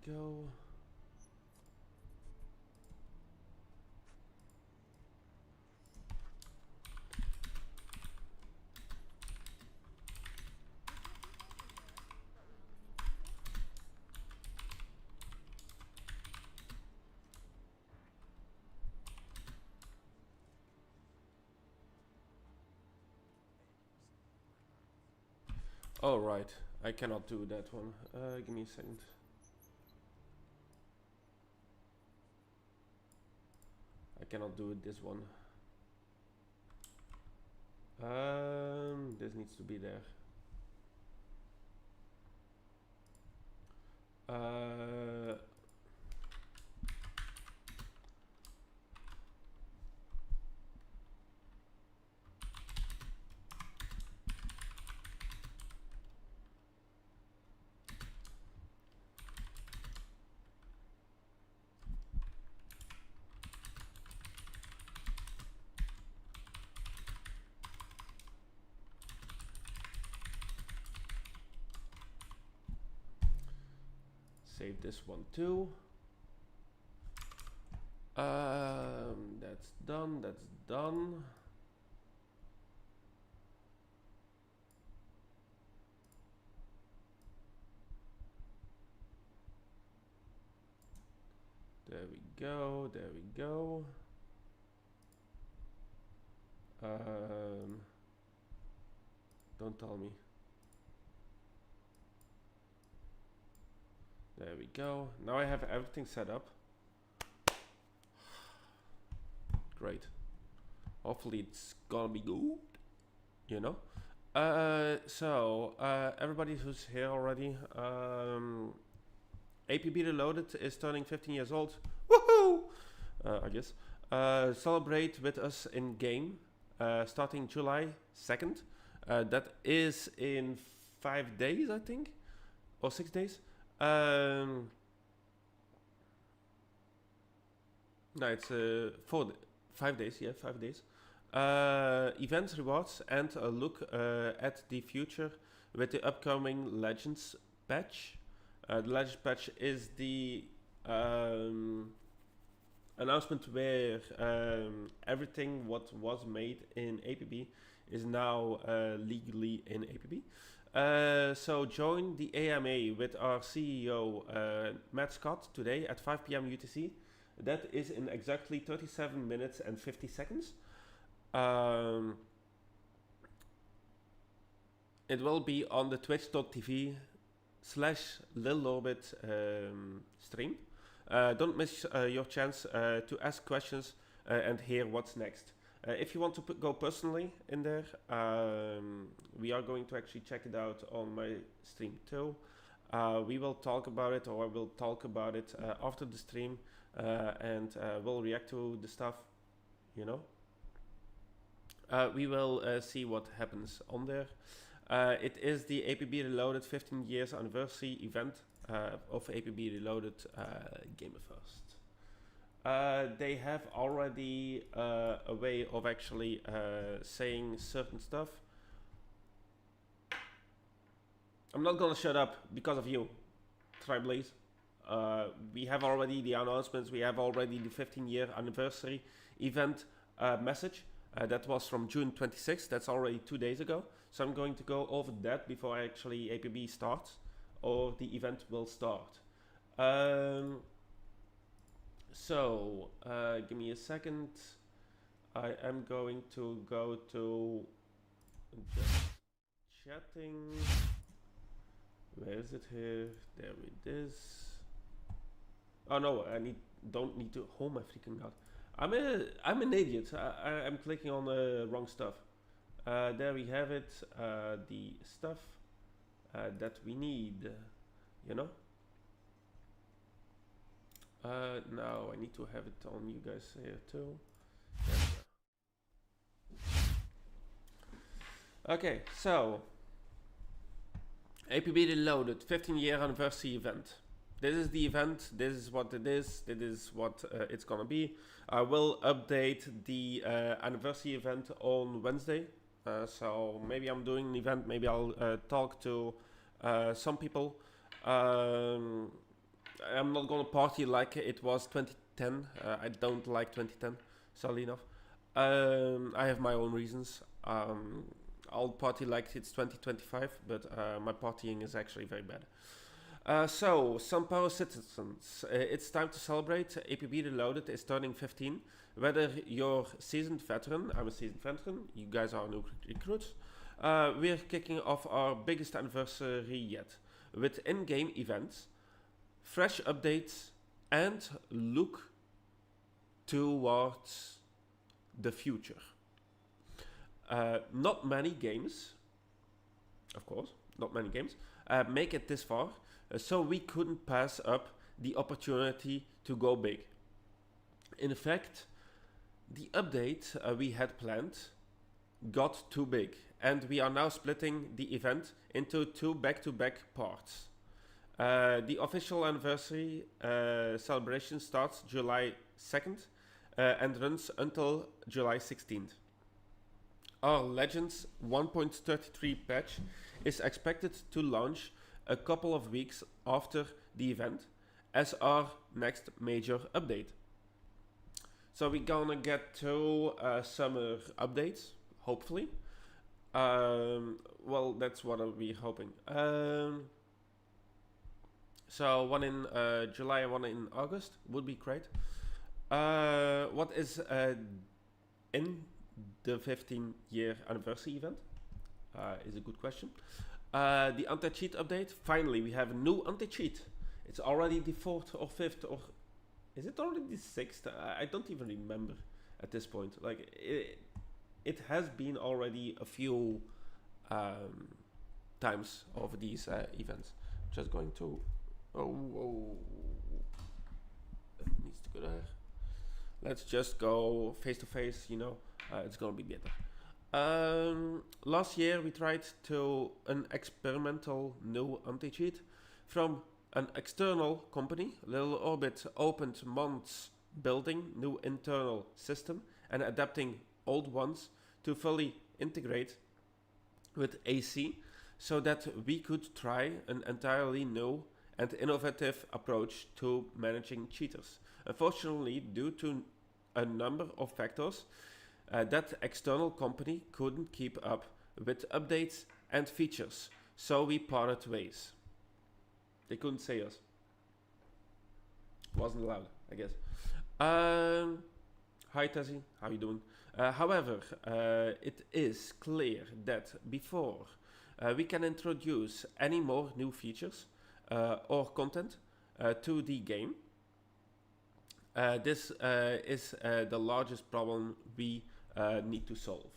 go. Oh, right. I cannot do that one. Give me a second. I cannot do it this one. This needs to be there. Save this one too. That's done. That's done. There we go. There we go. Don't tell me. There we go. Now I have everything set up. Great. Hopefully it's gonna be good. You know? Everybody who's here already, APB Reloaded is turning 15 years old. Woohoo! I guess. Celebrate with us in game, starting July 2nd. That is in 5 days, I think, or 6 days. No, it's 5 days. Yeah, 5 days. Events, rewards, and a look at the future with the upcoming Legends patch. The Legends patch is the announcement where everything what was made in APB is now legally in APB. So join the AMA with our CEO Matt Scott today at 5 PM UTC. That is in exactly 37 minutes and 50 seconds. It will be on the twitch.tv/LilOrbit stream. Don't miss your chance to ask questions and hear what's next. If you want to go personally in there, we are going to actually check it out on my stream too. We will talk about it, or I will talk about it after the stream, and we'll react to the stuff, you know. We will see what happens on there. It is the APB Reloaded 15 years anniversary event of APB Reloaded Gamer First. They have already a way of actually saying certain stuff. I'm not gonna shut up because of you, Triblaze. We have already the announcements, we have already the 15-year anniversary event message. That was from June 26th, that's already 2 days ago. So I'm going to go over that before actually APB starts, or the event will start. Give me a second. I am going to go to just chatting. Where is it here? There it is. Oh no, don't need to. Oh my freaking god! I'm an idiot. I'm clicking on the wrong stuff. There we have it. The stuff that we need. You know. Now I need to have it on you guys here too. Okay, so APB Reloaded 15-year anniversary event. This is the event, this is what it is, this is what it's gonna be. I will update the anniversary event on Wednesday. So maybe I'm doing an event, maybe I'll talk to some people. I'm not gonna party like it was 2010. I don't like 2010, sadly enough. I have my own reasons. I'll party like it's 2025, but my partying is actually very bad. So, some power citizens, it's time to celebrate. APB Reloaded is turning 15. Whether you're seasoned veteran, I'm a seasoned veteran, you guys are new recruits, we're kicking off our biggest anniversary yet with in-game events, fresh updates, and look towards the future. Not many games, of course, not many games, make it this far, so we couldn't pass up the opportunity to go big. In fact, the update we had planned got too big, and we are now splitting the event into 2 back-to-back parts. The official anniversary celebration starts July 2nd and runs until July 16th. Our Legends 1.33 patch is expected to launch a couple of weeks after the event as our next major update. So we're gonna get to summer updates, hopefully. Well, that's what we're hoping. So one in July and one in August would be great. What is in the 15-year anniversary event? Is a good question. The anti-cheat update. Finally, we have a new anti-cheat. It's already the 4th or 5th, or is it already the 6th? I don't even remember at this point. Like, it has been already a few times over these events. Just going to... Oh, it needs to go there. Let's just go face to face, you know. It's gonna be better. Last year we tried to an experimental new anti-cheat from an external company. Little Orbit opened months building new internal system and adapting old ones to fully integrate with AC so that we could try an entirely new and innovative approach to managing cheaters. Unfortunately, due to a number of factors, that external company couldn't keep up with updates and features, so we parted ways. They couldn't say us. Wasn't allowed, I guess. Hi Tessie, how you doing? However, it is clear that before we can introduce any more new features or content to the game, this is the largest problem we need to solve.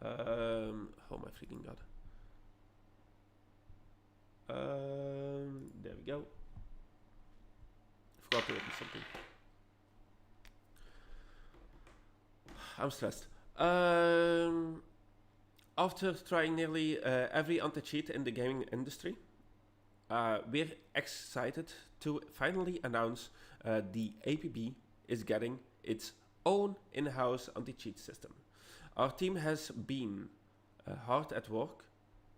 Oh my freaking god. There we go. Forgot to open something. I'm stressed. After trying nearly every anti-cheat in the gaming industry, we're excited to finally announce the APB is getting its own in-house anti-cheat system. Our team has been hard at work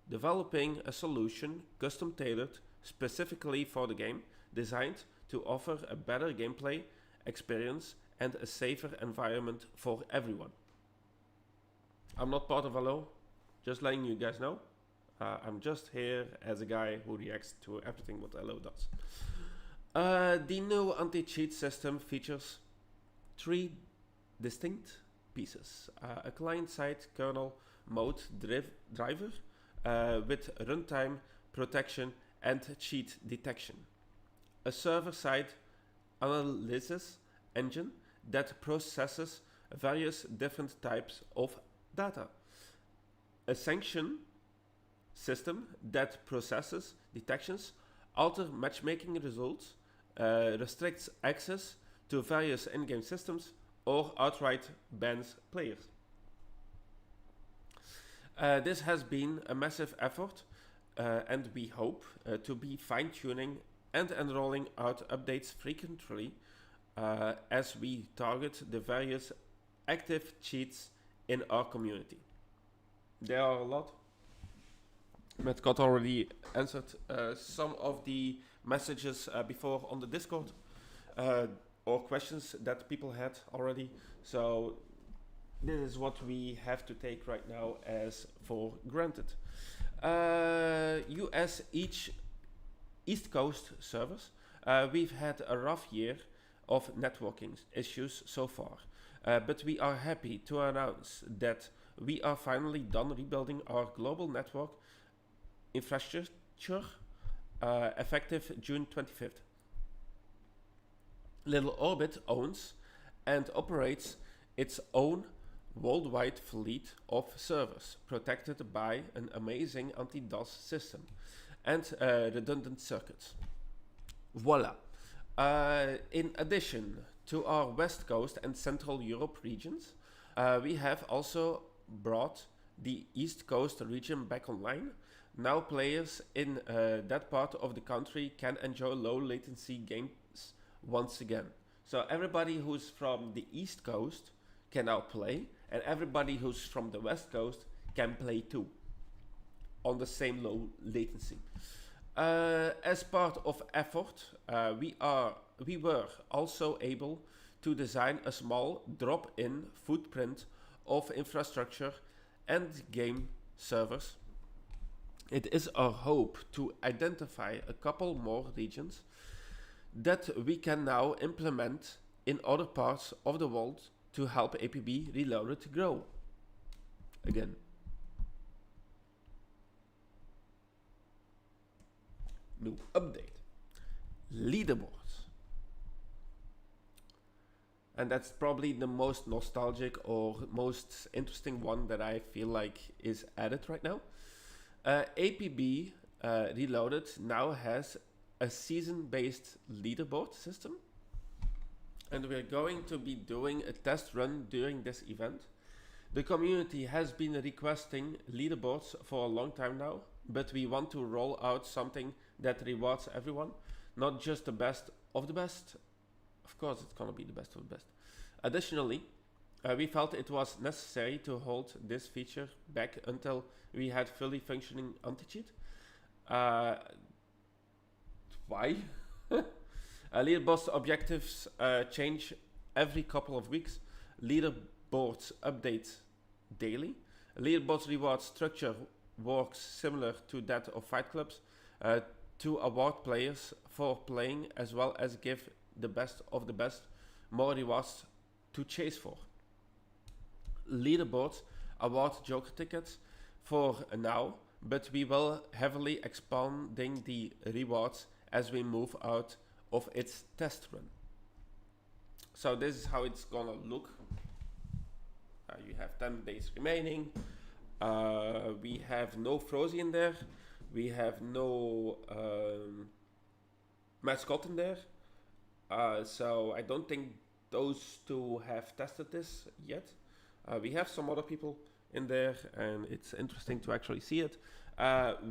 developing a solution custom tailored specifically for the game, designed to offer a better gameplay experience and a safer environment for everyone. I'm not part of Allo, just letting you guys know. I'm just here as a guy who reacts to everything what Allo does. The new anti-cheat system features 3 distinct pieces. A client-side kernel mode driver with runtime protection and cheat detection. A server-side analysis engine that processes various different types of data. A sanction system that processes detections, alters matchmaking results, restricts access to various in-game systems, or outright bans players. This has been a massive effort, and we hope to be fine-tuning and enrolling out updates frequently as we target the various active cheats in our community. There are a lot. Matt got already answered some of the messages before on the Discord or questions that people had already. So this is what we have to take right now as for granted. US East Coast servers, we've had a rough year of networking issues so far, but we are happy to announce that we are finally done rebuilding our global network infrastructure effective June 25th. Little Orbit owns and operates its own worldwide fleet of servers protected by an amazing anti-DOS system and redundant circuits. Voila! In addition to our West Coast and Central Europe regions, we have also brought the East Coast region back online. Now players in that part of the country can enjoy low latency games once again. So everybody who's from the East Coast can now play, and everybody who's from the West Coast can play too, on the same low latency. As part of effort, we were also able to design a small drop-in footprint of infrastructure and game servers. It is our hope to identify a couple more regions that we can now implement in other parts of the world to help APB Reloaded grow again. New update. Leaderboards. And that's probably the most nostalgic or most interesting one that I feel like is added right now. APB Reloaded now has a season-based leaderboard system, and we're going to be doing a test run during this event. The community has been requesting leaderboards for a long time now, but we want to roll out something that rewards everyone, not just the best of the best. Of course, it's gonna be the best of the best. Additionally, we felt it was necessary to hold this feature back until we had fully functioning anti-cheat. Why? Leaderboard objectives change every couple of weeks. Leaderboards update daily. Leaderboards reward structure works similar to that of fight clubs to award players for playing, as well as give the best of the best more rewards to chase for. Leaderboards award joker tickets for now, but we will heavily expanding the rewards as we move out of its test run. So this is how it's gonna look. You have 10 days remaining. We have no Frozy in there. We have no Mascot in there. So I don't think those two have tested this yet. We have some other people in there, and it's interesting to actually see it.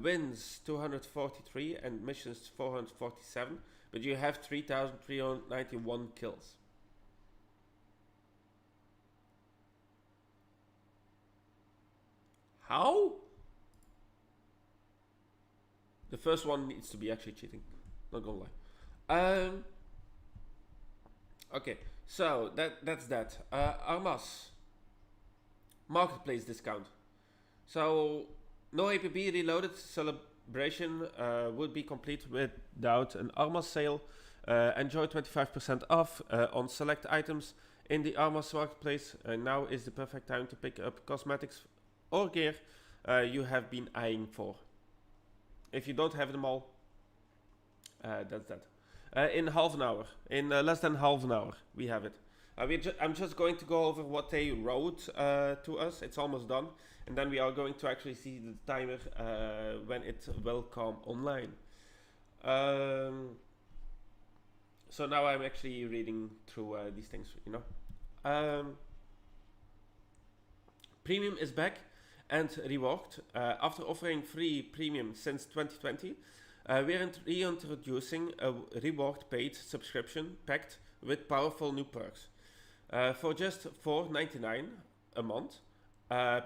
Wins 243 and missions 447, but you have 3,391 kills. How? The first one needs to be actually cheating, not gonna lie. Okay, so that's that. Armas marketplace discount. So no APB Reloaded celebration would be complete without an Armas sale. Enjoy 25% off on select items in the Armas marketplace. Now is the perfect time to pick up cosmetics or gear you have been eyeing for. If you don't have them all, that's that. In half an hour, in less than half an hour, we have it. I'm just going to go over what they wrote to us. It's almost done, and then we are going to actually see the timer when it will come online. So now I'm actually reading through these things, you know. Premium is back and reworked. After offering free premium since 2020, we're reintroducing a reward paid subscription packed with powerful new perks. For just $4.99 a month,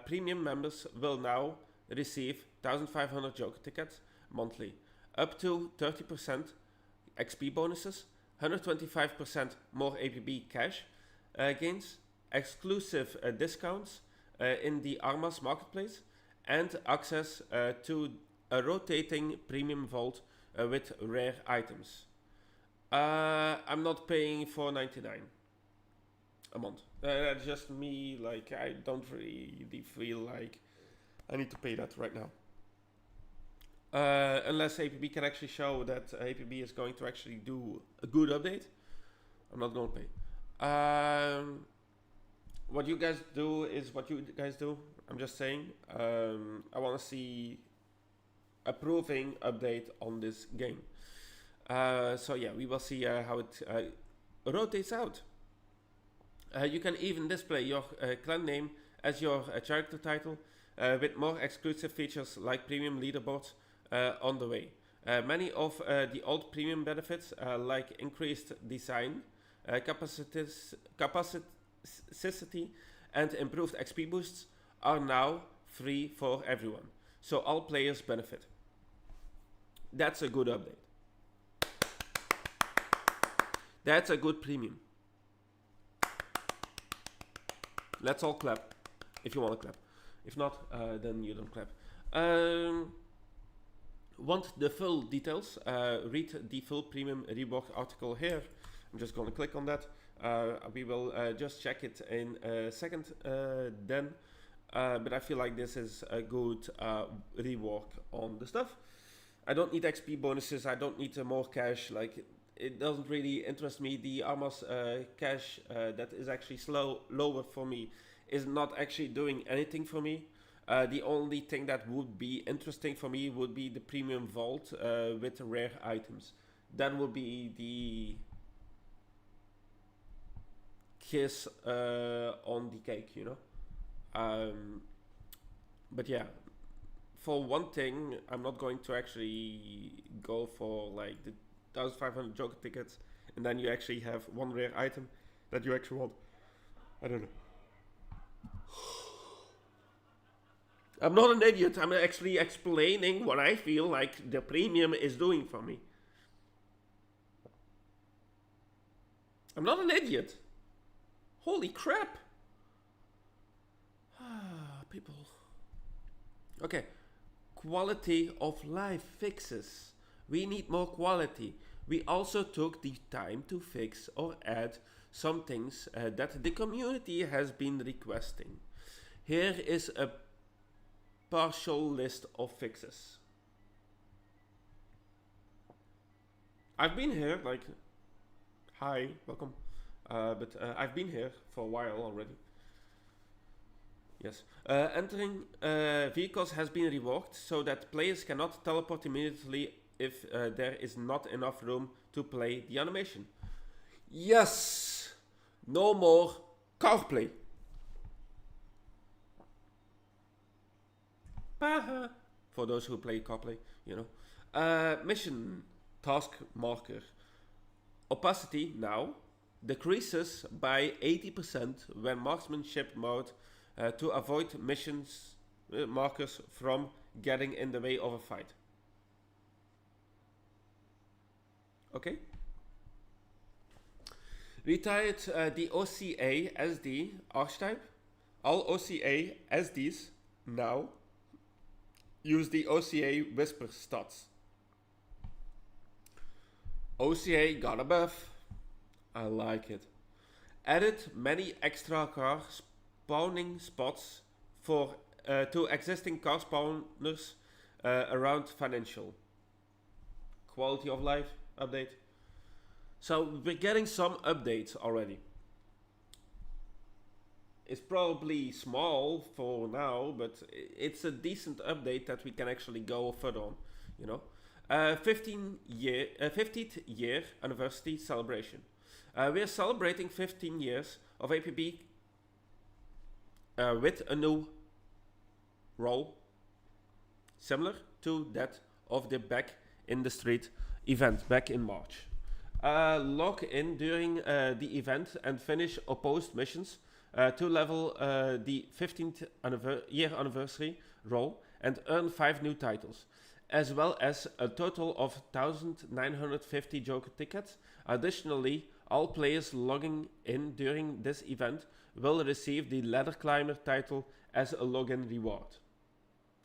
premium members will now receive 1,500 Joker tickets monthly, up to 30% XP bonuses, 125% more APB cash gains, exclusive discounts in the Arma's marketplace, and access to a rotating premium vault with rare items. I'm not paying $4.99 a month. That's just me. Like, I don't really feel like I need to pay that right now. Unless APB can actually show that APB is going to actually do a good update, I'm not going to pay. What you guys do is what you guys do. I'm just saying. I want to see a proving update on this game. So yeah, we will see how it rotates out. You can even display your clan name as your character title with more exclusive features like premium leaderboards on the way. Many of the old premium benefits like increased design, capacity and improved XP boosts are now free for everyone. So all players benefit. That's a good update. That's a good premium. Let's all clap, if you want to clap. If not, then you don't clap. Want the full details? Read the full premium reward article here. I'm just going to click on that. We will just check it in a second then. But I feel like this is a good rework on the stuff. I don't need XP bonuses. I don't need more cash. Like, it doesn't really interest me. The Arma's cash that is actually lower for me is not actually doing anything for me. The only thing that would be interesting for me would be the premium vault with rare items. That would be the kiss on the cake, you know. But yeah, for one thing, I'm not going to actually go for like the 1,500 Joker tickets and then you actually have one rare item that you actually want. I don't know. I'm not an idiot. I'm actually explaining what I feel like the premium is doing for me. I'm not an idiot. Holy crap. People. Okay. Quality of life fixes. We need more quality. We also took the time to fix or add some things that the community has been requesting. Here is a partial list of fixes. I've been here, like, hi, welcome. But I've been here for a while already. Yes. Entering vehicles has been reworked so that players cannot teleport immediately if there is not enough room to play the animation. Yes! No more car play. For those who play car play, you know. Mission task marker. Opacity now decreases by 80% when marksmanship mode to avoid missions markers from getting in the way of a fight. Okay. Retired the OCA SD archetype. All OCA SDs now use the OCA Whisper stats. OCA got a buff. I like it. Added many extra car spawning spots for to existing car spawners around financial. Quality of life update. So we're getting some updates already. It's probably small for now, but it's a decent update that we can actually go further on, you know. 50th year anniversary celebration. We are celebrating 15 years of APB with a new role similar to that of the Back in the Street event back in March. Log in during the event and finish opposed missions to level the 15th year anniversary role and earn 5 new titles, as well as a total of 1,950 Joker tickets. Additionally, all players logging in during this event will receive the Ladder Climber title as a login reward.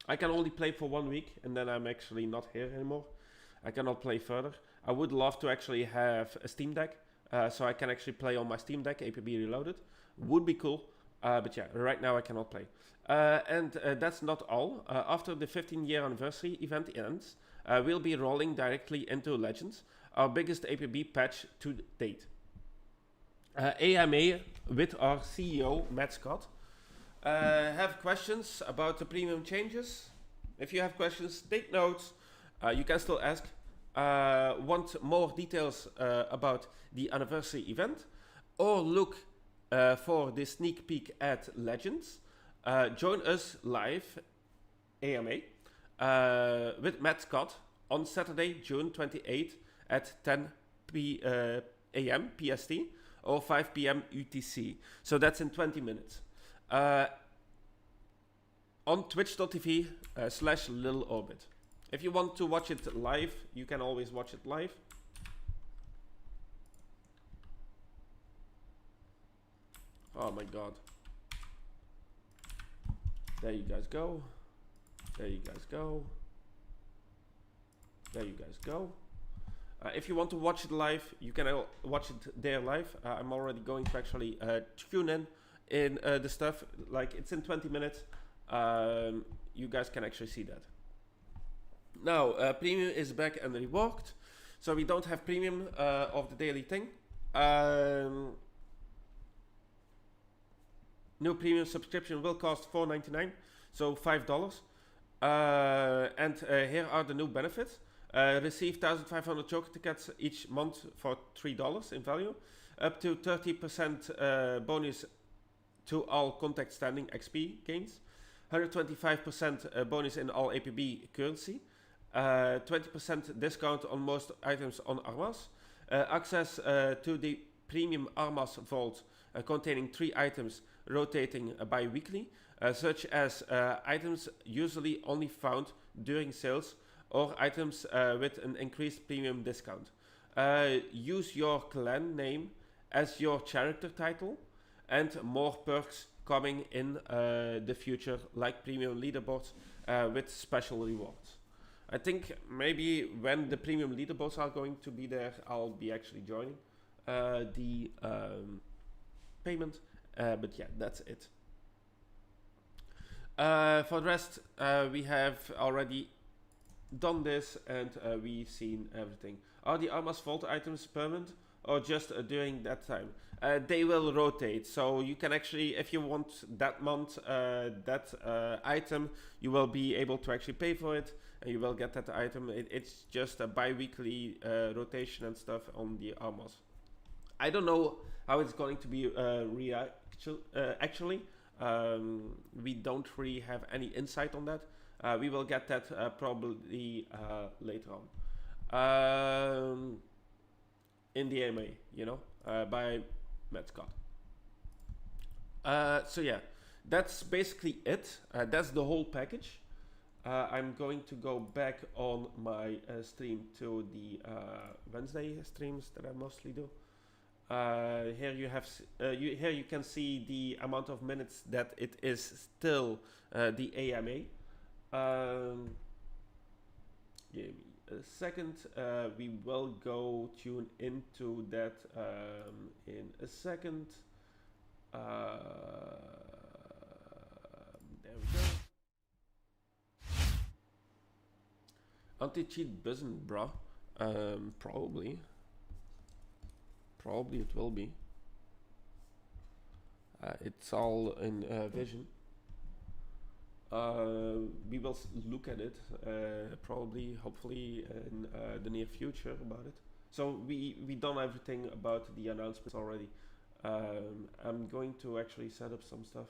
I can only play for 1 week and then I'm actually not here anymore. I cannot play further. I would love to actually have a Steam Deck, so I can actually play on my Steam Deck, APB Reloaded. Would be cool, but yeah, right now I cannot play. And that's not all. After the 15-year anniversary event ends, we'll be rolling directly into Legends, our biggest APB patch to date. AMA with our CEO, Matt Scott. Have questions about the premium changes? If you have questions, take notes. You can still ask. Want more details about the anniversary event? Or look for the sneak peek at Legends? Join us live, AMA, with Matt Scott on Saturday, June 28th at 10 a.m. PST or 5 p.m. UTC. So that's in 20 minutes. On twitch.tv/LittleOrbit. If you want to watch it live, you can always watch it live. Oh my god. There you guys go. There you guys go. There you guys go. If you want to watch it live, you can watch it there live. I'm already going to actually tune in the stuff. Like, it's in 20 minutes. You guys can actually see that. Now, premium is back and reworked. So we don't have premium of the daily thing. New premium subscription will cost $4.99, so $5. And here are the new benefits. Receive 1,500 Joker tickets each month for $3 in value. Up to 30% bonus to all contact standing XP gains. 125% bonus in all APB currency. 20% discount on most items on Armas. Access to the premium Armas vault containing 3 items rotating bi-weekly, such as items usually only found during sales or items with an increased premium discount. Use your clan name as your character title, and more perks coming in the future, like premium leaderboards with special rewards. I think maybe when the premium leaderboards are going to be there, I'll be actually joining the payment. But yeah, that's it. For the rest, we have already done this and we've seen everything. Are the Armas Vault items permanent or just during that time? They will rotate, so you can actually, if you want that month, that item, you will be able to actually pay for it and you will get that item. It's just a bi-weekly rotation and stuff on the Armas. I don't know how it's going to be actually. We don't really have any insight on that. We will get that probably later on. In the AMA, you know, by Matt Scott. So yeah, that's basically it. That's the whole package. I'm going to go back on my stream to the Wednesday streams that I mostly do. Here you have here you can see the amount of minutes that it is still the AMA. Give me a second. We will go tune into that in a second. There we go. Anti-cheat buzzing, bro. Probably it will be. It's all in vision. We will look at it probably, hopefully in the near future about it. So we done everything about the announcements already. I'm going to actually set up some stuff.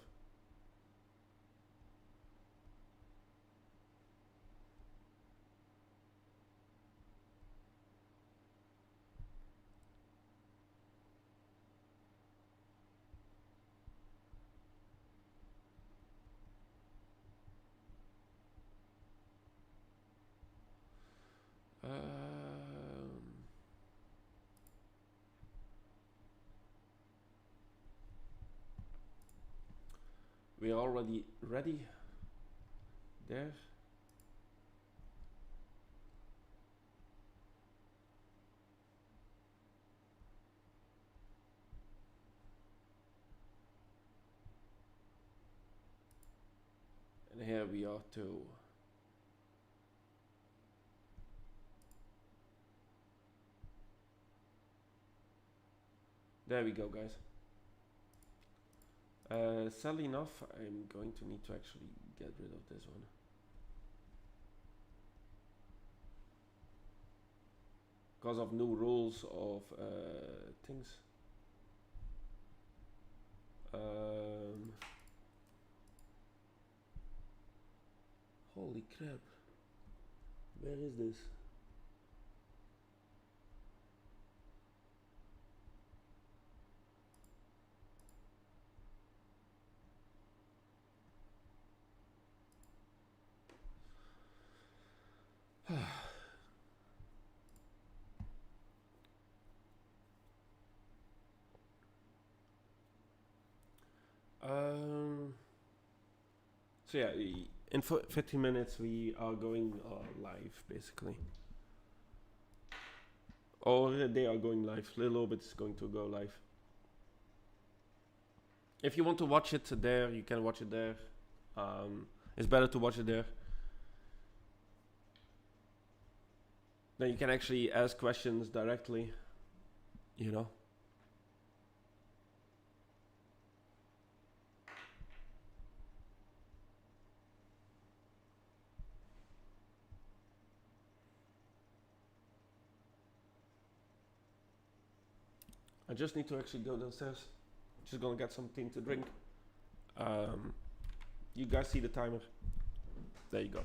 we're already ready there. And here we are too. There we go, guys. Sadly enough, I'm going to need to actually get rid of this one. Because of new rules of things. Holy crap. Where is this? So yeah, in 15 minutes we are going live, basically. Or they are going live. Little Bit is going to go live. If you want to watch it there, you can watch it there. It's better to watch it there. Then you can actually ask questions directly, you know. I just need to actually go downstairs. Just gonna get something to drink. You guys see the timer? There you go.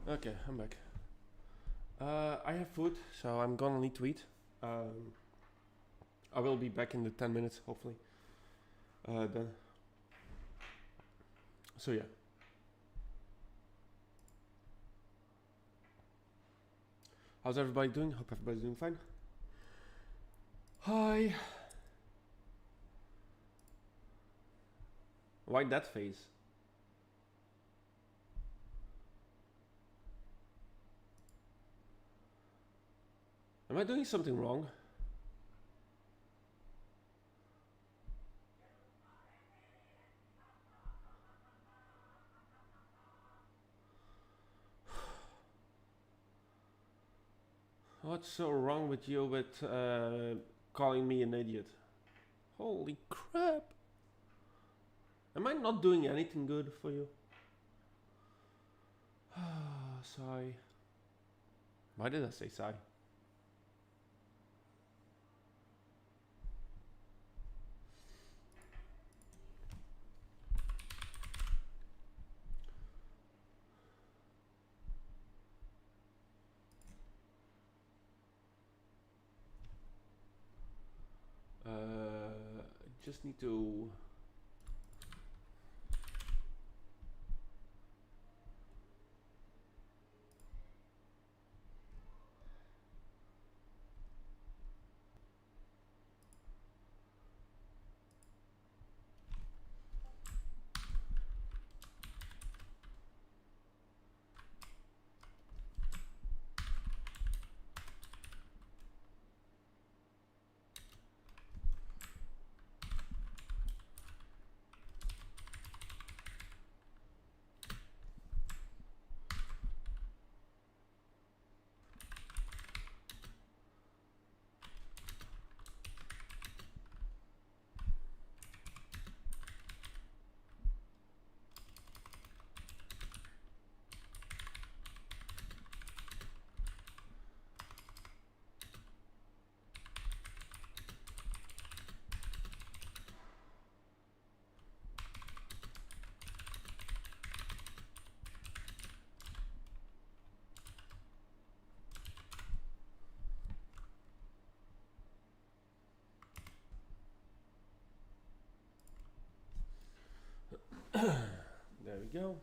Okay, I'm back. I have food, so I'm gonna need to eat. I will be back in the 10 minutes, hopefully. Then. So yeah. How's everybody doing? Hope everybody's doing fine. Hi. Why that face? Am I doing something wrong? What's so wrong with you with calling me an idiot? Holy crap! Am I not doing anything good for you? Sigh. Why did I say sigh? I just need to... There we go.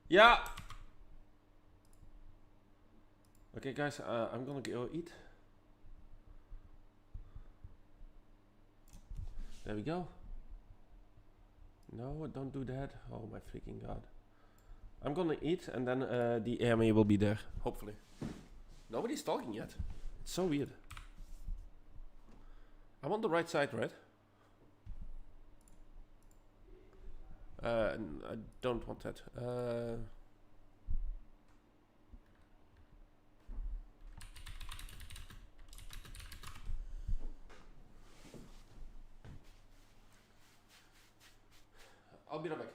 Yeah! Okay guys, I'm gonna go eat. There we go. No, don't do that. Oh my freaking god. I'm gonna eat and then the AMA will be there, hopefully. Nobody's talking yet. It's so weird. I'm on the right side, right? I don't want that. I'll be right back.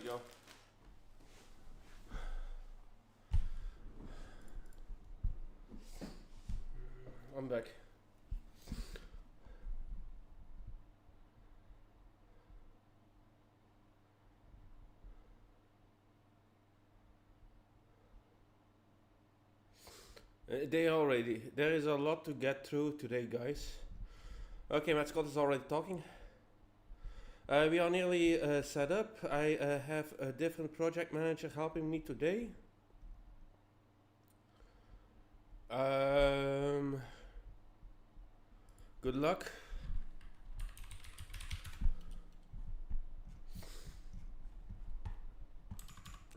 go. I'm back. There is a lot to get through today, guys. Okay, Matt Scott is already talking. We are nearly set up. I have a different project manager helping me today. Good luck.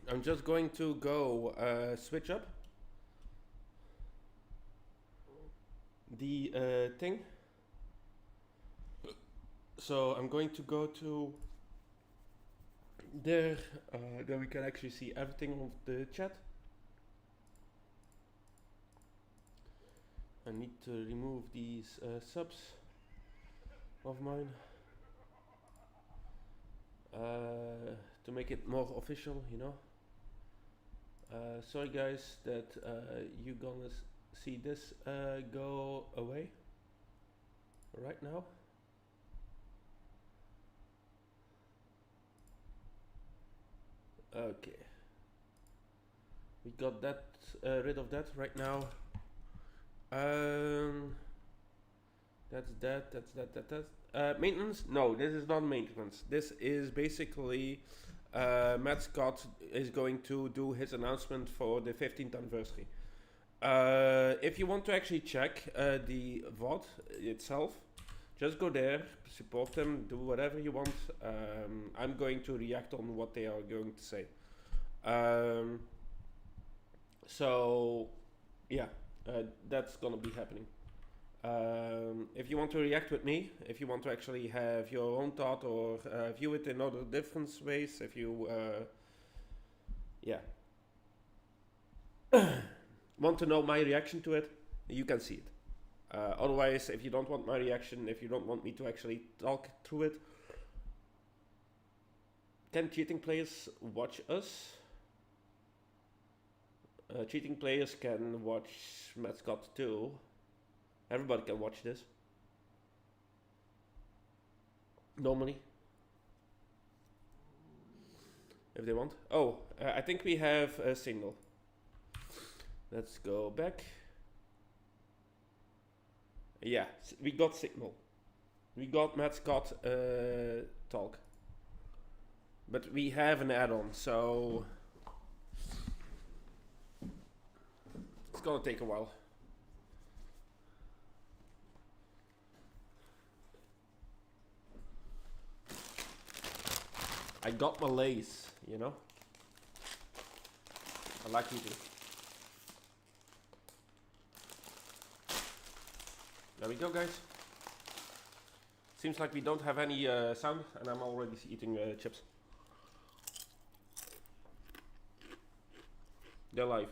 I'm just going to go switch up the thing. So I'm going to go to there, then we can actually see everything of the chat. I need to remove these subs of mine to make it more official, you know. Sorry guys that you gonna see this go away right now. Okay, we got that rid of that right now. That's that. Maintenance? No, this is not maintenance. This is basically Matt Scott is going to do his announcement for the 15th anniversary. If you want to actually check the VOD itself, just go there, support them, do whatever you want. I'm going to react on what they are going to say. So, yeah, that's gonna be happening. If you want to react with me, if you want to actually have your own thought or view it in other different ways, if you, yeah, want to know my reaction to it, you can see it. Otherwise, if you don't want my reaction, if you don't want me to actually talk through it, can cheating players watch us? Cheating players can watch Matt Scott too. Everybody can watch this. Normally. If they want. Oh, I think we have a signal. Let's go back. Yeah, we got signal. We got Matt Scott talk. But we have an add-on, so it's gonna take a while. I got my lace, you know? I like you too. There we go, guys. Seems like we don't have any sound, and I'm already eating chips. They're live.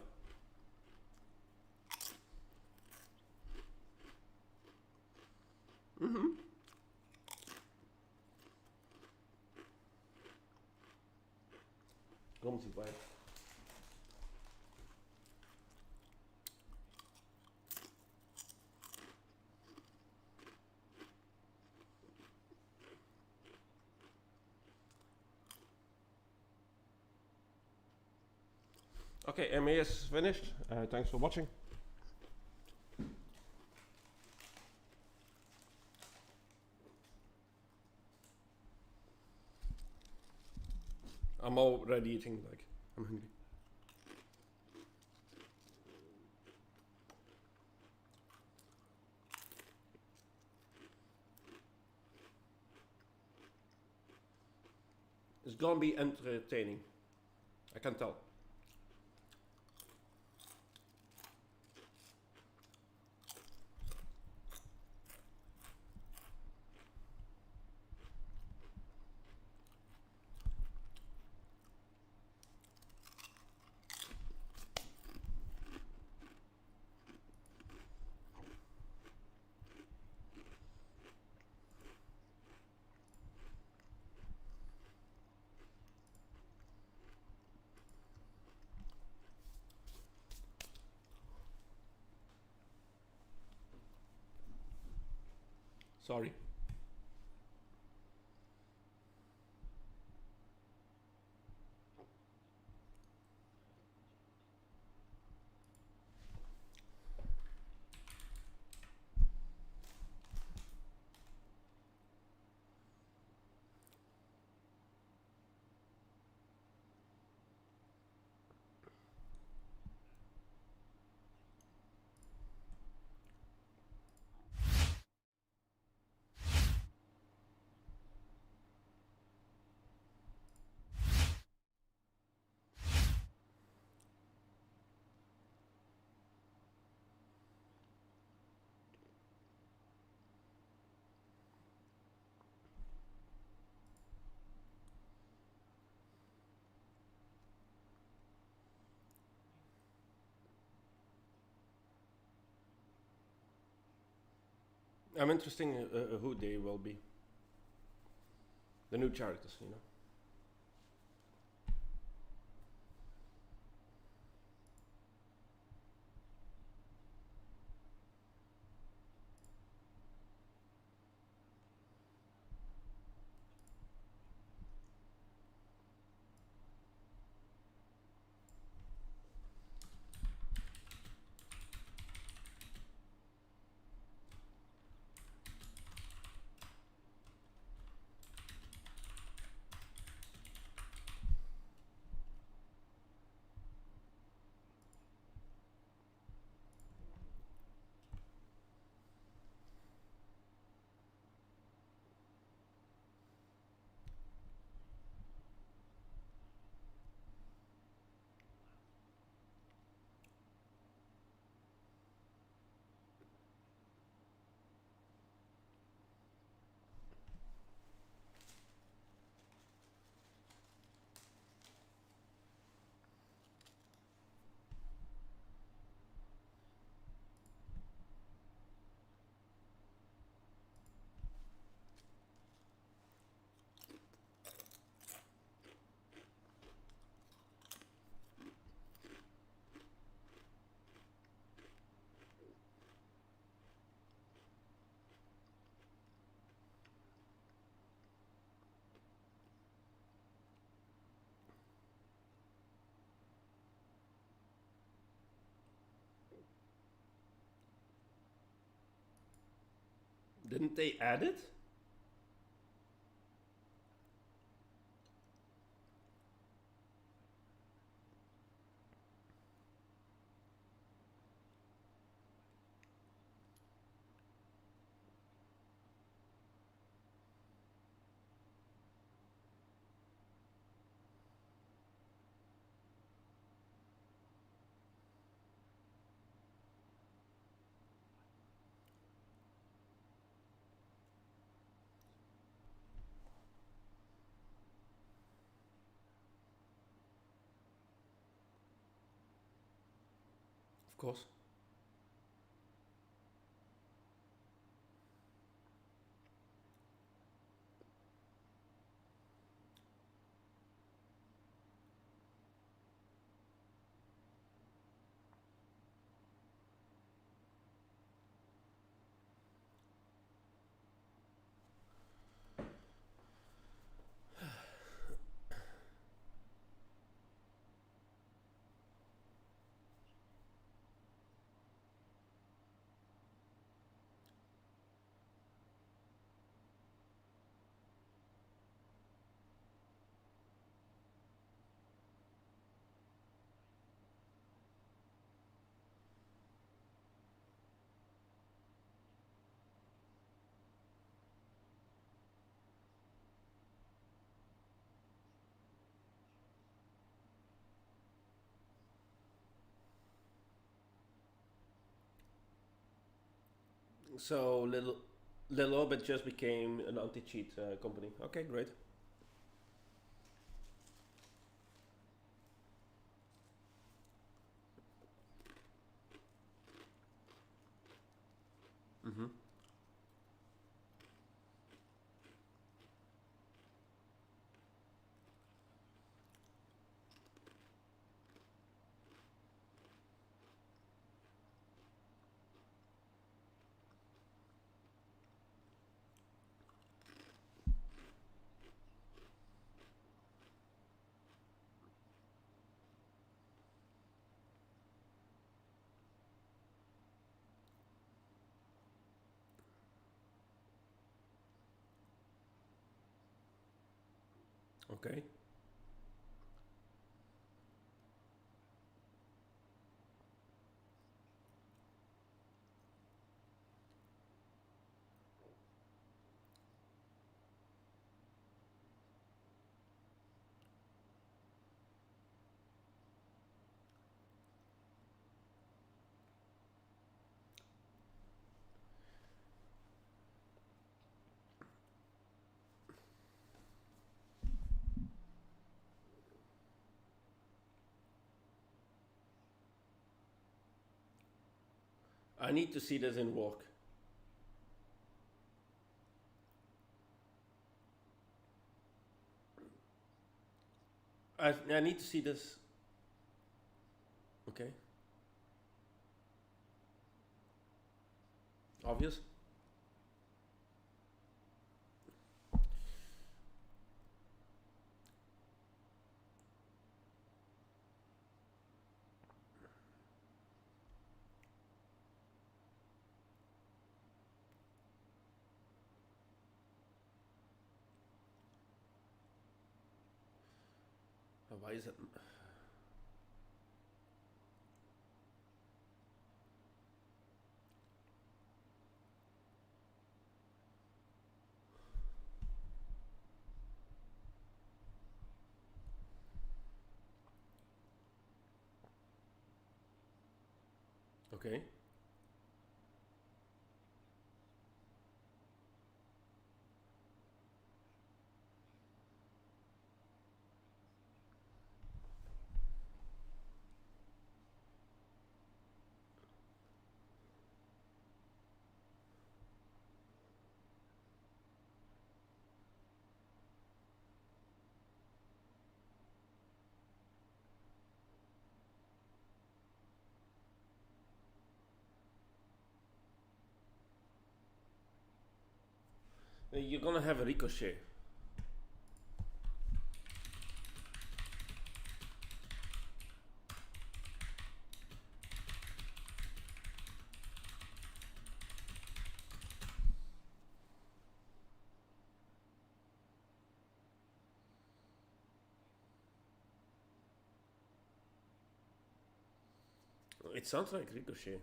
Mm-hmm. Kom zit bij. Okay, AMA is finished. Thanks for watching. I'm already eating, like, I'm hungry. It's gonna be entertaining. I can tell. Sorry. I'm interested who they will be. The new characters, you know. Didn't they add it? Of course. So Little Orbit just became an anti-cheat company. Okay, great. Mm-hmm. Okay. I need to see this in work. I need to see this. Okay. Obvious. Why is it? Okay. You're gonna have a ricochet. It sounds like ricochet.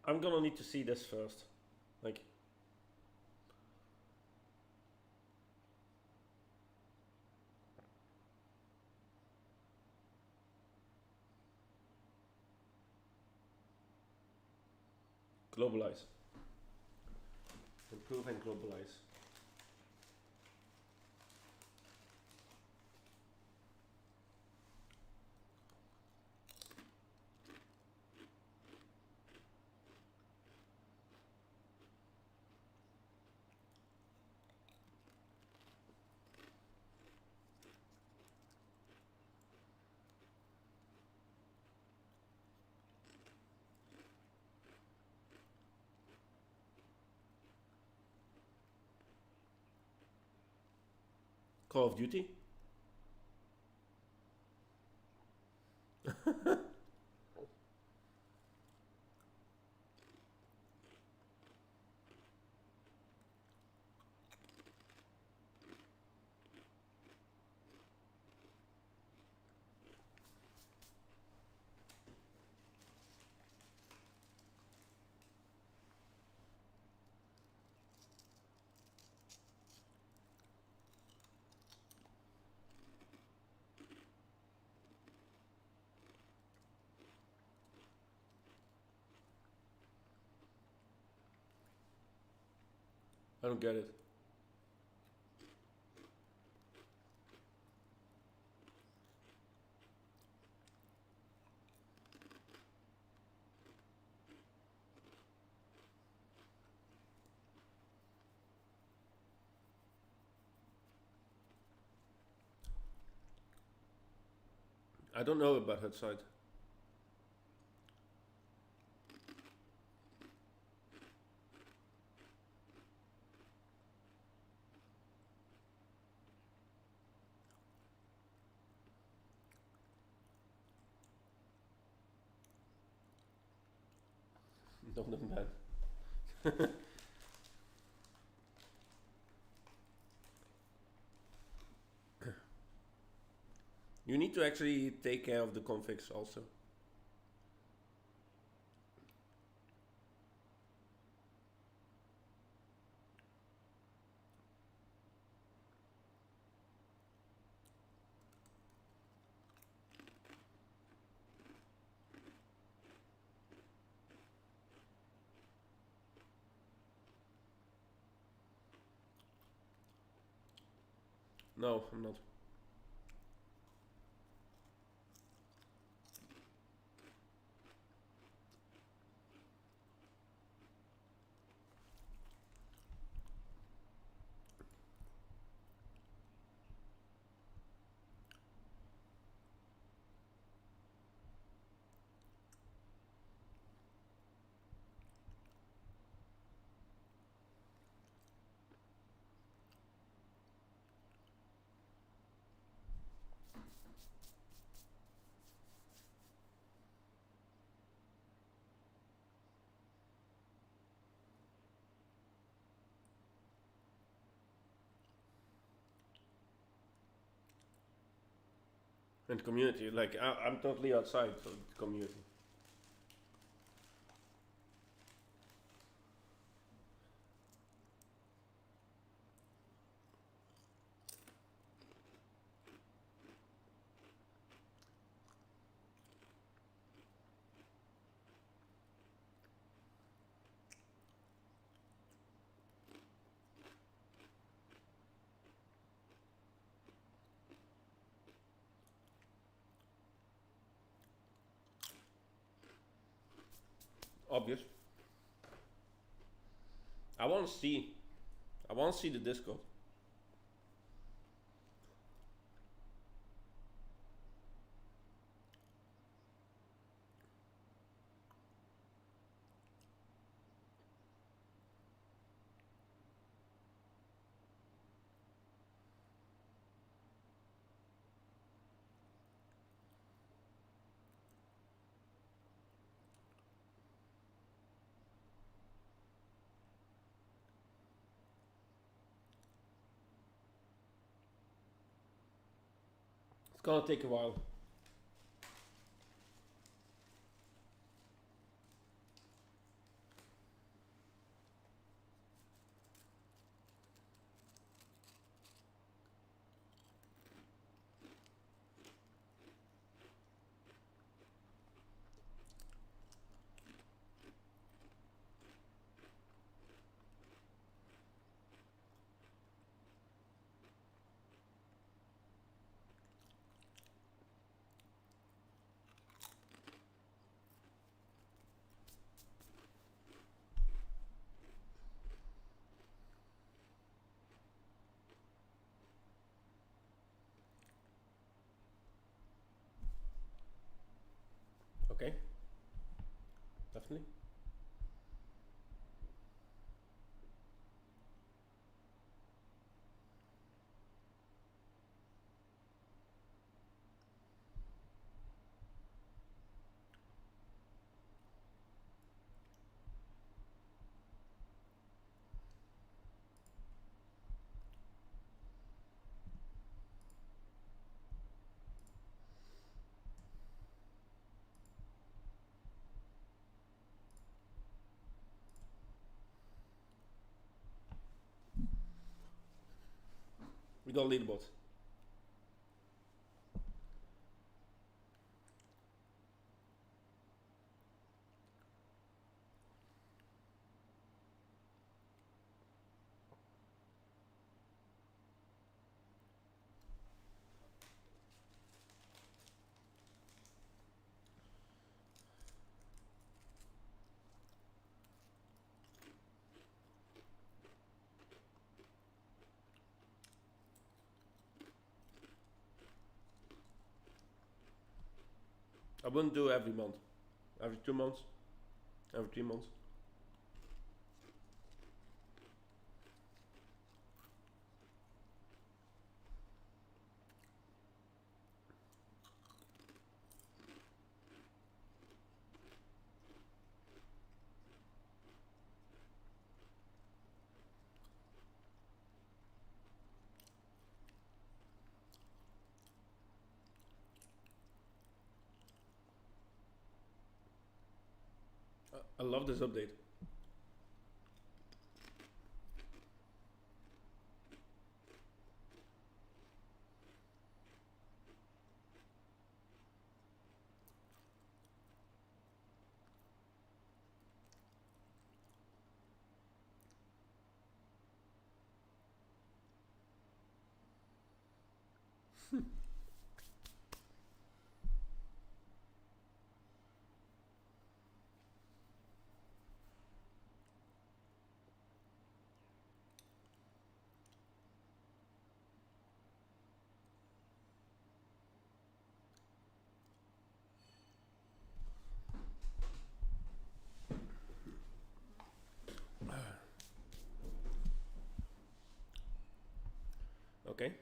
I'm gonna need to see this first. Like, globalize. Improve and globalize. Call of Duty. I don't get it. I don't know about that site. of the band. You need to actually take care of the configs also. No, I'm not. And community, like I'm totally outside of the community. Obvious. I want to see. I want to see the Discord. It's gonna take a while. Okay. Definitely. We got leaderboard. I wouldn't do every month. Every 2 months. Every 3 months. I love this update. Okay.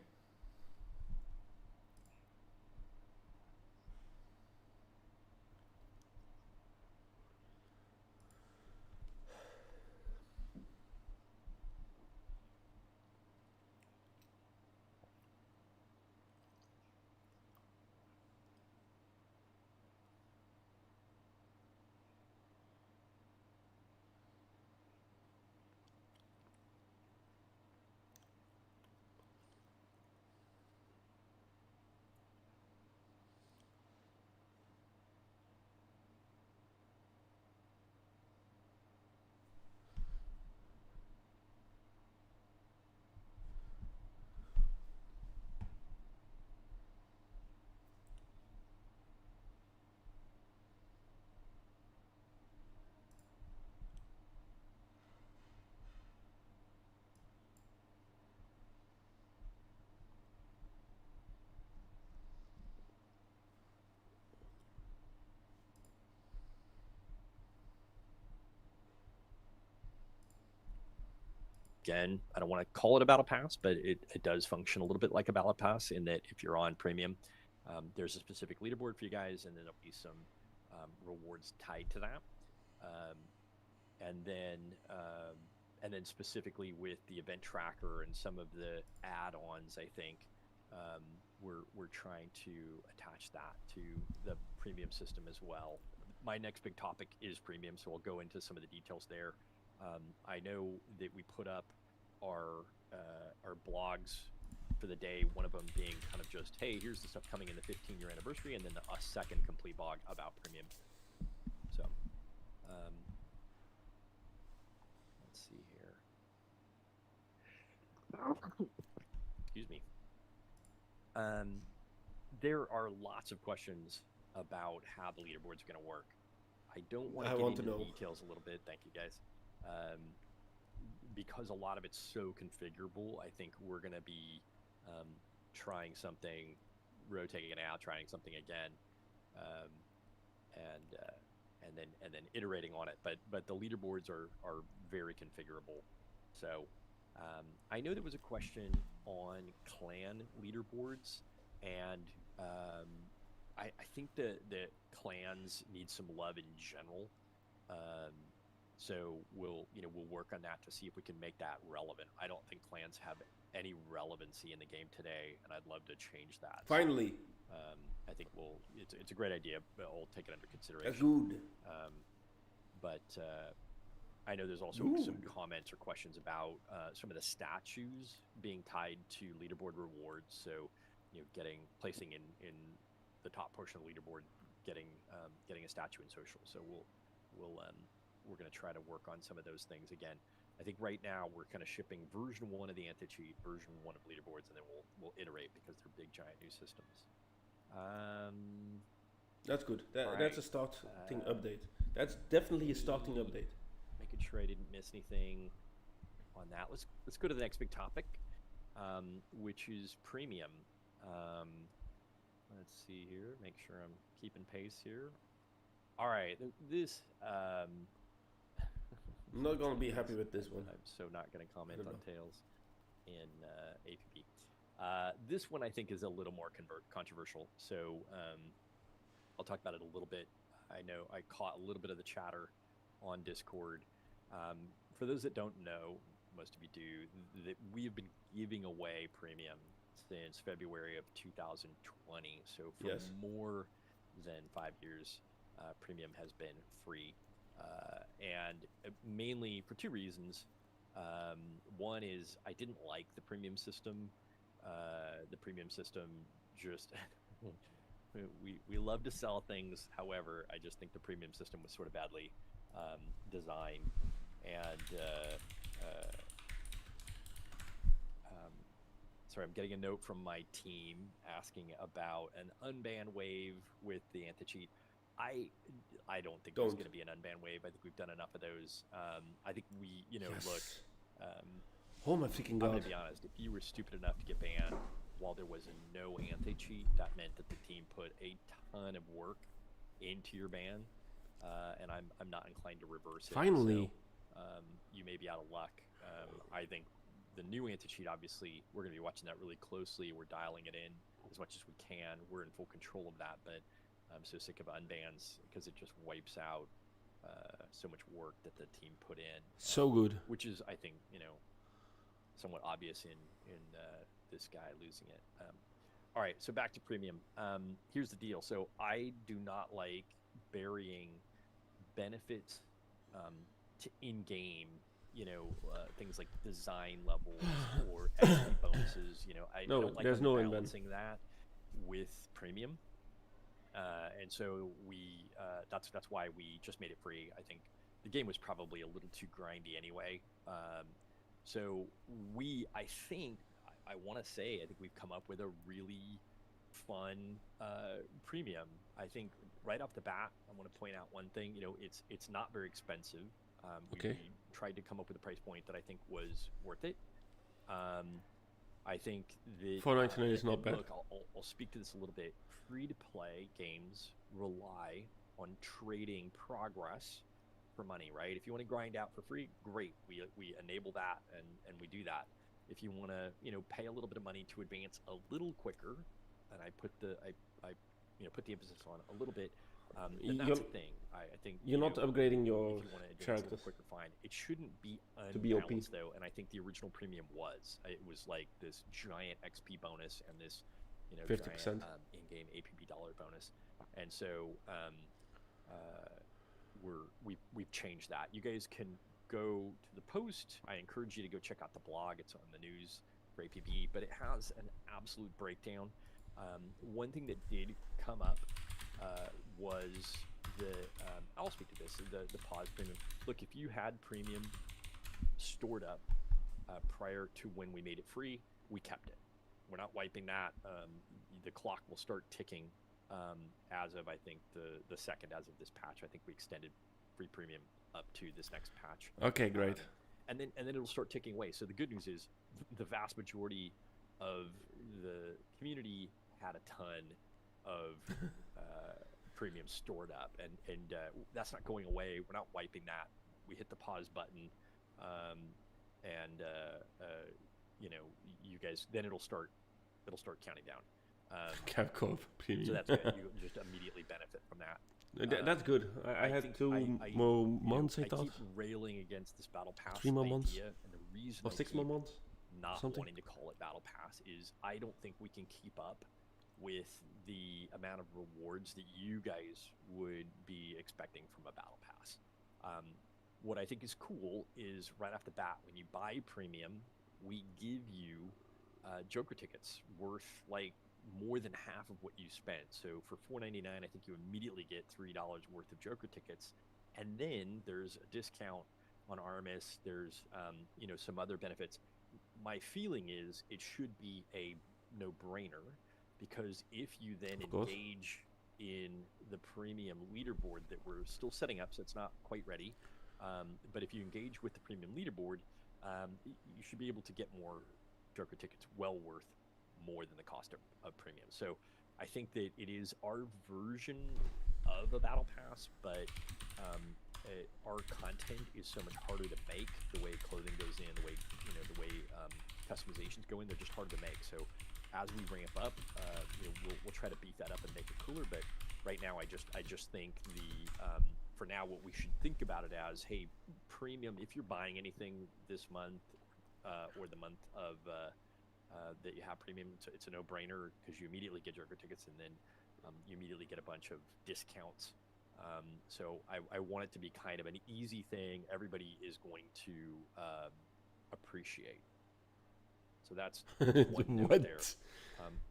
Again, I don't want to call it a battle pass, but it does function a little bit like a battle pass in that if you're on premium, there's a specific leaderboard for you guys, and then there'll be some rewards tied to that. Um, and then specifically with the event tracker and some of the add-ons, I think we're trying to attach that to the premium system as well. My next big topic is premium, so I'll go into some of the details there. I know that we put up our blogs for the day, one of them being kind of just, hey, here's the stuff coming in the 15-year anniversary, and then a second complete blog about premium. So let's see here. Excuse me. There are lots of questions about how the leaderboard's going to work. I don't want to get into the details a little bit. Thank you, guys. Because a lot of it's so configurable, I think we're going to be trying something, rotating it out, trying something again, and then iterating on it. But the leaderboards are very configurable. So I know there was a question on clan leaderboards, and I think that clans need some love in general. So we'll work on that to see if we can make that relevant. I don't think clans have any relevancy in the game today, and I'd love to change that. Finally. So, I think it's a great idea, but we'll take it under consideration. Good. But I know there's also some comments or questions about some of the statues being tied to leaderboard rewards. So, placing in the top portion of the leaderboard, getting a statue in social. So we're going to try to work on some of those things again. I think right now we're kind of shipping version 1 of the anti-cheat, version 1 of leaderboards, and then we'll iterate because they're big giant new systems. That's good. That's a starting update. That's definitely a starting update. Making sure I didn't miss anything on that. Let's go to the next big topic, which is premium. Let's see here. Make sure I'm keeping pace here. All right, this. I'm not going to be happy with this one. I'm so not going to comment on Tails in APB. This one I think is a little more controversial. So I'll talk about it a little bit. I know I caught a little bit of the chatter on Discord. For those that don't know, most of you do, that we have been giving away premium since February of 2020. So for more than 5 years, premium has been free. and mainly for two reasons. One is I didn't like the premium system. The premium system just we love to sell things. However, I just think the premium system was sort of badly designed, and sorry, I'm getting a note from my team asking about an unban wave with the anti-cheat. I don't think there's going to be an unban wave. I think we've done enough of those. I think we, look. Oh my freaking I'm god! going to be honest. If you were stupid enough to get banned while there was no anti-cheat, that meant that the team put a ton of work into your ban, and I'm not inclined to reverse it. Finally, so, you may be out of luck. I think the new anti-cheat, obviously, we're going to be watching that really closely. We're dialing it in as much as we can. We're in full control of that, but I'm so sick of unbans because it just wipes out so much work that the team put in. So good. Which is, I think, somewhat obvious in this guy losing it. All right, so back to premium. Here's the deal. So I do not like burying benefits to in-game, things like design levels or XP bonuses. I don't like balancing that with premium. And so that's why we just made it free. I think the game was probably a little too grindy anyway. So I want to say, I think we've come up with a really fun premium. I think right off the bat, I want to point out one thing. It's not very expensive. We tried to come up with a price point that I think was worth it. I think that $4.99 is not bad. Look, I'll speak to this a little bit. Free-to-play games rely on trading progress for money, right? If you want to grind out for free, great. We enable that and we do that. If you want to, pay a little bit of money to advance a little quicker, and I put the emphasis on a little bit. Then that's a thing. I think you're not upgrading your characters. Quicker, fine. It shouldn't be unbalanced though, and I think the original premium was. It was like this giant XP bonus and this, 50% giant, in-game APB dollar bonus, and so we've changed that. You guys can go to the post. I encourage you to go check out the blog. It's on the news for APB, but it has an absolute breakdown. One thing that did come up was I'll speak to this, the pause premium. Look, if you had premium stored up prior to when we made it free, we kept it. We're not wiping that. The clock will start ticking as of, I think, the second as of this patch. I think we extended free premium up to this next patch. Okay, great. And then it'll start ticking away. So the good news is the vast majority of the community had a ton of premium stored up, and that's not going away. We're not wiping that. We hit the pause button, and you guys, then it'll start counting down. Capcom premium. So that's good. You just immediately benefit from that. That's good. I had 2 more months. I thought. I keep railing against this battle pass 3 more months. idea, and the reason or 6 more months. Not wanting to call it battle pass is I don't think we can keep up with the amount of rewards that you guys would be expecting from a battle pass. What I think is cool is right off the bat, when you buy premium, we give you Joker tickets worth like more than half of what you spent. So for $4.99, I think you immediately get $3 worth of Joker tickets, and then there's a discount on Armis. There's some other benefits. My feeling is it should be a no-brainer, because if you then engage in the premium leaderboard that we're still setting up, so it's not quite ready, but if you engage with the premium leaderboard, you should be able to get more Joker tickets, well worth more than the cost of premium. So I think that it is our version of a battle pass, but our content is so much harder to make. The way clothing goes in, the way customizations go in, they're just harder to make. So as we ramp up, we'll try to beat that up and make it cooler. But right now, I just think for now, what we should think about it as, hey, premium. If you're buying anything this month or the month of that you have premium, it's a no-brainer, because you immediately get Joker tickets, and then you immediately get a bunch of discounts So I want it to be kind of an easy thing everybody is going to appreciate. So that's one note What? there.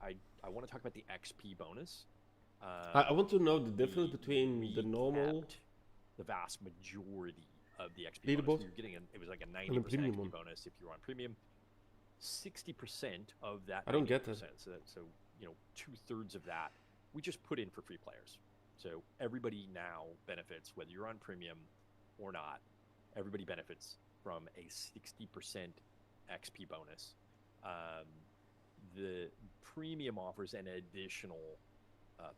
I want to talk about the XP bonus. I want to know the difference between the normal capped the vast majority of the XP leaderboard bonus. You're getting it was like a and the 90% premium XP one. bonus if you're on premium. 60% of that. I don't get that. So 2/3 of that we just put in for free players. So everybody now benefits, whether you're on premium or not. Everybody benefits from a 60% XP bonus. The premium offers an additional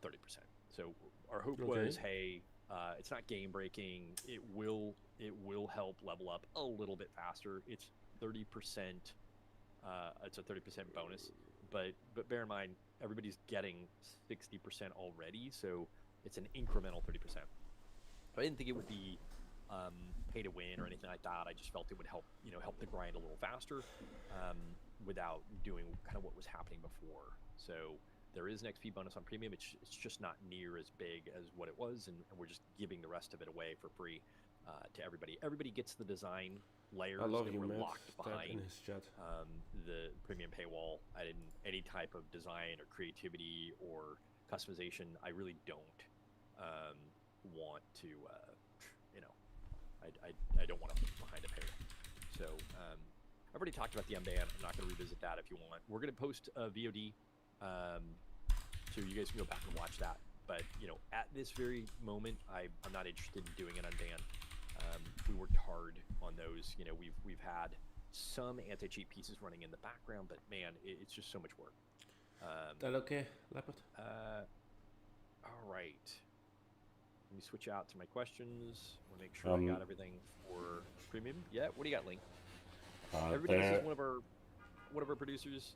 30%. So our hope was, hey, it's not game breaking. It will help level up a little bit faster. It's 30%. It's a 30% bonus, but bear in mind everybody's getting 60% already, so it's an incremental 30%. I didn't think it would be pay to win or anything like that. I just felt it would help the grind a little faster without doing kind of what was happening before. So there is an XP bonus on premium. It's just not near as big as what it was, and we're just giving the rest of it away for free to everybody. Everybody gets the design layers that were locked behind the premium paywall. I didn't any type of design or creativity or customization. I really don't want to. I don't want to put behind a paywall. So I've already talked about the unban. I'm not going to revisit that if you want. We're going to post a VOD, so you guys can go back and watch that. But at this very moment, I'm not interested in doing an unban. We worked hard on those. We've had some anti-cheat pieces running in the background, but man, it's just so much work. That okay, Leopard? All right. Let me switch out to my questions. I want to make sure I got everything for premium. Yeah, what do you got, Link? Everybody, this is one of our producers,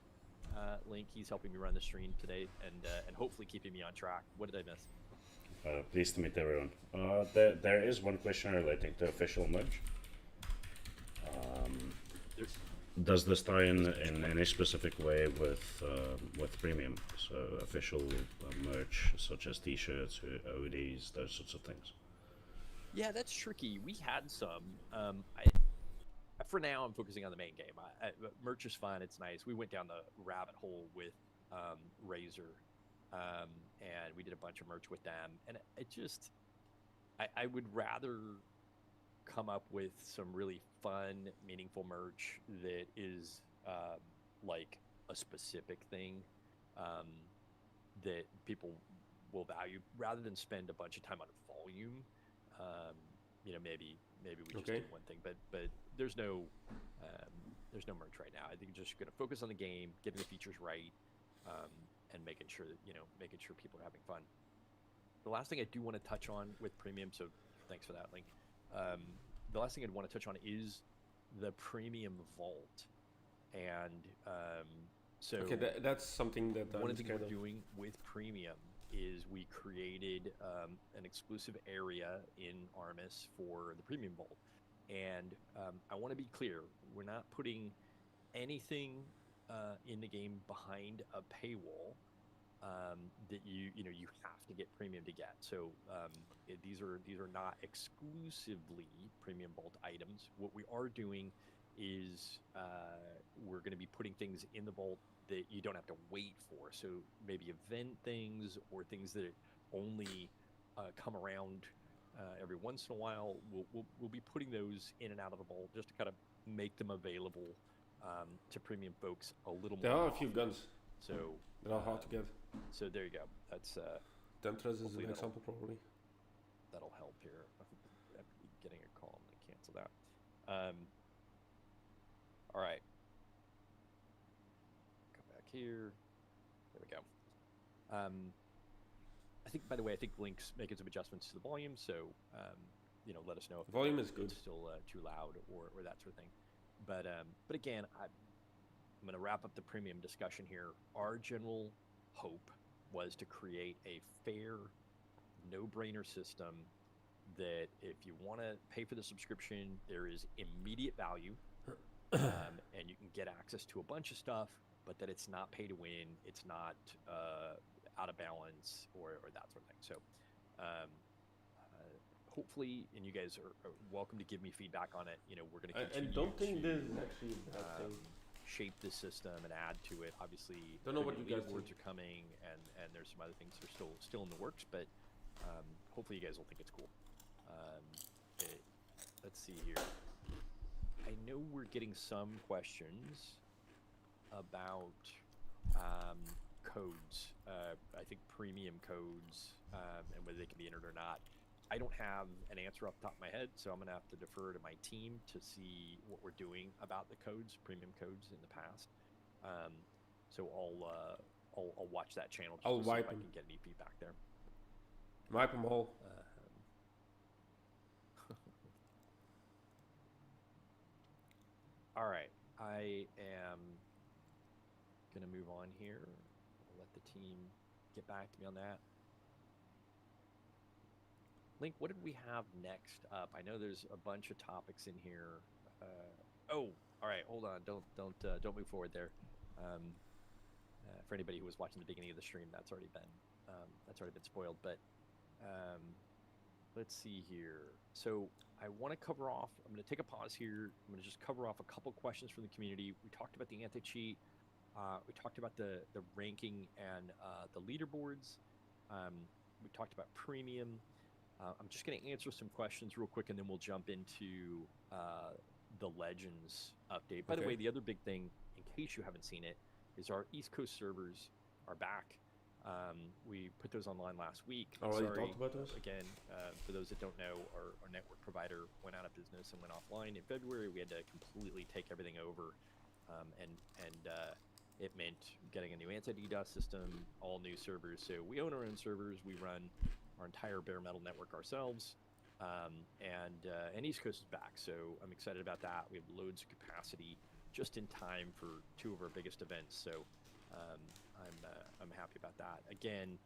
Link. He's helping me run the stream today and hopefully keeping me on track. What did I miss? Pleased to meet everyone. There is one question relating to official merge. Does this tie in any specific way with premium? So official merch such as T-shirts, ODs, those sorts of things. Yeah, that's tricky. We had some. For now, I'm focusing on the main game. Merch is fun. It's nice. We went down the rabbit hole with Razer, and we did a bunch of merch with them. And it just, I would rather come up with some really fun, meaningful merch that is like a specific thing that people will value, rather than spend a bunch of time on volume. Maybe we just do one thing, but there's no merch right now. I think you're just going to focus on the game, getting the features right, and making sure that people are having fun. The last thing I do want to touch on with premium, so thanks for that, Link. The last thing I'd want to touch on is the premium vault, and so okay, that's something that one of the things we're doing with premium is we created an exclusive area in Armis for the premium vault, and I want to be clear: we're not putting anything in the game behind a paywall that you have to get premium to get. So these are not exclusively premium vault items. What we are doing is we're going to be putting things in the vault that you don't have to wait for. So maybe event things or things that only come around every once in a while. We'll be putting those in and out of the vault just to kind of make them available to premium folks a little more. There are a few guns. So they're hard to get. So there you go. That's Dentras is an example, probably. That'll help here. I'm getting a call. I'm gonna cancel that. All right. Come back here. There we go. I think, by the way, Link's making some adjustments to the volume, so let us know if the volume is good. It's still too loud or that sort of thing. But again, I'm going to wrap up the premium discussion here. Our general hope was to create a fair, no-brainer system that if you want to pay for the subscription, there is immediate value, and you can get access to a bunch of stuff, but that it's not pay to win, it's not out of balance or that sort of thing. So hopefully, and you guys are welcome to give me feedback on it. We're going to I continue don't think to this is actually a bad thing. shape the system and add to it. Obviously, Don't know what you guys leaderboards think. are coming, and there's some other things that are still in the works, but hopefully you guys will think it's cool. Let's see here. I know we're getting some questions about codes. I think premium codes and whether they can be entered or not. I don't have an answer off the top of my head, so I'm going to have to defer to my team to see what we're doing about the codes, premium codes in the past. So I'll watch that channel just I'll to see wipe if I them. can get any feedback there. Wipe them all. All right, I am gonna move on here. I'll let the team get back to me on that. Link, what did we have next up? I know there's a bunch of topics in here. Oh, all right, hold on. Don't move forward there. For anybody who was watching the beginning of the stream, that's already been spoiled. But let's see here. So I want to cover off. I'm going to take a pause here. I'm going to just cover off a couple questions from the community. We talked about the anti-cheat. We talked about the ranking and the leaderboards. We talked about premium. I'm just going to answer some questions real quick, and then we'll jump into the Legends update. By the way, the other big thing, in case you haven't seen it, is our East Coast servers are back. We put those online last week. Already talked about those? Again, for those that don't know, our network provider went out of business and went offline in February. We had to completely take everything over, and it meant getting a new anti-DDoS system, all new servers. So we own our own servers. We run our entire bare metal network ourselves, and East Coast is back. So I'm excited about that. We have loads of capacity just in time for two of our biggest events. So I'm happy about that. Again,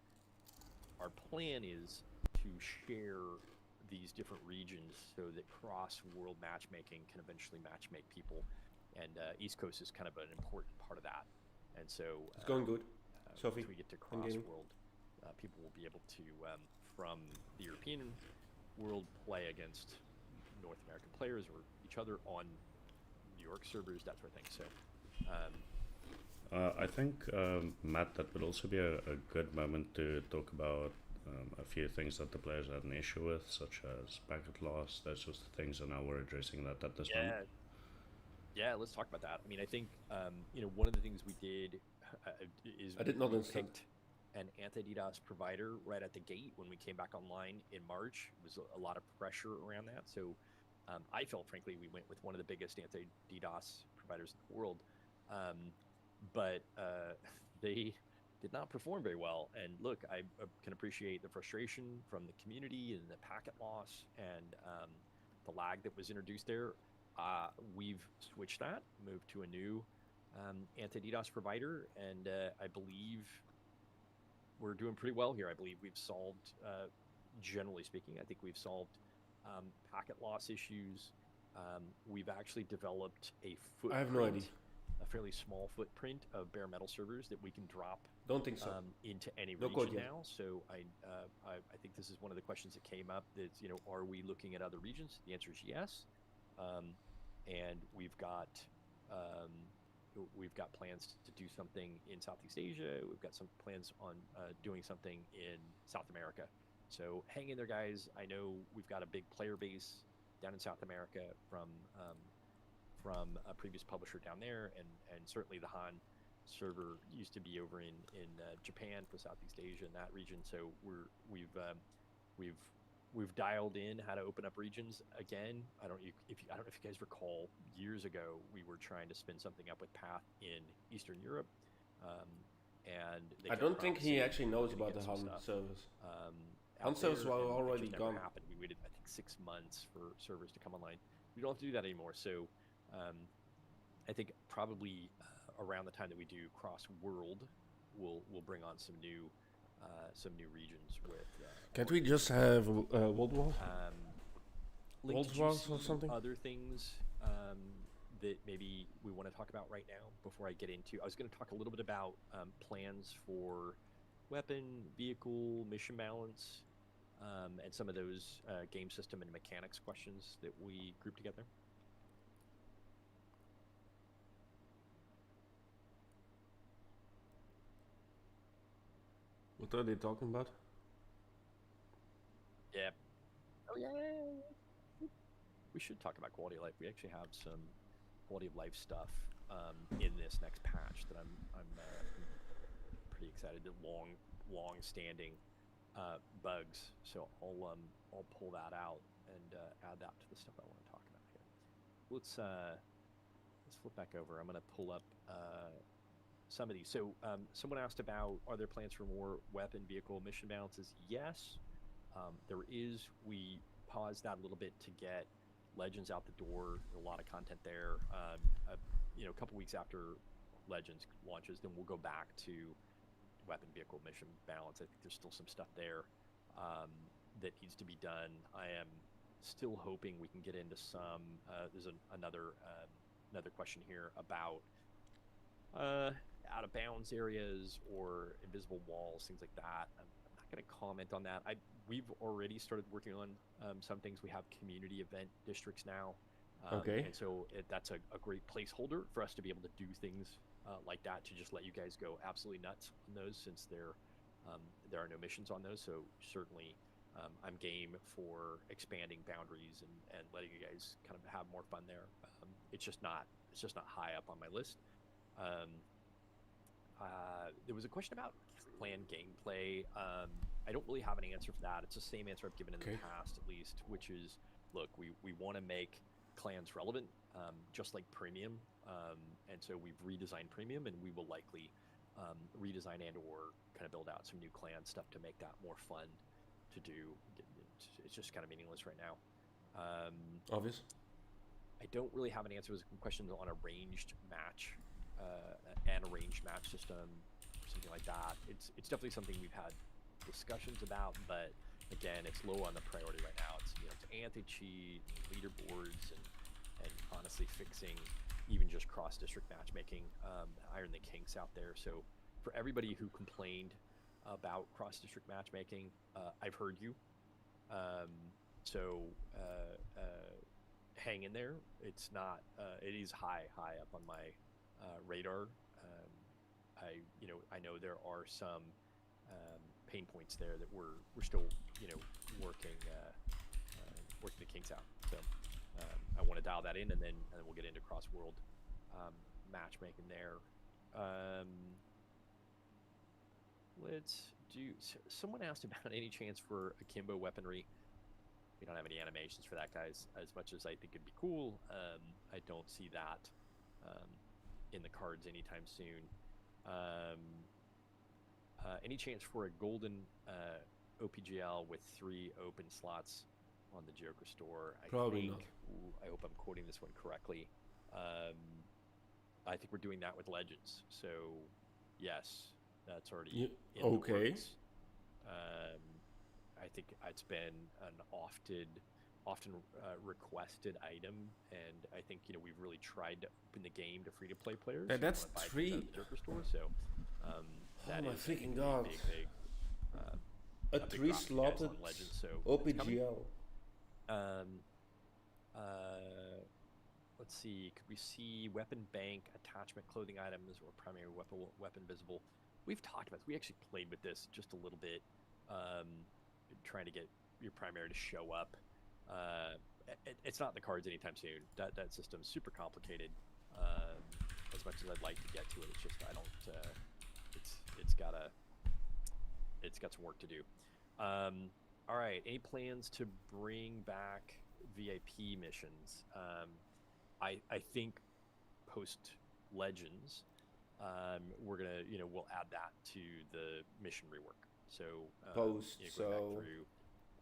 our plan is to share these different regions so that cross-world matchmaking can eventually matchmake people, and East Coast is kind of an important part of that. And so It's going good. Sophie, once we get to cross-world, people will be able to, from the European world, play against North American players or each other on New York servers, that sort of thing. So. I think, Matt, that would also be a good moment to talk about a few things that the players had an issue with, such as packet loss, those sorts of things, and now we're addressing that at this moment. Yeah, let's talk about that. I mean, I think, one of the things we did is I did not we understand. picked an anti-DDoS provider right at the gate when we came back online in March. It was a lot of pressure around that. So I felt, frankly, we went with one of the biggest anti-DDoS providers in the world. But they did not perform very well. And look, I can appreciate the frustration from the community and the packet loss and the lag that was introduced there. We've switched that, moved to a new anti-DDoS provider, and I believe we're doing pretty well here. I believe we've solved, generally speaking, I think we've solved packet loss issues. We've actually developed a footprint. I have no idea. A fairly small footprint of bare metal servers that we can drop Don't think so. into any No region code yet. now. So I think this is one of the questions that came up. That's are we looking at other regions? The answer is yes. And we've got plans to do something in Southeast Asia. We've got some plans on doing something in South America. So hang in there, guys. I know we've got a big player base down in South America from a previous publisher down there, and certainly the Han server used to be over in Japan for Southeast Asia and that region. So we've dialed in how to open up regions again. I don't know if you guys recall, years ago we were trying to spin something up with Path in Eastern Europe, and I don't think he actually knows about the Han servers. Han servers were already gone. Happened. We waited, I think, 6 months for servers to come online. We don't have to do that anymore. So I think probably around the time that we do cross world, we'll bring on some new regions with. Can't we just have World War? Link, World did you Wars or see something? other things that maybe we want to talk about right now before I get into? I was going to talk a little bit about plans for weapon, vehicle, mission balance. and some of those game system and mechanics questions that we grouped together. What are they talking about? Yeah. Oh yeah. We should talk about quality of life. We actually have some quality of life stuff in this next patch that I'm pretty excited. The long-standing bugs. So I'll pull that out and add that to the stuff I want to talk about here. Let's flip back over. I'm going to pull up some of these. So someone asked about, are there plans for more weapon vehicle mission balances? Yes, there is. We paused that a little bit to get Legends out the door. A lot of content there. A couple weeks after Legends launches, then we'll go back to weapon vehicle mission balance. I think there's still some stuff there that needs to be done. I am still hoping we can get into some. There's another question here about out of bounds areas or invisible walls, things like that. I'm not going to comment on that. We've already started working on some things. We have community event districts now. Okay. And so that's a great placeholder for us to be able to do things like that, to just let you guys go absolutely nuts on those, since there are no missions on those. So certainly I'm game for expanding boundaries and letting you guys kind of have more fun there. It's just not high up on my list. There was a question about planned gameplay. I don't really have an answer for that. It's the same answer I've given in the past, at least, which is, look, we want to make clans relevant, just like Premium. And so we've redesigned Premium, and we will likely redesign and or kind of build out some new clan stuff to make that more fun to do. It's just kind of meaningless right now. Obvious. I don't really have an answer to questions on a ranged match and a ranged match system, something like that. It's definitely something we've had discussions about, but again, it's low on the priority right now. It's anti-cheat, leaderboards, and honestly fixing even just cross-district matchmaking, iron the kinks out there. So for everybody who complained about cross-district matchmaking, I've heard you. So hang in there. It's not. It is high up on my radar. I know there are some pain points there that we're still working the kinks out. So I want to dial that in, and then we'll get into cross-world matchmaking there. Let's do. Someone asked about any chance for akimbo weaponry. We don't have any animations for that, guys. As much as I think it'd be cool, I don't see that in the cards anytime soon. Any chance for a golden OPGL with 3 open slots on the Joker store? Probably not. I hope I'm quoting this one correctly. I think we're doing that with Legends. So, yes, that's already in the works. I think it's been an often requested item, and I think we've really tried to open the game to free-to-play players. And that's 3. The Joker store, so that my is freaking a God. big A 3-slotted Legends, so OPGL. Let's see. Could we see weapon bank, attachment, clothing items, or primary weapon visible? We've talked about this. We actually played with this just a little bit, trying to get your primary to show up. It's not in the cards anytime soon. That system's super complicated. As much as I'd like to get to it, it's just I don't. It's got some work to do. All right. Any plans to bring back VIP missions? I think post Legends, we're gonna we'll add that to the mission rework. So go back through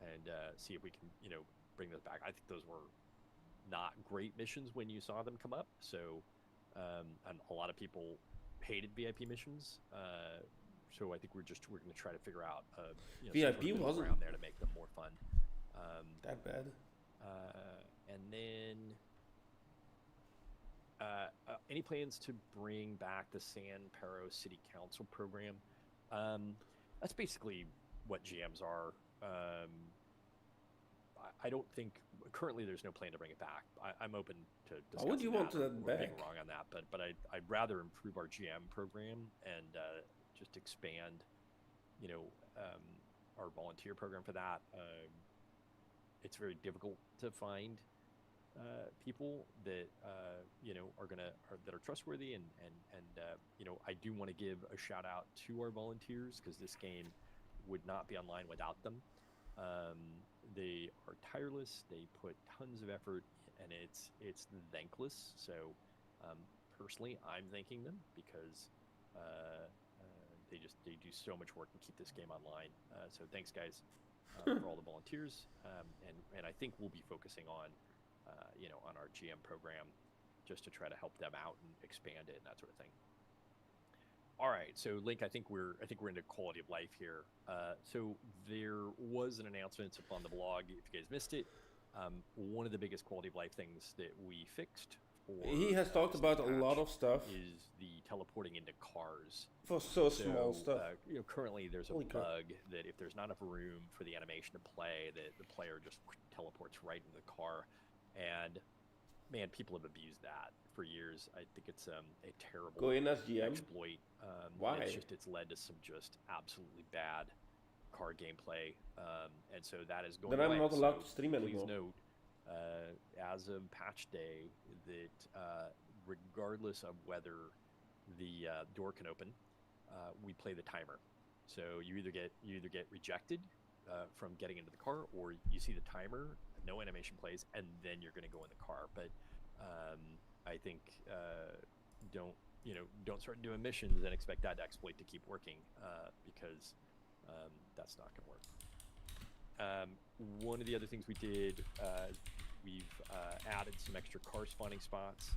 and see if we can bring those back. I think those were not great missions when you saw them come up. So and a lot of people hated VIP missions. So I think we're going to try to figure out VIP wasn't around there to make them more fun. That bad. And then any plans to bring back the San Pedro City Council program? That's basically what GMs are I don't think currently there's no plan to bring it back. I'm open to discussing Why would you want that or that being back? wrong on that, but I'd rather improve our GM program and just expand, our volunteer program for that. It's very difficult to find people that that are trustworthy, and I do want to give a shout out to our volunteers because this game would not be online without them. They are tireless. They put tons of effort, and it's thankless. So personally, I'm thanking them because they do so much work to keep this game online. So thanks, guys, for all the volunteers. And I think we'll be focusing on on our GM program just to try to help them out and expand it and that sort of thing. All right, so Link, I think we're into quality of life here. So there was an announcement up on the blog. If you guys missed it, one of the biggest quality of life things that we fixed for He has talked about a lot of stuff is the teleporting into cars. for so small stuff. Currently there's a Holy crap. bug that if there's not enough room for the animation to play, the player just teleports right into the car, and man, people have abused that for years. I think it's a terrible Go in as GM. exploit. Why? It's led to some just absolutely bad car gameplay, and so that is going Then I'm away. not allowed to So stream anymore. Please note, as of patch day, that regardless of whether the door can open, we play the timer. So you either get rejected from getting into the car, or you see the timer, no animation plays, and then you're going to go in the car. But I think don't start doing missions and expect that exploit to keep working, because that's not going to work. One of the other things we did, we've added some extra car spawning spots,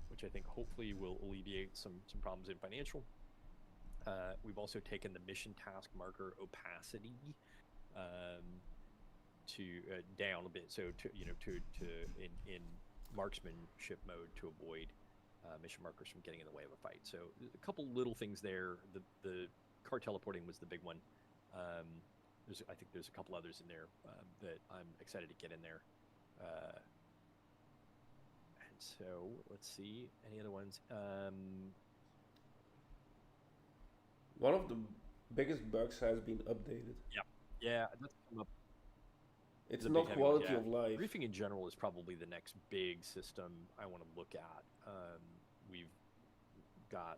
which I think hopefully will alleviate some problems in financial. We've also taken the mission task marker opacity to down a bit, so in marksmanship mode to avoid mission markers from getting in the way of a fight. So a couple little things there. The car teleporting was the big one. I think there's a couple others in there that I'm excited to get in there. And so let's see any other ones. One of the biggest bugs has been updated. Yeah, that's come up. It's The not big heavy one, quality yeah. of life. Briefing in general is probably the next big system I want to look at. We've got,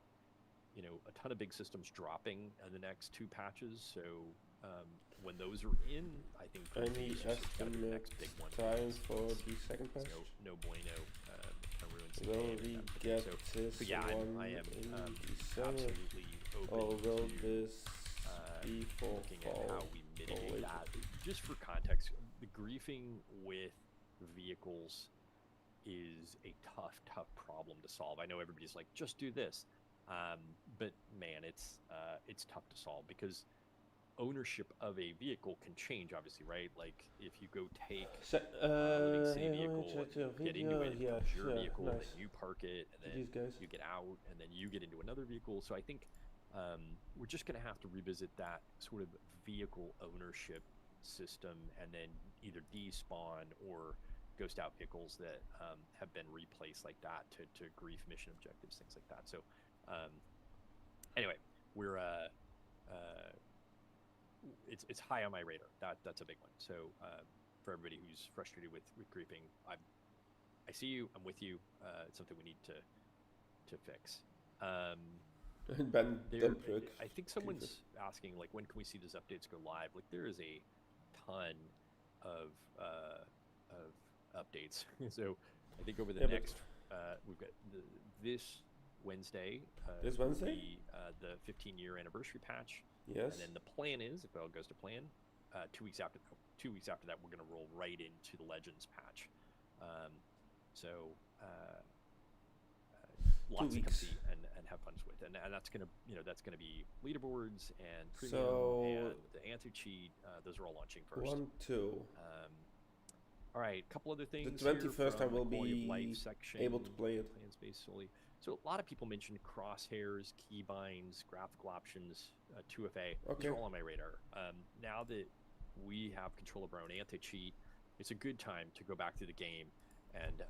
a ton of big systems dropping in the next 2 patches. So when those are in, I think Any it's gotta be the estimate next big one. time for the second patch? No bueno. Kind of ruins the Will game we and that get thing. this So yeah, one I am in December? absolutely open Or will to this be for looking at fall? how we mitigate later? that. Just for context, the griefing with vehicles is a tough problem to solve. I know everybody's like, just do this, but man, it's tough to solve because ownership of a vehicle can change, obviously, right? Like if you go take Living City vehicle, and get into it, it yeah, becomes your yeah, vehicle, nice. then you park it, and To then these guys. you get out, and then you get into another vehicle. So I think we're just going to have to revisit that sort of vehicle ownership system, and then either despawn or ghost out vehicles that have been replaced like that to grief mission objectives, things like that. So anyway, we're it's high on my radar. That's a big one. So for everybody who's frustrated with griefing, I see you. I'm with you. It's something we need to fix. Ben There, Denbrook. I think someone's asking, like, when can we see these updates go live? Like, there is a ton of updates. So I think over the Yeah, but- next, we've got this Wednesday. This will Wednesday? be, the 15-year anniversary patch. Yes. And then the plan is, if it all goes to plan, 2 weeks after that, we're going to roll right into the Legends patch. So lots to come weeks. see and have fun with, and that's gonna be leaderboards and premium So- and the answer cheat. Those are all launching first. 1, 2. All right, a couple other things. 21st I here from will the quality of be life section, able to play it. Plan space solely. So a lot of people mentioned crosshairs, keybinds, graphical options, 2FA. Okay. These are all on my radar. Now that we have control of our own anti-cheat, it's a good time to go back through the game and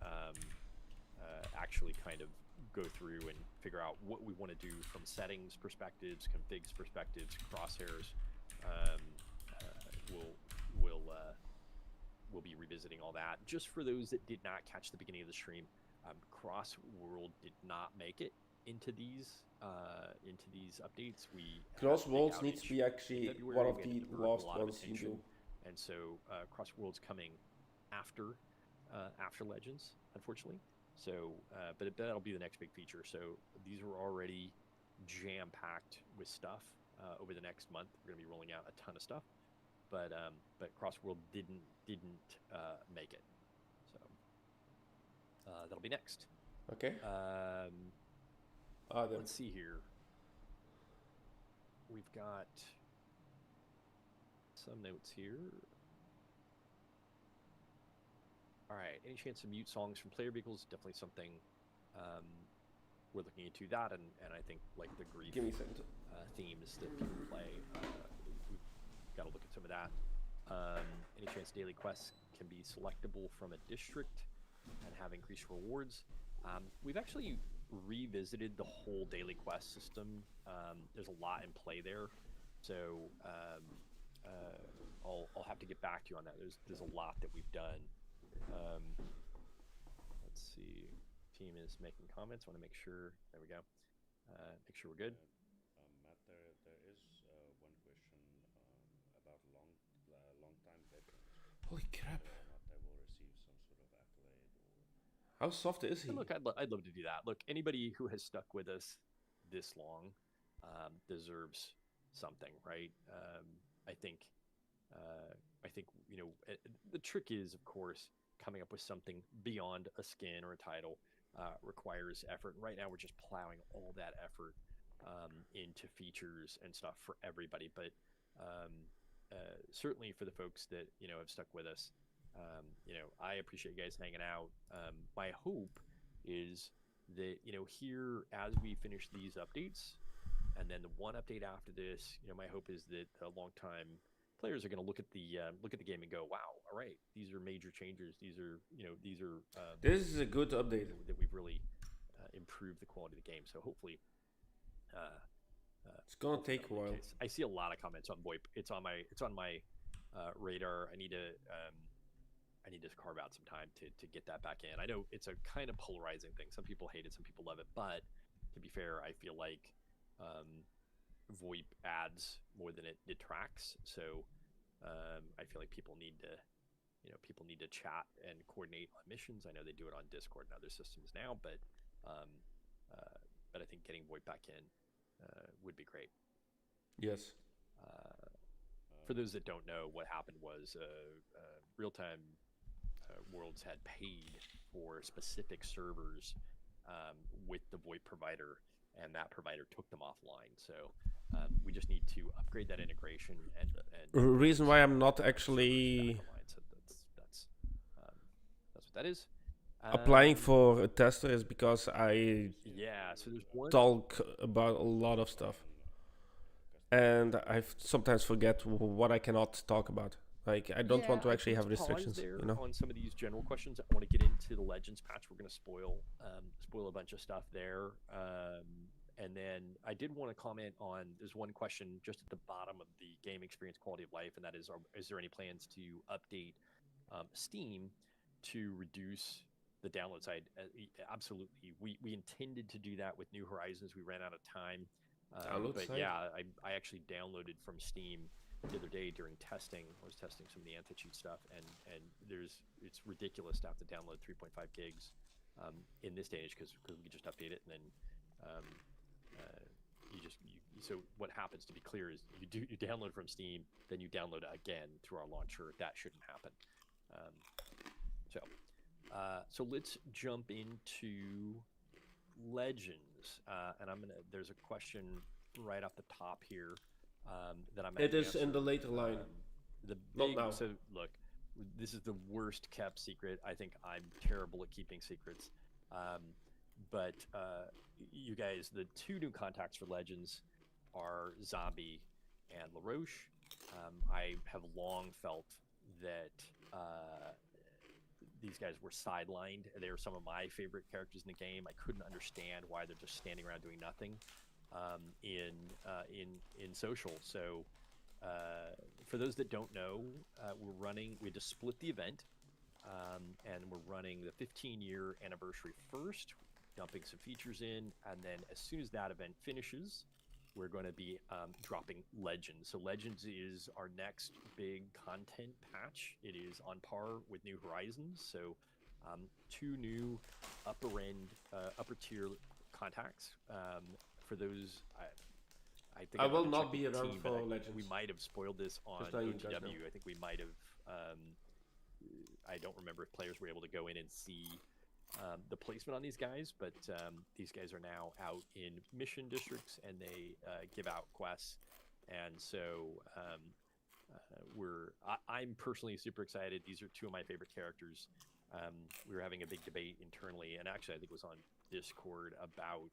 actually kind of go through and figure out what we want to do from settings perspectives, configs perspectives, crosshairs. We'll be revisiting all that. Just for those that did not catch the beginning of the stream, Cross World did not make it into these updates. Cross Worlds needs to be actually one of the last ones you do. And so Cross Worlds coming after Legends, unfortunately. So, but that'll be the next big feature. So these are already jam-packed with stuff. Over the next month, we're going to be rolling out a ton of stuff. But Cross World didn't make it. So that'll be next. Okay. Let's see here. We've got some notes here. All right. Any chance to mute songs from player vehicles? Definitely something we're looking into that, and I think like the grief themes that people play. We've got to look at some of that. Any chance daily quests can be selectable from a district and have increased rewards? We've actually revisited the whole daily quest system. There's a lot in play there, so I'll have to get back to you on that. There's a lot that we've done. Let's see. Team is making comments. Want to make sure. There we go. Make sure we're good. Matt, there is one question about long-time veterans. Holy crap! Whether or not they will receive some sort of accolade or. How soft is he? And look, I'd love to do that. Look, anybody who has stuck with us this long deserves something, right? I think the trick is, of course, coming up with something beyond a skin or a title requires effort. And right now, we're just plowing all that effort into features and stuff for everybody. But certainly for the folks that have stuck with us, I appreciate you guys hanging out. My hope is that here as we finish these updates, and then the one update after this, my hope is that a long time players are going to look at the game and go, "Wow, all right, these are major changes. These are This is a good update. That we've really improved the quality of the game." So hopefully, it's gonna take a while. I see a lot of comments on VoIP. It's on my radar. I need to carve out some time to get that back in. I know it's a kind of polarizing thing. Some people hate it, some people love it. But to be fair, I feel like VoIP adds more than it detracts. So I feel like people need to chat and coordinate on missions. I know they do it on Discord and other systems now, but I think getting VoIP back in would be great. Yes. For those that don't know, what happened was real-time Worlds had paid for specific servers with the VoIP provider, and that provider took them offline. So we just need to upgrade that integration. And reason why I'm not actually that's what that is. Applying for a tester is because so there's one talk about a lot of stuff, and I sometimes forget what I cannot talk about. Like, I don't want to actually have restrictions, On some of these general questions, I want to get into the Legends patch. We're going to spoil a bunch of stuff there. And then I did want to comment on, there's one question just at the bottom of the game experience quality of life, and that is there any plans to update Steam to reduce the download side? Absolutely. We intended to do that with New Horizons. We ran out of time. I actually downloaded from Steam the other day during testing. I was testing some of the anti-cheat stuff, and it's ridiculous to have to download 3.5 gigs in this day and age because we can just update it, and then so what happens, to be clear, is you download from Steam, then you download it again through our launcher. That shouldn't happen. So let's jump into Legends, and there's a question right off the top here that I'm. It is in the later line. Not now. So look, this is the worst kept secret. I think I'm terrible at keeping secrets. but you guys, the two new contacts for Legends are Zombie and LaRoche. I have long felt that these guys were sidelined. They were some of my favorite characters in the game. I couldn't understand why they're just standing around doing nothing in social. So for those that don't know, we just split the event, and we're running the 15-year anniversary first, dumping some features in, and then as soon as that event finishes, we're going to be dropping Legends. So Legends is our next big content patch. It is on par with New Horizons. So two new upper tier contacts. For those, I think I I'd will have to not check be with the around team, for but Legends. we might have spoiled this on Just letting you guys know. OTW. I think we might have. I don't remember if players were able to go in and see the placement on these guys, but these guys are now out in mission districts and they give out quests, and so I'm personally super excited. These are two of my favorite characters. We were having a big debate internally, and actually I think it was on Discord about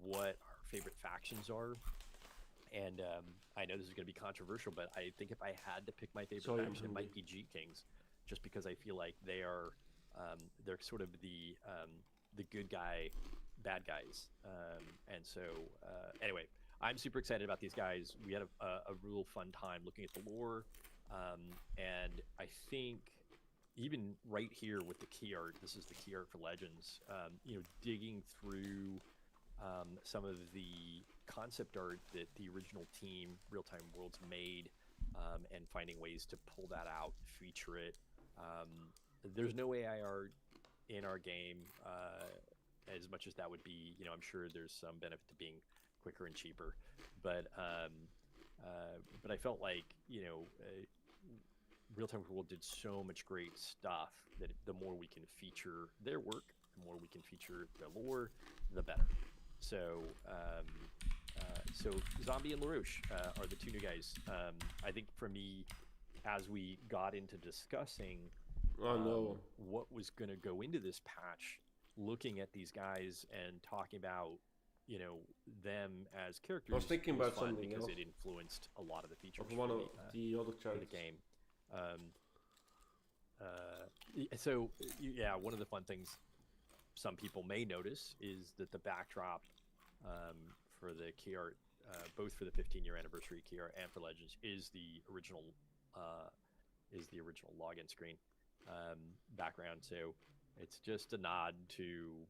what our favorite factions are. And I know this is going to be controversial, but I think if I had to pick my favorite faction, it might be G Kings, just because I feel like they're sort of the good guy, bad guys. And so anyway, I'm super excited about these guys. We had a real fun time looking at the lore, and I think even right here with the key art, this is the key art for Legends. Digging through some of the concept art that the original team, Real Time Worlds, made, and finding ways to pull that out, feature it. There's no AI art in our game, as much as that would be, I'm sure there's some benefit to being quicker and cheaper, but I felt like, Real Time World did so much great stuff that the more we can feature their work, the more we can feature their lore, the better. So, so Zombie and LaRoche are the two new guys. I think for me, as we got into discussing what was going to go into this patch, looking at these guys and talking about, them as characters, I was thinking about fun something because else. it influenced a lot of the features Of one of the other for the characters. game. So yeah, one of the fun things some people may notice is that the backdrop for the key art, both for the 15-year anniversary key art and for Legends, is the original login screen background. So it's just a nod to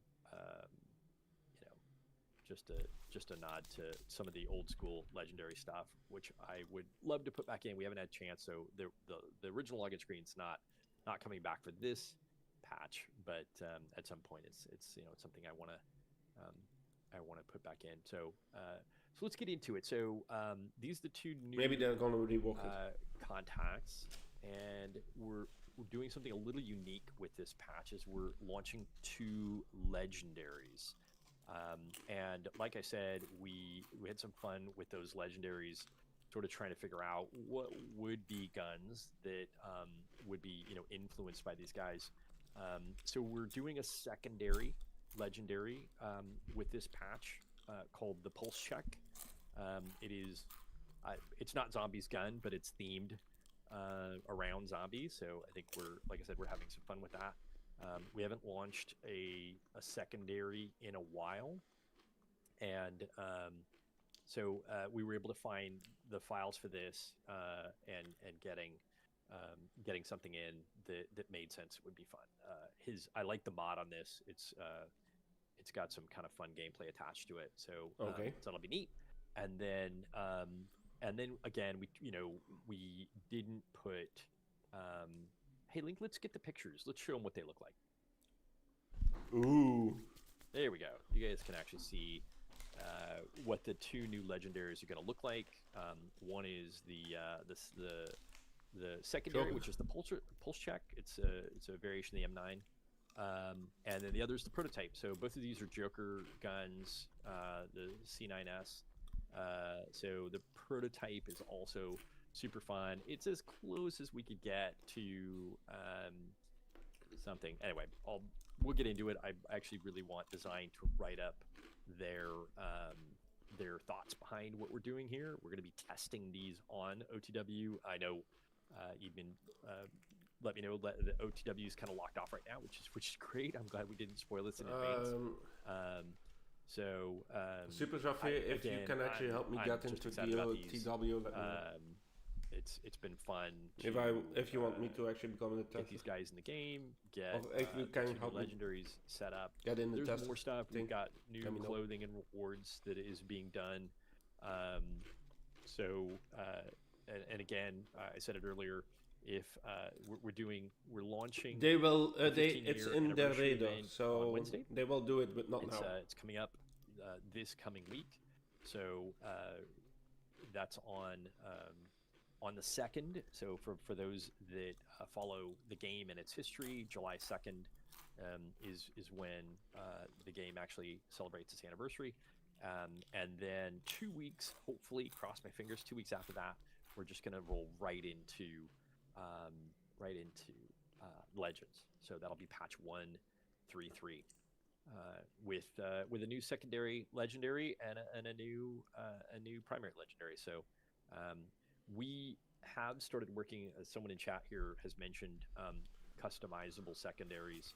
just a nod to some of the old school Legendary stuff, which I would love to put back in. We haven't had a chance, so the original login screen's not coming back for this patch, but at some point it's something I want to put back in. So let's get into it. So these are the two new Maybe they're gonna rework it. contacts, and we're doing something a little unique with this patch. Is we're launching two legendaries. And like I said, we had some fun with those legendaries, sort of trying to figure out what would be guns that would be influenced by these guys. So we're doing a secondary legendary with this patch called the Pulse Check. It's not Zombie's gun, but it's themed around zombies. So I think like I said, we're having some fun with that. We haven't launched a secondary in a while, and so we were able to find the files for this and getting something in that made sense. It would be fun. I like the mod on this. It's got some kind of fun gameplay attached to it, so that'll be neat. And then again, we didn't put. Hey, Link, let's get the pictures. Let's show them what they look like. Ooh. There we go. You guys can actually see what the two new legendaries are going to look like. One is the secondary, which is the pulse check. It's a variation of the M9. And then the other is the prototype. So both of these are Joker guns, the C9S. So the prototype is also super fun. It's as close as we could get to something. Anyway, we'll get into it. I actually really want design to write up their thoughts behind what we're doing here. We're going to be testing these on OTW. I know you've been let me know that the OTW is kind of locked off right now, which is great. I'm glad we didn't spoil this in advance. Super Sophie, if you can actually help me get into the OTW, let me know. It's been fun. If you want me to actually become a tester, get these guys in the game, get if you can help legendaries set up. Get in the There's test more stuff. thing. We've got new clothing and rewards that is being done. And again, I said it earlier. If we're launching. They will. It's in their radar, so on Wednesday. They will do it, but not now. It's coming up this coming week. So that's on the 2nd. So for those that follow the game and its history, July 2nd is when the game actually celebrates its anniversary. And then 2 weeks, hopefully, cross my fingers, 2 weeks after that, we're just going to roll right into Legends. So that'll be patch 1.3.3 with a new secondary legendary and a new primary legendary. So we have started working, as someone in chat here has mentioned, customizable secondaries.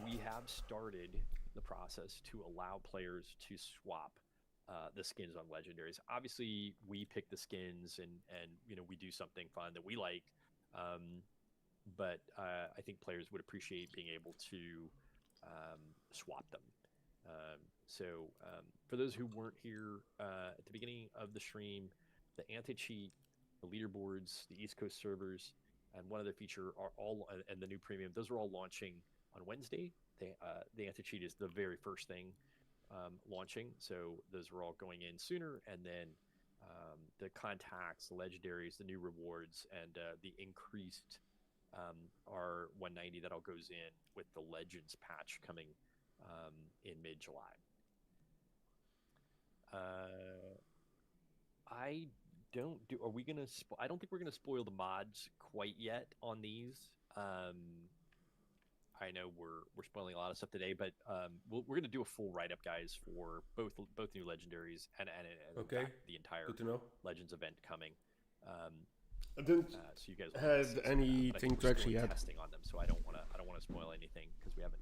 We have started the process to allow players to swap the skins on legendaries. Obviously, we pick the skins and we do something fun that we like. But I think players would appreciate being able to swap them. So for those who weren't here at the beginning of the stream, the anti-cheat, the leaderboards, the East Coast servers, and one other feature are all, and the new premium, those are all launching on Wednesday. The anti-cheat is the very first thing launching, so those are all going in sooner, and then the contacts, the legendaries, the new rewards, and the increased R190 that all goes in with the Legends patch coming in mid-July. Are we gonna? I don't think we're gonna spoil the mods quite yet on these. I know we're spoiling a lot of stuff today, but we're gonna do a full write-up, guys, for both new legendaries and okay. In fact, the entire Legends event coming. I didn't so you guys had anything to actually add. Testing on them, so I don't want to spoil anything because we haven't.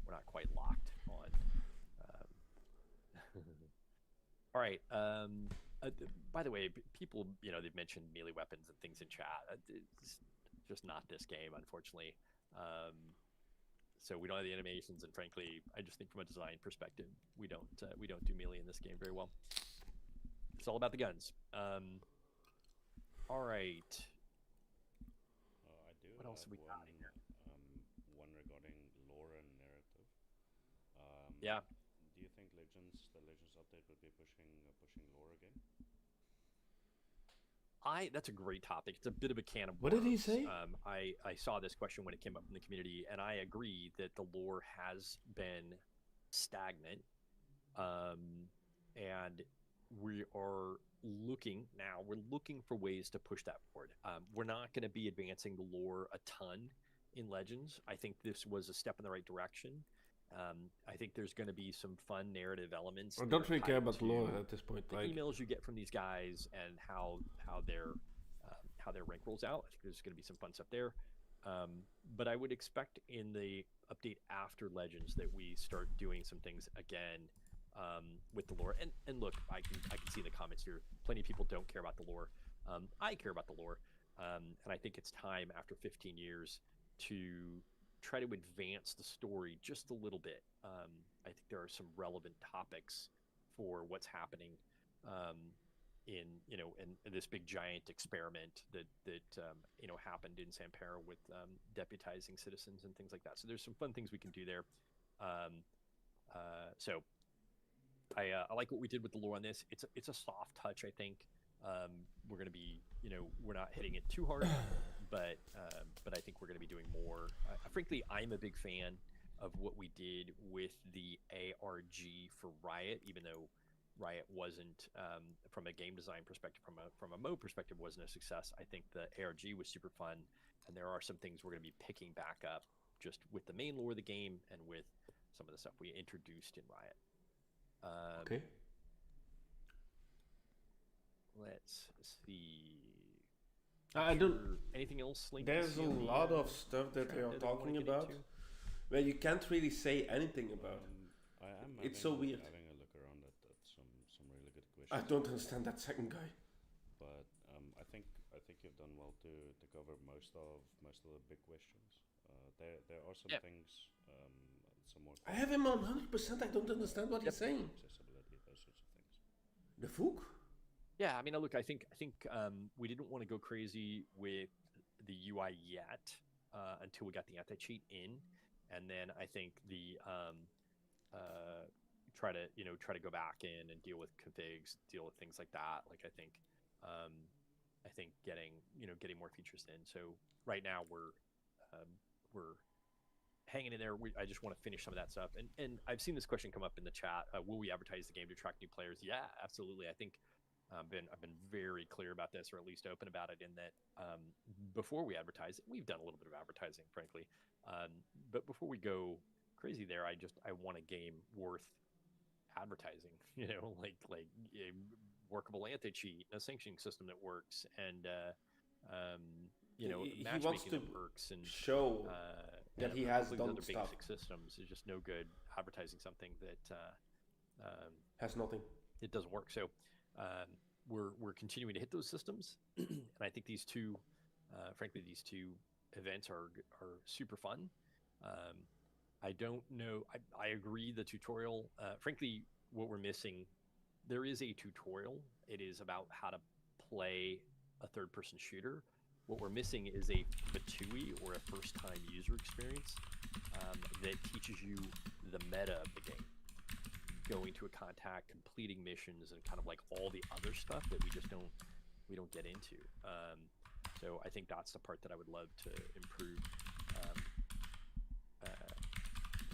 We're not quite locked on. All right. By the way, people, they've mentioned melee weapons and things in chat. It's just not this game, unfortunately. So we don't have the animations, and frankly, I just think from a design perspective, we don't do melee in this game very well. It's all about the guns. All right. I do. What else have we got in here? One regarding lore and narrative. Yeah. Do you think the Legends update would be pushing lore again? That's a great topic. It's a bit of a can of worms. What did he say? I saw this question when it came up in the community, and I agree that the lore has been stagnant. And we are looking for ways to push that forward. We're not going to be advancing the lore a ton in Legends. I think this was a step in the right direction. I think there's going to be some fun narrative elements. I don't really care about lore at this point. The emails you get from these guys and how their rank rolls out. I think there's going to be some fun stuff there. But I would expect in the update after Legends that we start doing some things again with the lore. And look, I can see in the comments here, plenty of people don't care about the lore. I care about the lore, and I think it's time after 15 years to try to advance the story just a little bit. I think there are some relevant topics for what's happening in this big giant experiment that happened in Sampera with deputizing citizens and things like that. So there's some fun things we can do there. So I like what we did with the lore on this. It's a soft touch, I think. We're going to be, we're not hitting it too hard, but I think we're going to be doing more. Frankly, I'm a big fan of what we did with the ARG for Riot, even though Riot wasn't, from a game design perspective, from a mode perspective, wasn't a success. I think the ARG was super fun, and there are some things we're going to be picking back up just with the main lore of the game and with some of the stuff we introduced in Riot. Okay. Let's see. I don't. Anything else? Link There's a lot of stuff that they are talking about where you can't really say anything about. It's so weird. Having a look around at some really good questions. I don't understand that second guy. But I think you've done well to cover most of the big questions. There are some things, some more. I have him on 100%. I don't understand what he's saying. Accessibility, those sorts of things. The Fook? Yeah, I mean, look, I think we didn't want to go crazy with the UI yet until we got the anti-cheat in, and then I think the try to go back in and deal with configs, deal with things like that. Like I think getting more features in. So right now we're hanging in there. I just want to finish some of that stuff. And I've seen this question come up in the chat. Will we advertise the game to attract new players? Yeah, absolutely. I think I've been very clear about this, or at least open about it, in that before we advertise it, we've done a little bit of advertising, frankly. But before we go crazy there, I want a game worth advertising, like a workable anti-cheat, a sanctioning system that works, and matchmaking that works, and show that he has done other stuff. Basic systems is just no good advertising something that has nothing. It doesn't work. So we're continuing to hit those systems, and I think these two, frankly, these two events are super fun. I don't know. I agree. The tutorial, frankly, what we're missing, there is a tutorial. It is about how to play a third-person shooter. What we're missing is a FATUI, or a first-time user experience, that teaches you the meta of the game, going to a contact, completing missions, and kind of like all the other stuff that we don't get into. So I think that's the part that I would love to improve.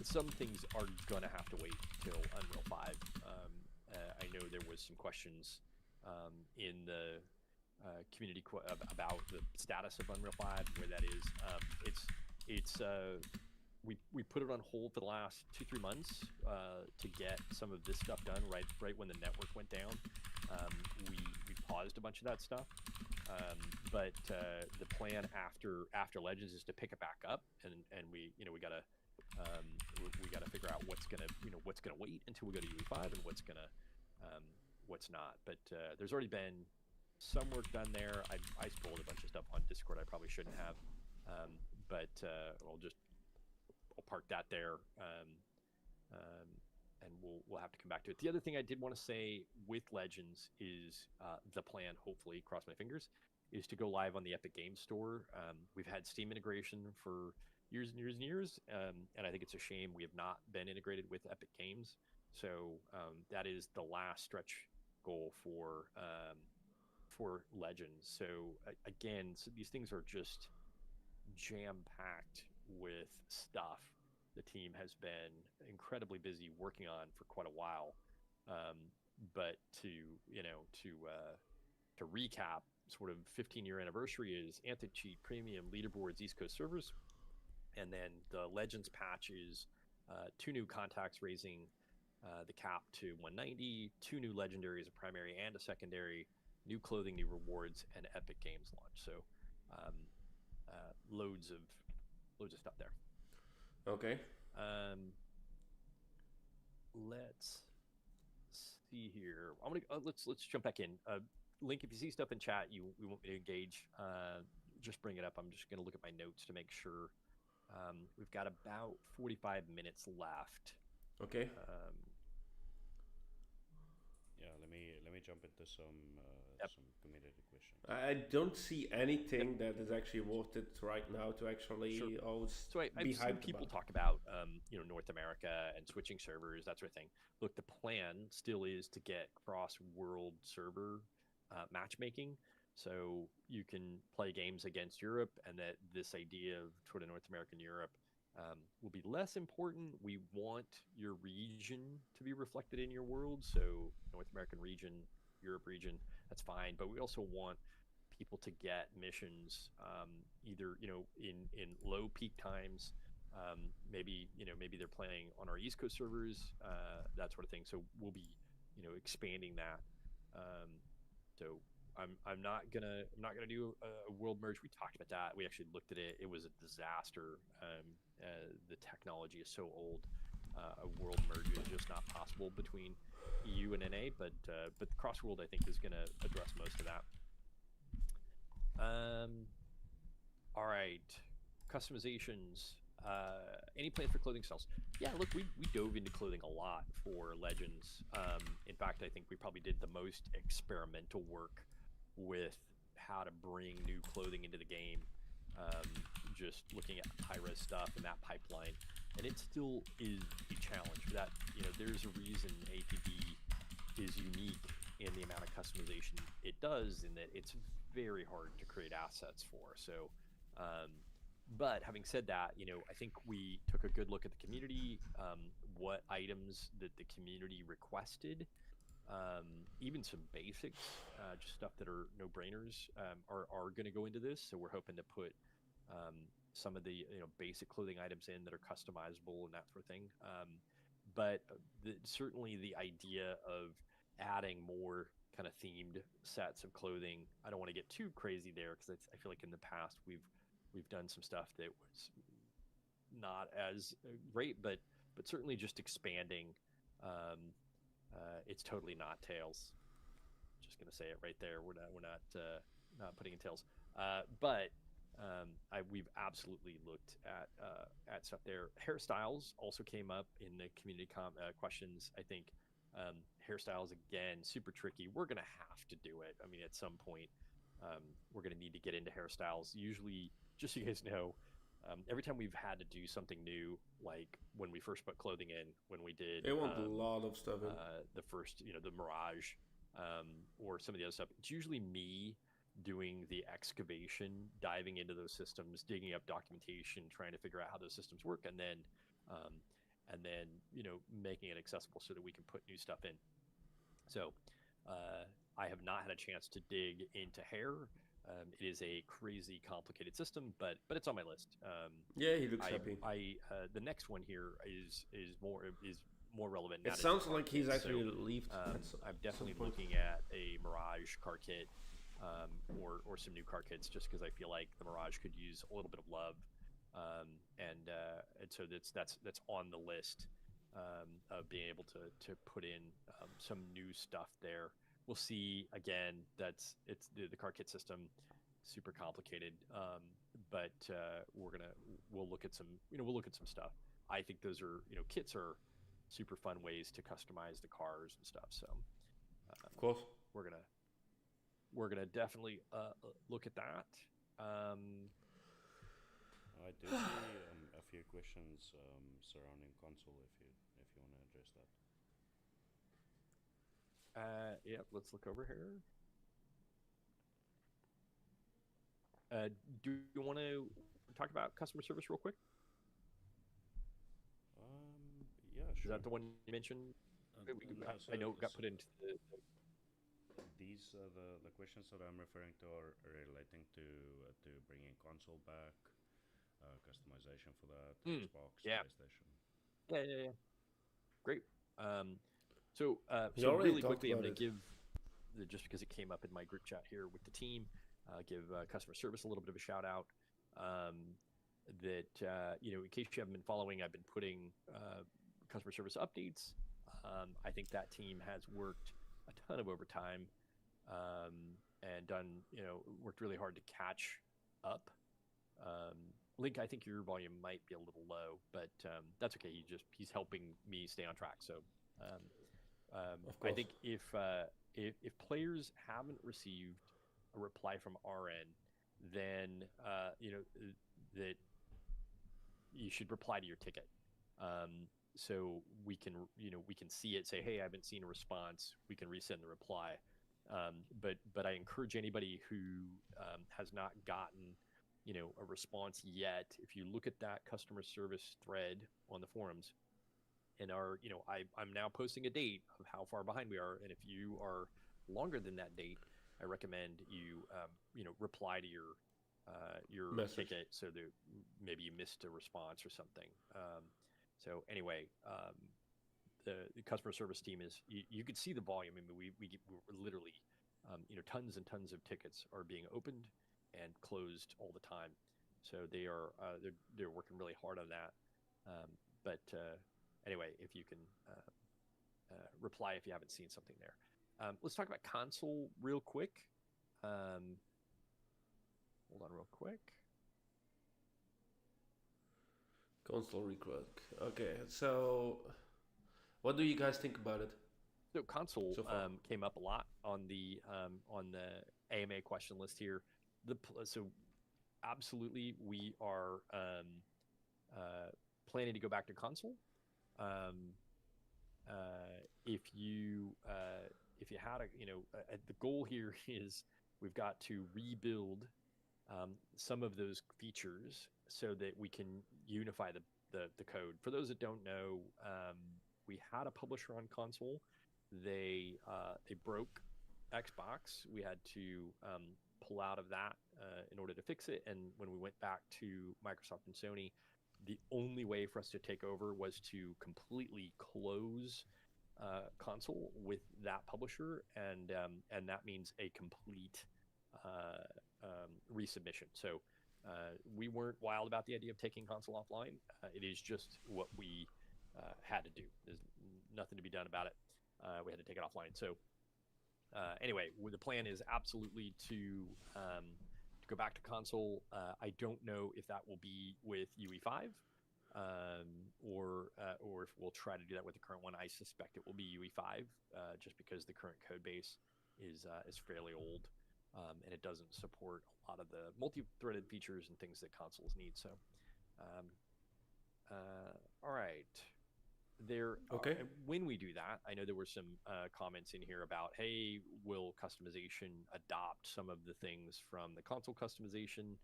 Some things are gonna have to wait till Unreal 5. I know there was some questions in the community about the status of Unreal 5, where that is. We put it on hold for the last 2-3 months to get some of this stuff done. Right when the network went down, we paused a bunch of that stuff. But the plan after Legends is to pick it back up, and we gotta figure out what's gonna wait until we go to UE5 and what's not. But there's already been some work done there. I spoiled a bunch of stuff on Discord I probably shouldn't have, but I'll park that there, and we'll have to come back to it. The other thing I did want to say with Legends is the plan, hopefully, cross my fingers, is to go live on the Epic Games Store. We've had Steam integration for years and years and years, and I think it's a shame we have not been integrated with Epic Games. So that is the last stretch goal for Legends. So again, these things are just jam-packed with stuff the team has been incredibly busy working on for quite a while. But to recap, sort of 15-year anniversary is anti-cheat, premium, leaderboards, East Coast servers, and then the Legends patch is 2 new contacts, raising the cap to 190, 2 new legendaries, a primary and a secondary, new clothing, new rewards, and Epic Games launch. So loads of stuff there. Okay. Let's see here. I'm gonna let's jump back in. Link, if you see stuff in chat you want me to engage, just bring it up. I'm just gonna look at my notes to make sure. We've got about 45 minutes left. Okay. Yeah, let me jump into some community questions. I don't see anything that is actually worth it right now to actually So I've seen people talk about North America and switching servers, that sort of thing. Look, the plan still is to get cross-world server matchmaking, so you can play games against Europe, and that this idea of sort of North America and Europe will be less important. We want your region to be reflected in your world, so North American region, Europe region, that's fine. But we also want people to get missions either in low peak times Maybe maybe they're playing on our East Coast servers, that sort of thing. So we'll be expanding that. So I'm not gonna do a world merge. We talked about that. We actually looked at it. It was a disaster. The technology is so old. A world merge is just not possible between EU and NA. But Cross World, I think, is gonna address most of that. All right, customizations. Any plans for clothing styles? Yeah, look, we dove into clothing a lot for Legends. In fact, I think we probably did the most experimental work with how to bring new clothing into the game. Just looking at high-res stuff and that pipeline, and it still is a challenge. That there's a reason APB is unique in the amount of customization it does, in that it's very hard to create assets for. So. But having said that, I think we took a good look at the community, what items that the community requested, even some basics, just stuff that are no-brainers, are going to go into this. So we're hoping to put some of the basic clothing items in that are customizable and that sort of thing. But certainly the idea of adding more kind of themed sets of clothing, I don't want to get too crazy there, because I feel like in the past we've done some stuff that was not as great, but certainly just expanding. It's totally not Tails. Just gonna say it right there. We're not putting in Tails, but we've absolutely looked at stuff there. Hairstyles also came up in the community questions. I think hairstyles, again, super tricky. We're gonna have to do it. I mean, at some point, we're gonna need to get into hairstyles. Usually, just so you guys know, every time we've had to do something new, like when we first put clothing in, when we did, They want a lot of stuff in. the first, the Mirage, or some of the other stuff, it's usually me doing the excavation, diving into those systems, digging up documentation, trying to figure out how those systems work, and then making it accessible so that we can put new stuff in. So I have not had a chance to dig into hair. It is a crazy complicated system, but it's on my list. Yeah, he looks happy. The next one here is more relevant. It sounds like he's actually relieved. I'm definitely looking at a Mirage car kit, or some new car kits, just because I feel like the Mirage could use a little bit of love, and so that's on the list, of being able to put in some new stuff there. We'll see. Again, it's the car kit system, super complicated, but we'll look at some stuff. I think those are kits are super fun ways to customize the cars and stuff. So of course, we're gonna definitely look at that. I do see a few questions surrounding console. If you want to address that. Yeah, let's look over here. Do you want to talk about customer service real quick? Yeah, sure. Is that the one you mentioned? I know it got put into these the questions that I'm referring to are relating to bringing console back, customization for that, Xbox, yeah. PlayStation. Yeah. Great. So already really quickly, I'm talked going about to give, just because it came up in my group chat here with the team, give customer service a little bit of a shout out. That in case you haven't been following, I've been putting customer service updates. I think that team has worked a ton of overtime, and worked really hard to catch up. Link, I think your volume might be a little low, but that's okay. He's helping me stay on track. So I think if players haven't received a reply from our end, then that you should reply to your ticket. So we can see it, say, hey, I haven't seen a response. We can resend the reply. But I encourage anybody who has not gotten a response yet, if you look at that customer service thread on the forums, and I'm now posting a date of how far behind we are, and if you are longer than that date, I recommend you reply to your Message. ticket, so that maybe you missed a response or something. So anyway, the customer service team is you could see the volume. I mean, we're literally tons and tons of tickets are being opened and closed all the time. So they're working really hard on that. But anyway, if you can reply if you haven't seen something there. Let's talk about console real quick. Hold on real quick. Console request. Okay, so what do you guys think about it? So console So far. came up a lot on the AMA question list here. So absolutely we are planning to go back to console. If you had the goal here is we've got to rebuild some of those features so that we can unify the code. For those that don't know, we had a publisher on console. They broke Xbox. We had to pull out of that in order to fix it. And when we went back to Microsoft and Sony, the only way for us to take over was to completely close console with that publisher, and that means a complete resubmission. So we weren't wild about the idea of taking console offline. It is just what we had to do. There's nothing to be done about it. We had to take it offline. So anyway, the plan is absolutely to go back to console. I don't know if that will be with UE5 or if we'll try to do that with the current one. I suspect it will be UE5 just because the current code base is fairly old. And it doesn't support a lot of the multi-threaded features and things that consoles need. So, all right. Okay. When we do that, I know there were some comments in here about, hey, will customization adopt some of the things from the console customization?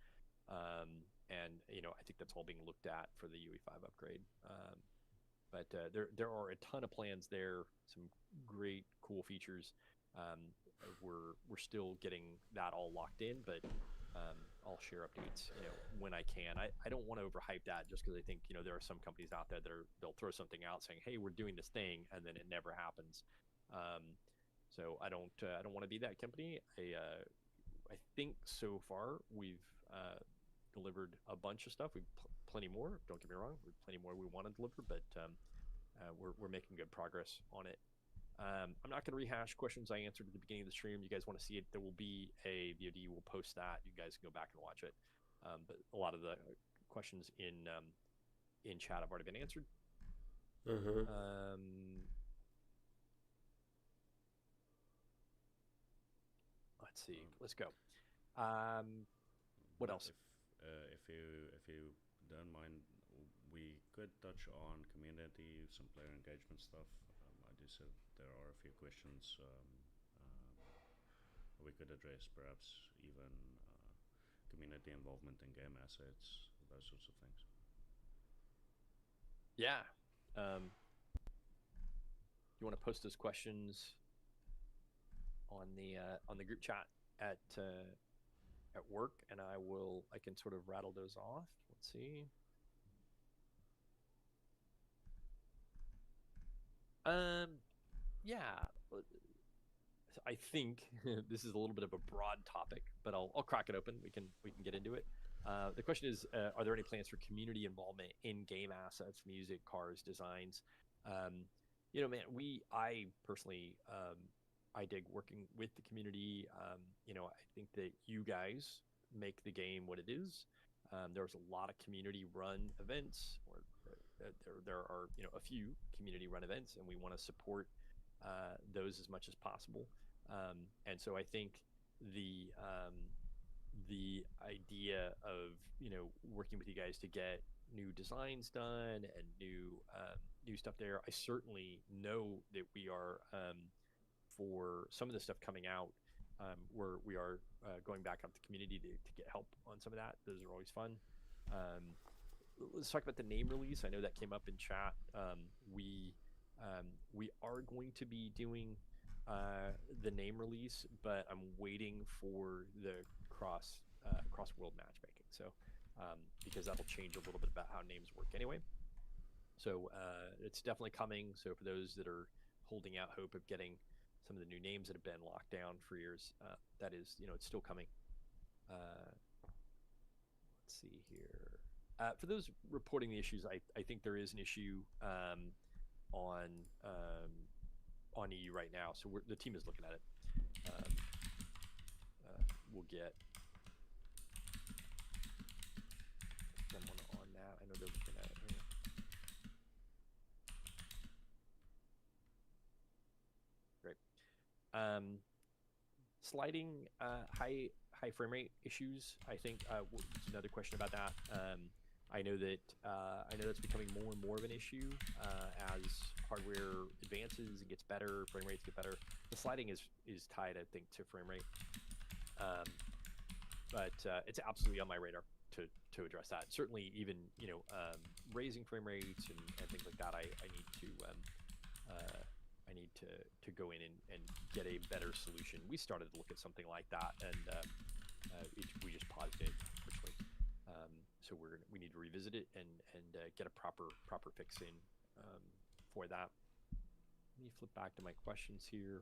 And I think that's all being looked at for the UE5 upgrade. But there are a ton of plans there, some great, cool features. We're still getting that all locked in, but I'll share updates when I can. I don't want to overhype that just because I think there are some companies out there that they'll throw something out saying, hey, we're doing this thing, and then it never happens. So I don't want to be that company. I think so far we've delivered a bunch of stuff. We've plenty more. Don't get me wrong, we've plenty more we want to deliver, but we're making good progress on it. I'm not going to rehash questions I answered at the beginning of the stream. You guys want to see it? There will be a VOD. We'll post that. You guys can go back and watch it. But a lot of the questions in chat have already been answered. Let's see. Let's go. What else? If you don't mind, we could touch on community, some player engagement stuff. I do see there are a few questions we could address, perhaps even community involvement in game assets, those sorts of things. Yeah. You want to post those questions on the group chat at work, and I can sort of rattle those off. Let's see. Yeah. I think this is a little bit of a broad topic, but I'll crack it open. We can get into it. The question is, are there any plans for community involvement in game assets, music, cars, designs? Man, I personally, I dig working with the community. I think that you guys make the game what it is. There's a lot of community-run events, or there are a few community-run events, and we want to support those as much as possible. And so I think the idea of working with you guys to get new designs done and new stuff there, I certainly know that we are for some of the stuff coming out, we are going back up the community to get help on some of that. Those are always fun. Let's talk about the name release. I know that came up in chat. We are going to be doing the name release, but I'm waiting for the cross cross-world matchmaking. So because that'll change a little bit about how names work anyway. So it's definitely coming. So for those that are holding out hope of getting some of the new names that have been locked down for years, that is, it's still coming. Let's see here. For those reporting the issues, I think there is an issue on EU right now. So the team is looking at it. We'll get someone on that. I know they're looking at it here. Great. Sliding high frame rate issues. I think another question about that. I know that's becoming more and more of an issue as hardware advances and gets better, frame rates get better. The sliding is tied, I think, to frame rate. But it's absolutely on my radar to address that. Certainly, even raising frame rates and things like that, I need to go in and get a better solution. We started to look at something like that, and we just paused it, unfortunately. So we need to revisit it and get a proper fix in for that. Let me flip back to my questions here.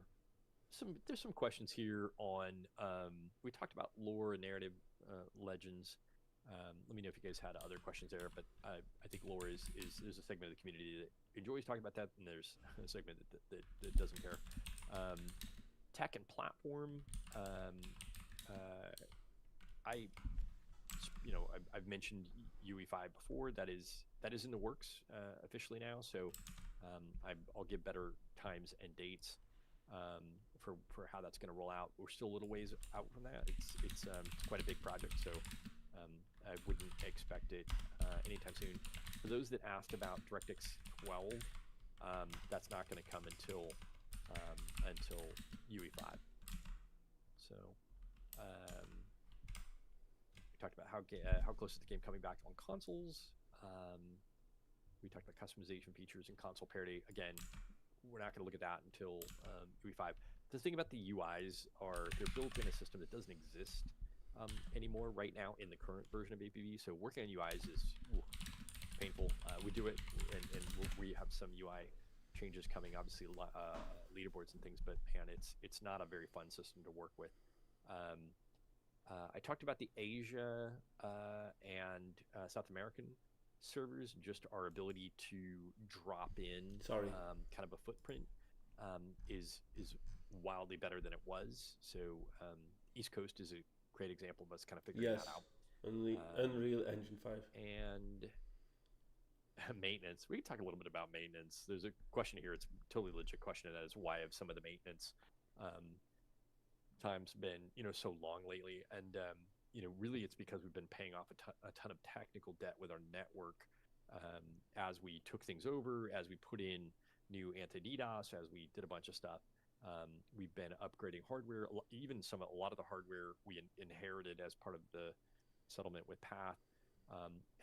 There's some questions here on we talked about lore and narrative legends. Let me know if you guys had other questions there, but I think lore is there's a segment of the community that enjoys talking about that, and there's a segment that doesn't care. Tech and platform. I've mentioned UE5 before. That is in the works officially now. So I'll give better times and dates for how that's going to roll out. We're still a little ways out from that. It's quite a big project, so I wouldn't expect it anytime soon. For those that asked about DirectX 12, that's not going to come until UE5. So we talked about how close is the game coming back on consoles. We talked about customization features and console parity. Again, we're not going to look at that until UE5. The thing about the UIs are they're built in a system that doesn't exist anymore right now in the current version of APB. So working on UIs is painful. We do it, and we have some UI changes coming, obviously leaderboards and things, but man, it's not a very fun system to work with. I talked about the Asia and South American servers, just our ability to drop in kind of a footprint is wildly better than it was. So East Coast is a great example of us kind of figuring that out. Unreal Engine 5. And maintenance. We can talk a little bit about maintenance. There's a question here. It's a totally legit question, and that is why have some of the maintenance times been so long lately? And really it's because we've been paying off a ton of technical debt with our network as we took things over, as we put in new anti-DDoS, as we did a bunch of stuff. We've been upgrading hardware, even a lot of the hardware we inherited as part of the settlement with Path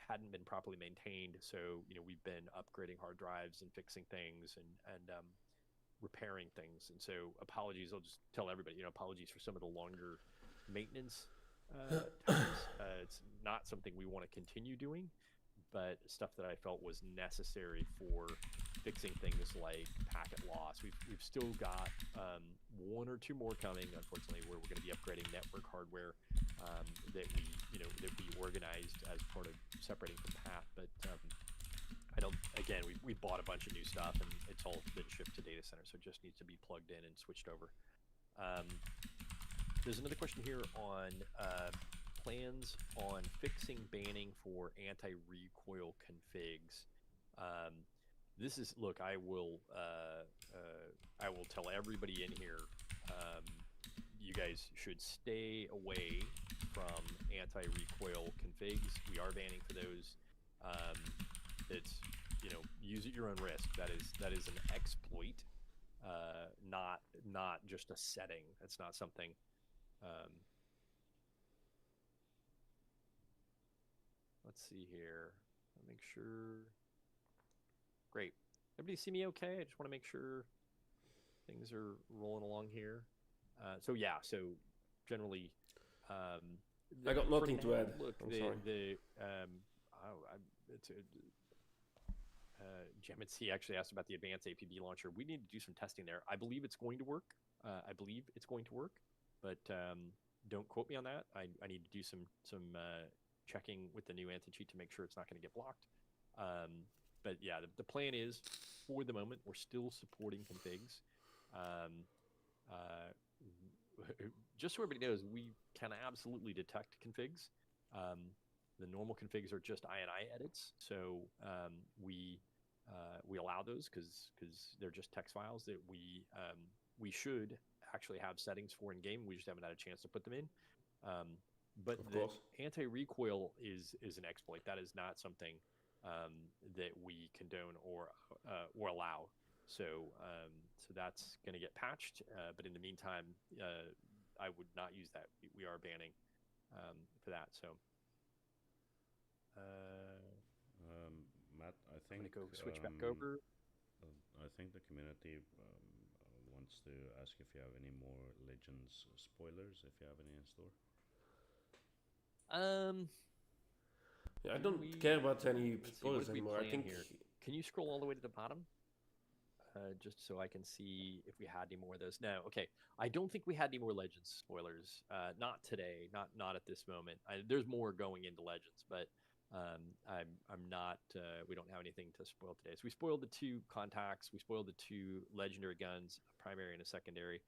hadn't been properly maintained. So we've been upgrading hard drives and fixing things and repairing things. And so apologies, I'll just tell everybody, apologies for some of the longer maintenance times. It's not something we want to continue doing, but stuff that I felt was necessary for fixing things like packet loss. We've still got one or two more coming, unfortunately, where we're going to be upgrading network hardware that we organized as part of separating from Path. But we bought a bunch of new stuff, and it's all been shipped to data center, so it just needs to be plugged in and switched over. There's another question here on plans on fixing banning for anti-recoil configs. This is, look, I will tell everybody in here, you guys should stay away from anti-recoil configs. We are banning for those. It's, use at your own risk. That is an exploit, not just a setting. It's not something. Let's see here. I'll make sure. Great. Everybody see me okay? I just want to make sure things are rolling along here. So generally, I got for nothing to now, add. Look, I'm sorry. it's Gemitz actually asked about the advanced APB launcher. We need to do some testing there. I believe it's going to work. But don't quote me on that. I need to do some checking with the new anti-cheat to make sure it's not going to get blocked. But yeah, the plan is, for the moment, we're still supporting configs. Just so everybody knows, we can absolutely detect configs. The normal configs are just INI edits, so we allow those because they're just text files that we should actually have settings for in game. We just haven't had a chance to put them in. But Of the course. anti-recoil is an exploit. That is not something that we condone or allow. So that's going to get patched. But in the meantime, I would not use that. We are banning for that. So. Matt, I I'm think gonna go switch back over. I think the community wants to ask if you have any more Legends spoilers, if you have any in store. Yeah, I don't care about any spoilers What did we anymore. I plan think here? Can you scroll all the way to the bottom? Just so I can see if we had any more of those. No, okay. I don't think we had any more Legends spoilers. Not today. Not at this moment. There's more going into Legends, but I'm not. We don't have anything to spoil today. So we spoiled the 2 contacts. We spoiled the 2 legendary guns, a primary and a secondary,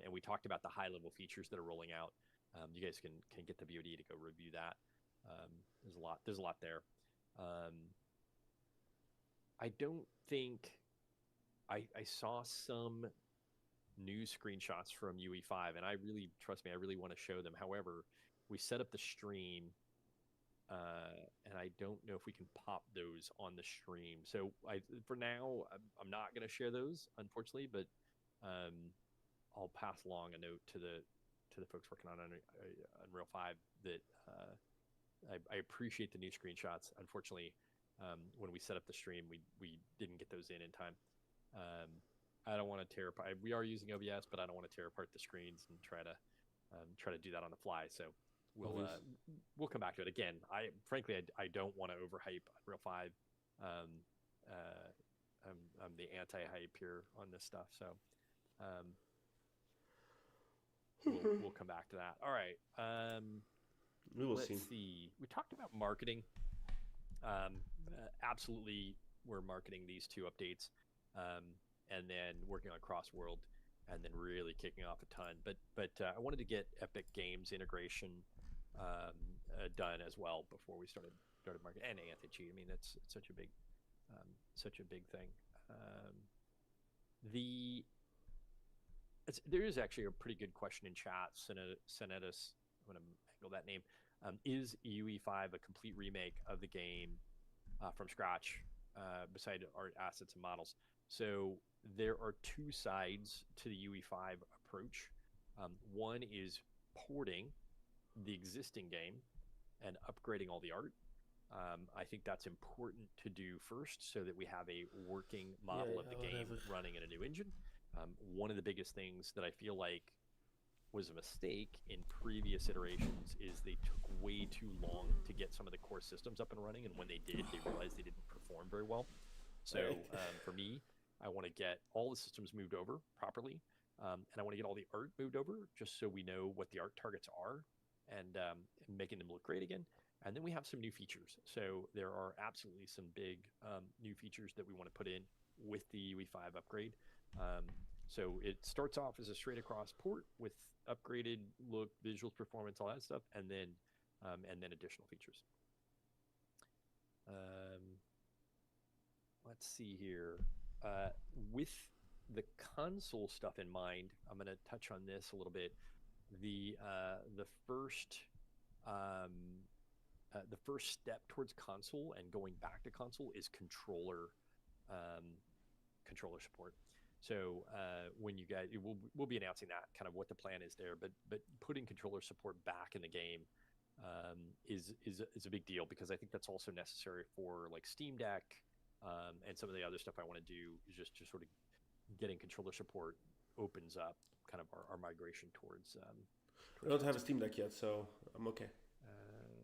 and we talked about the high-level features that are rolling out. You guys can get the BOD to go review that. There's a lot there. I don't think. I saw some new screenshots from UE5, and trust me, I really want to show them. However, we set up the stream, and I don't know if we can pop those on the stream. So for now, I'm not going to share those, unfortunately, but I'll pass along a note to the folks working on Unreal 5 that I appreciate the new screenshots. Unfortunately, when we set up the stream, we didn't get those in time. I don't want to tear apart. We are using OBS, but I don't want to tear apart the screens and try to do that on the fly. So we'll come back to it again. Frankly, I don't want to overhype Unreal 5. I'm the anti-hype here on this stuff. So we'll come back to that. All right. Let's see. We talked about marketing. Absolutely, we're marketing these 2 updates. And then working on Cross-World, and then really kicking off a ton. But I wanted to get Epic Games integration done as well before we started marketing, and anti-cheat. I mean, that's such a big thing. There is actually a pretty good question in chat. Senetus, I'm going to angle that name. Is UE5 a complete remake of the game from scratch, beside art, assets, and models? So there are 2 sides to the UE5 approach. One is porting the existing game and upgrading all the art. I think that's important to do first, so that we have a working model of the game running in a new engine. One of the biggest things that I feel like was a mistake in previous iterations is they took way too long to get some of the core systems up and running, and when they did, they realized they didn't perform very well. So for me, I want to get all the systems moved over properly, and I want to get all the art moved over, just so we know what the art targets are, and making them look great again. And then we have some new features. So there are absolutely some big new features that we want to put in with the UE5 upgrade. So it starts off as a straight across port with upgraded look, visuals, performance, all that stuff, and then additional features. Let's see here. With the console stuff in mind, I'm going to touch on this a little bit. The first step towards console and going back to console is controller support. So when you guys, we'll be announcing that, kind of what the plan is there. But putting controller support back in the game is a big deal, because I think that's also necessary for like Steam Deck and some of the other stuff I want to do. Is just sort of getting controller support opens up kind of our migration towards I don't have a Steam Deck yet, so I'm okay.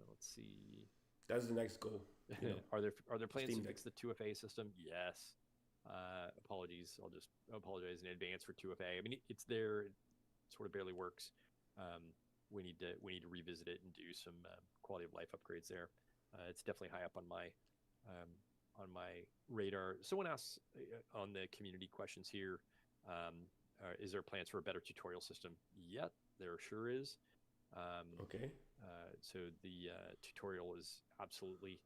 Let's see. That's the next goal. You know, Are there plans Steam to Deck. fix the 2FA system? Yes. Apologies. I'll just apologize in advance for 2FA. I mean, it's there. It sort of barely works. We need to revisit it and do some quality of life upgrades there. It's definitely high up on my radar. Someone asks on the community questions here, is there plans for a better tutorial system? Yep, there sure is. Okay. So the tutorial is absolutely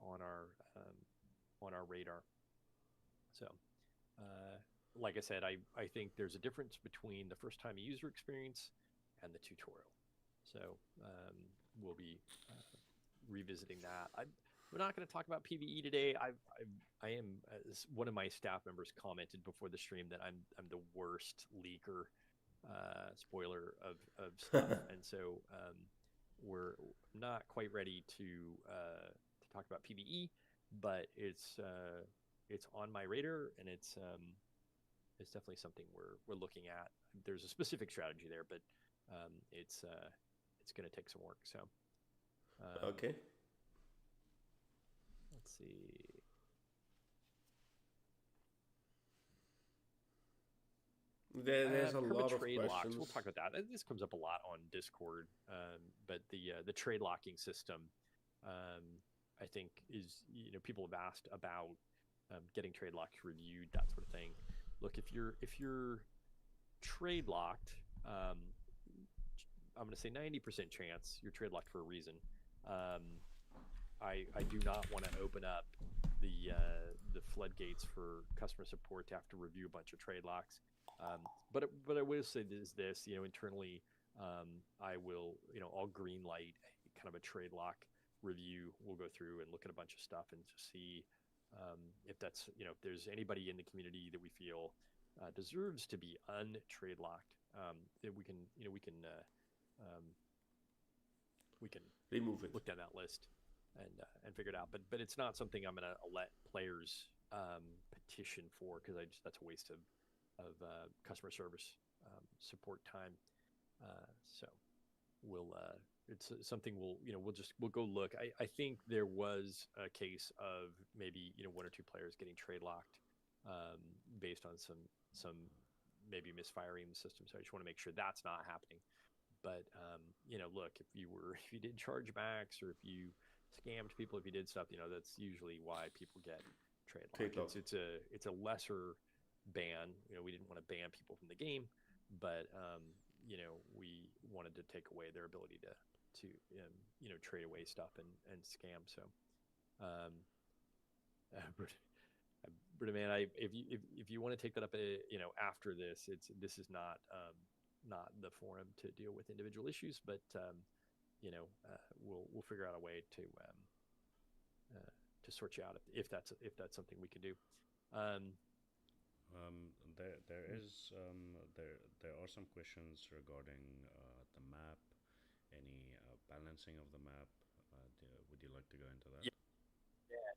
on our radar. So, like I said, I think there's a difference between the first time user experience and the tutorial. So we'll be revisiting that. We're not going to talk about PvE today. I am one of my staff members commented before the stream that I'm the worst leaker, spoiler of stuff, and so we're not quite ready to talk about PvE, but it's on my radar, and it's definitely something we're looking at. There's a specific strategy there, but it's going to take some work. So Okay. let's see. There's a lot of trade questions. locks. We'll talk about that. This comes up a lot on Discord, but the trade locking system, I think, is, people have asked about getting trade locks reviewed, that sort of thing. Look, if you're trade locked, I'm going to say 90% chance you're trade locked for a reason. I do not want to open up the floodgates for customer support to have to review a bunch of trade locks. But I will say this, internally, I will, I'll green light kind of a trade lock review. We'll go through and look at a bunch of stuff and just see if that's, if there's anybody in the community that we feel deserves to be untrade locked, that we can remove it. look down that list and figure it out. But it's not something I'm going to let players petition for, because that's a waste of customer service support time. So we'll it's something we'll go look. I think there was a case of maybe one or two players getting trade locked based on some maybe misfiring the system. So I just want to make sure that's not happening. But look, if you did chargebacks, or if you scammed people, if you did stuff, that's usually why people get trade locked. It's a lesser ban. We didn't want to ban people from the game, but we wanted to take away their ability to trade away stuff and scam. So Britta, man, if you want to take that up after this, this is not the forum to deal with individual issues, but we'll figure out a way to sort you out if that's something we can do. There are some questions regarding the map, any balancing of the map. Would you like to go into that? Yeah,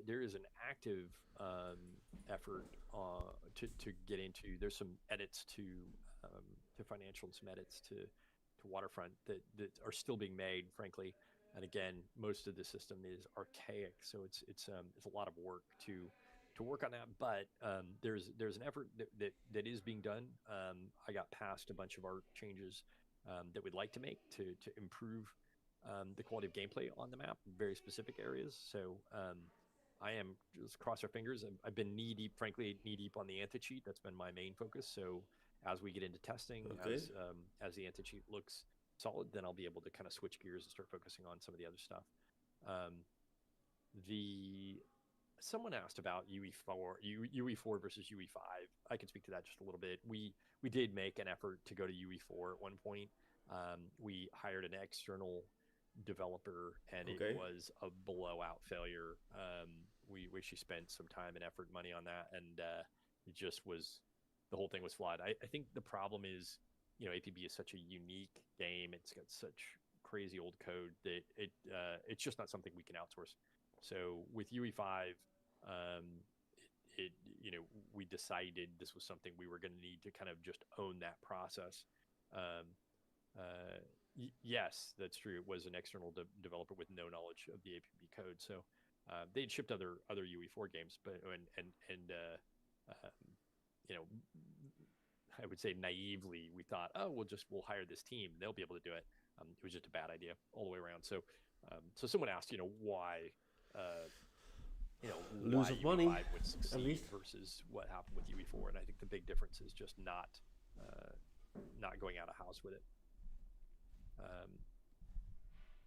there is an active effort to get into. There's some edits to financial and some edits to Waterfront that are still being made, frankly. And again, most of the system is archaic, so it's a lot of work to work on that. But there's an effort that is being done. I got passed a bunch of art changes that we'd like to make to improve the quality of gameplay on the map in very specific areas. So I am just cross our fingers. I've been knee deep on the anti-cheat. That's been my main focus. So as we get into testing, as the anti-cheat looks solid, then I'll be able to kind of switch gears and start focusing on some of the other stuff. Someone asked about UE4 versus UE5. I can speak to that just a little bit. We did make an effort to go to UE4 at one point. We hired an external developer, and it was a blowout failure. We actually spent some time and effort, money on that, and it just was, the whole thing was flawed. I think the problem is, APB is such a unique game. It's got such crazy old code that it's just not something we can outsource. So with UE5, we decided this was something we were going to need to kind of just own that process. Yes, that's true. It was an external developer with no knowledge of the APB code. So they'd shipped other UE4 games, but you know, I would say naively, we thought, oh, we'll hire this team. They'll be able to do it. It was just a bad idea all the way around. So so someone asked, why Lose why of money, UE5 would at succeed least. versus what happened with UE4, and I think the big difference is just not going out of house with it.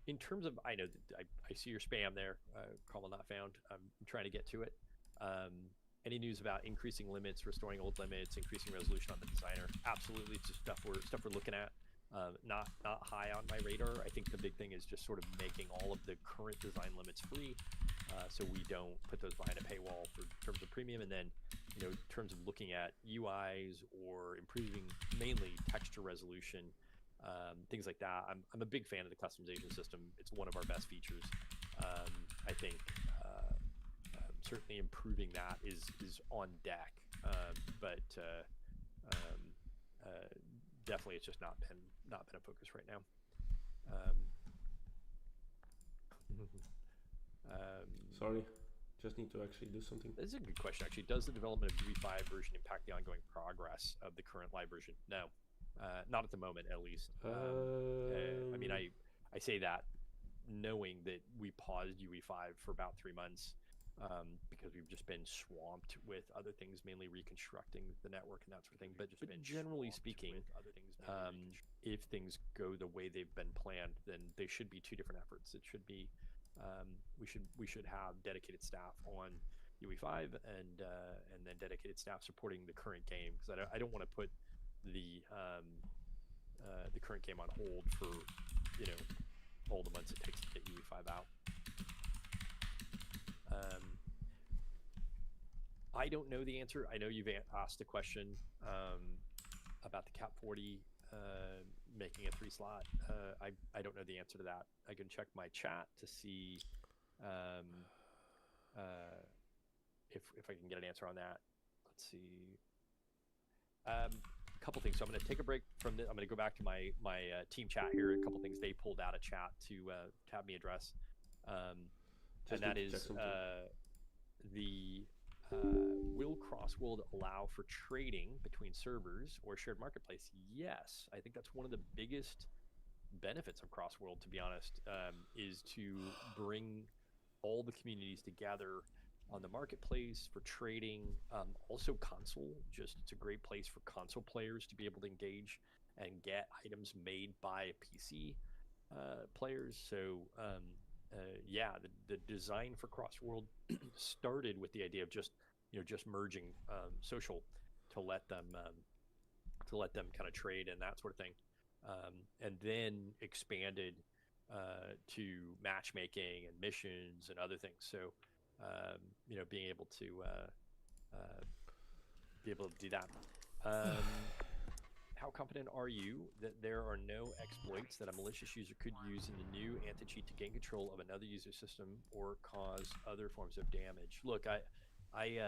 In terms of, I know that I see your spam there, call not found. I'm trying to get to it. Any news about increasing limits, restoring old limits, increasing resolution on the designer? Absolutely, it's just stuff we're looking at. Not high on my radar. I think the big thing is just sort of making all of the current design limits free, so we don't put those behind a paywall for terms of premium. And then, in terms of looking at UIs or improving mainly texture resolution, things like that. I'm a big fan of the customization system. It's one of our best features. I think certainly improving that is on deck, but definitely it's just not been a focus right now. Sorry, just need to actually do something. This is a good question, actually. Does the development of UE5 version impact the ongoing progress of the current live version? No, not at the moment, at least. I mean, I say that knowing that we paused UE5 for about 3 months because we've just been swamped with other things, mainly reconstructing the network and that sort of thing. But generally speaking, if things go the way they've been planned, then they should be 2 different efforts. It should be we should have dedicated staff on UE5 and then dedicated staff supporting the current game, because I don't want to put the current game on hold for all the months it takes to get UE5 out. I don't know the answer. I know you've asked a question about the Cap 40 making a 3-slot. I don't know the answer to that. I can check my chat to see if I can get an answer on that. Let's see. A couple things. So I'm going to take a break from this. I'm going to go back to my team chat here. A couple things they pulled out of chat to have me address, and that is will Crossworld allow for trading between servers or shared marketplace? Yes, I think that's one of the biggest benefits of Crossworld, to be honest, is to bring all the communities together on the marketplace for trading. Also console, it's a great place for console players to be able to engage and get items made by PC players. So yeah, the design for Crossworld started with the idea of just merging social to let them kind of trade and that sort of thing, and then expanded to matchmaking and missions and other things. So being able to do that. How confident are you that there are no exploits that a malicious user could use in the new anti-cheat to gain control of another user system or cause other forms of damage? Look, I've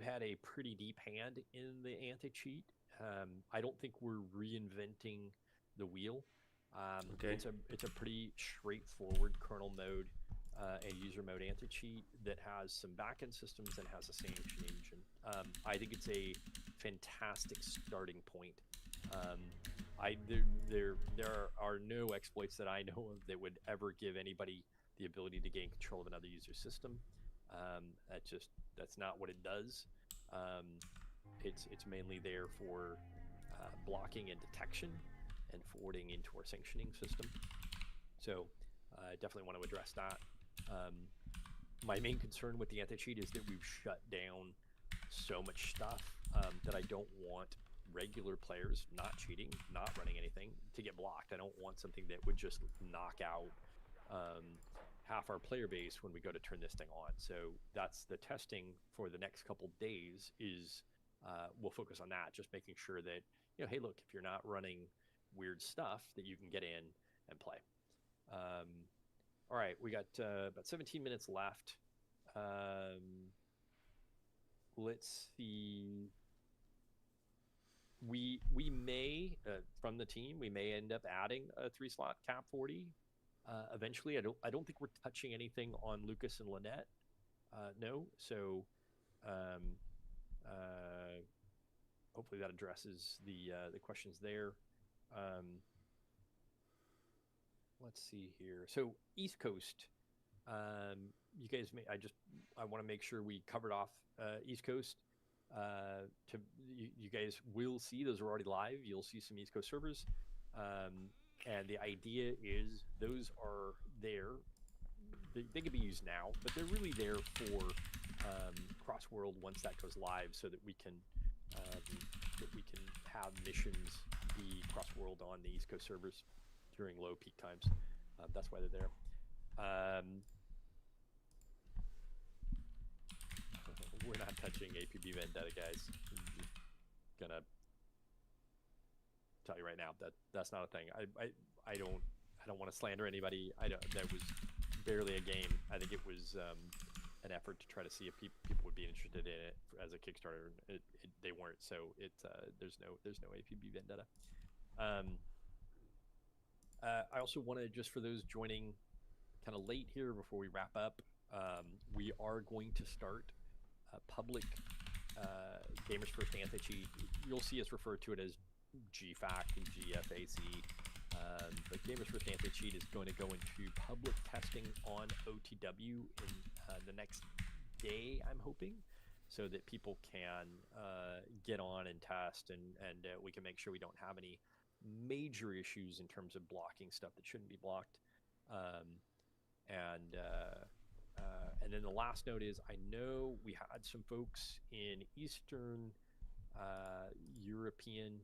had a pretty deep hand in the anti-cheat. I don't think we're reinventing the wheel. Okay. It's a pretty straightforward kernel mode and user mode anti-cheat that has some backend systems and has a sanction engine. I think it's a fantastic starting point. There are no exploits that I know of that would ever give anybody the ability to gain control of another user's system. That's not what it does. It's mainly there for blocking and detection and forwarding into our sanctioning system. So I definitely want to address that. My main concern with the anti-cheat is that we've shut down so much stuff that I don't want regular players not cheating, not running anything, to get blocked. I don't want something that would just knock out half our player base when we go to turn this thing on. So that's the testing for the next couple days is we'll focus on that, just making sure that, hey, look, if you're not running weird stuff, that you can get in and play. All right, we got about 17 minutes left. Let's see. we may from the team we may end up adding a 3-slot cap 40 eventually. I don't think we're touching anything on Lucas and Lynette. No, so hopefully that addresses the questions there. Let's see here. So East Coast, you guys may. I want to make sure we covered off East Coast. You guys will see those are already live. You'll see some East Coast servers, and the idea is those are there. They can be used now, but they're really there for cross world once that goes live, so that we can have missions be cross world on the East Coast servers during low peak times. That's why they're there. We're not touching APB Vendetta, guys. I'm gonna tell you right now that that's not a thing. I don't want to slander anybody. That was barely a game. I think it was an effort to try to see if people would be interested in it as a Kickstarter. They weren't, so there's no APB Vendetta. I also want to, just for those joining kind of late here before we wrap up, we are going to start public Gamers First Anti-Cheat. You'll see us refer to it as GFAC and GFAC. But Gamers First Anti-Cheat is going to go into public testing on OTW in the next day, I'm hoping, so that people can get on and test, and we can make sure we don't have any major issues in terms of blocking stuff that shouldn't be blocked. And then the last note is, I know we had some folks in Eastern European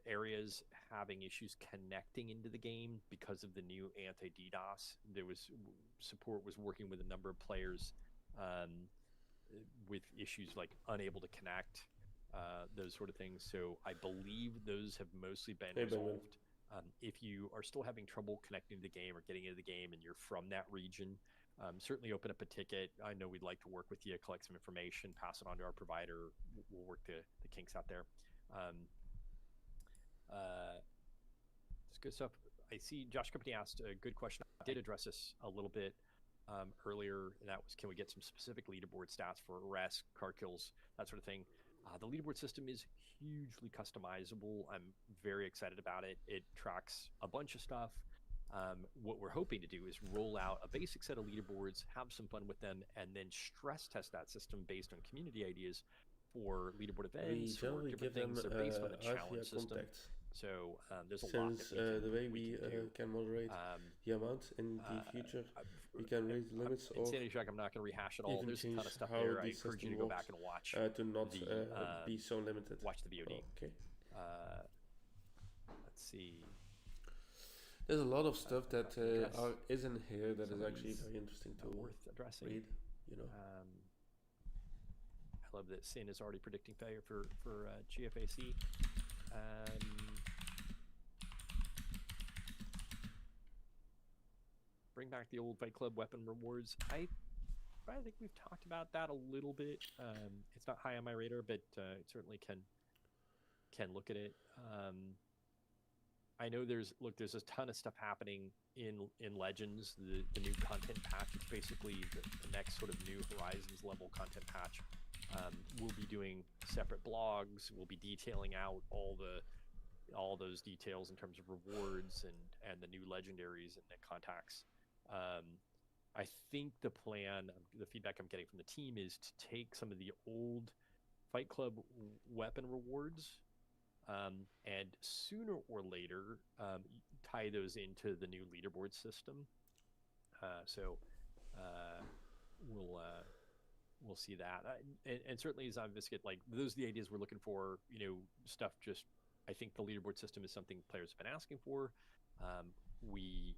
areas having issues connecting into the game because of the new anti-DDoS. Support was working with a number of players with issues like unable to connect, those sort of things. So I believe those have mostly been resolved. If you are still having trouble connecting to the game or getting into the game and you're from that region, certainly open up a ticket. I know we'd like to work with you, collect some information, pass it on to our provider. We'll work the kinks out there. It's good stuff. I see Josh Company asked a good question. I did address this a little bit earlier, and that was, can we get some specific leaderboard stats for arrests, car kills, that sort of thing? The leaderboard system is hugely customizable. I'm very excited about it. It tracks a bunch of stuff. What we're hoping to do is roll out a basic set of leaderboards, have some fun with them, and then stress test that system based on community ideas for leaderboard events or different things. They're based on a challenge system. So there's a lot that the way we can can moderate the amount in the future, we can raise limits or Insanity Shack, I'm not going to rehash it all. even There's a ton of change stuff how there. I the encourage you to system go back works, and watch to not be so limited. watch the VOD. Okay. Let's see. There's a lot of stuff that isn't here that is actually very interesting to worth addressing. read. You know. I love that Sin is already predicting failure for GFAC. Bring back the old Fight Club weapon rewards. I think we've talked about that a little bit. It's not high on my radar, but it certainly can look at it. I know there's a ton of stuff happening in Legends. The new content patch. It's basically the next sort of New Horizons level content patch. We'll be doing separate blogs. We'll be detailing out all those details in terms of rewards and the new legendaries and the contacts. I think the plan, the feedback I'm getting from the team, is to take some of the old Fight Club weapon rewards and sooner or later tie those into the new leaderboard system. So we'll see that. And certainly as obvious, like those are the ideas we're looking for. Stuff just, I think the leaderboard system is something players have been asking for. We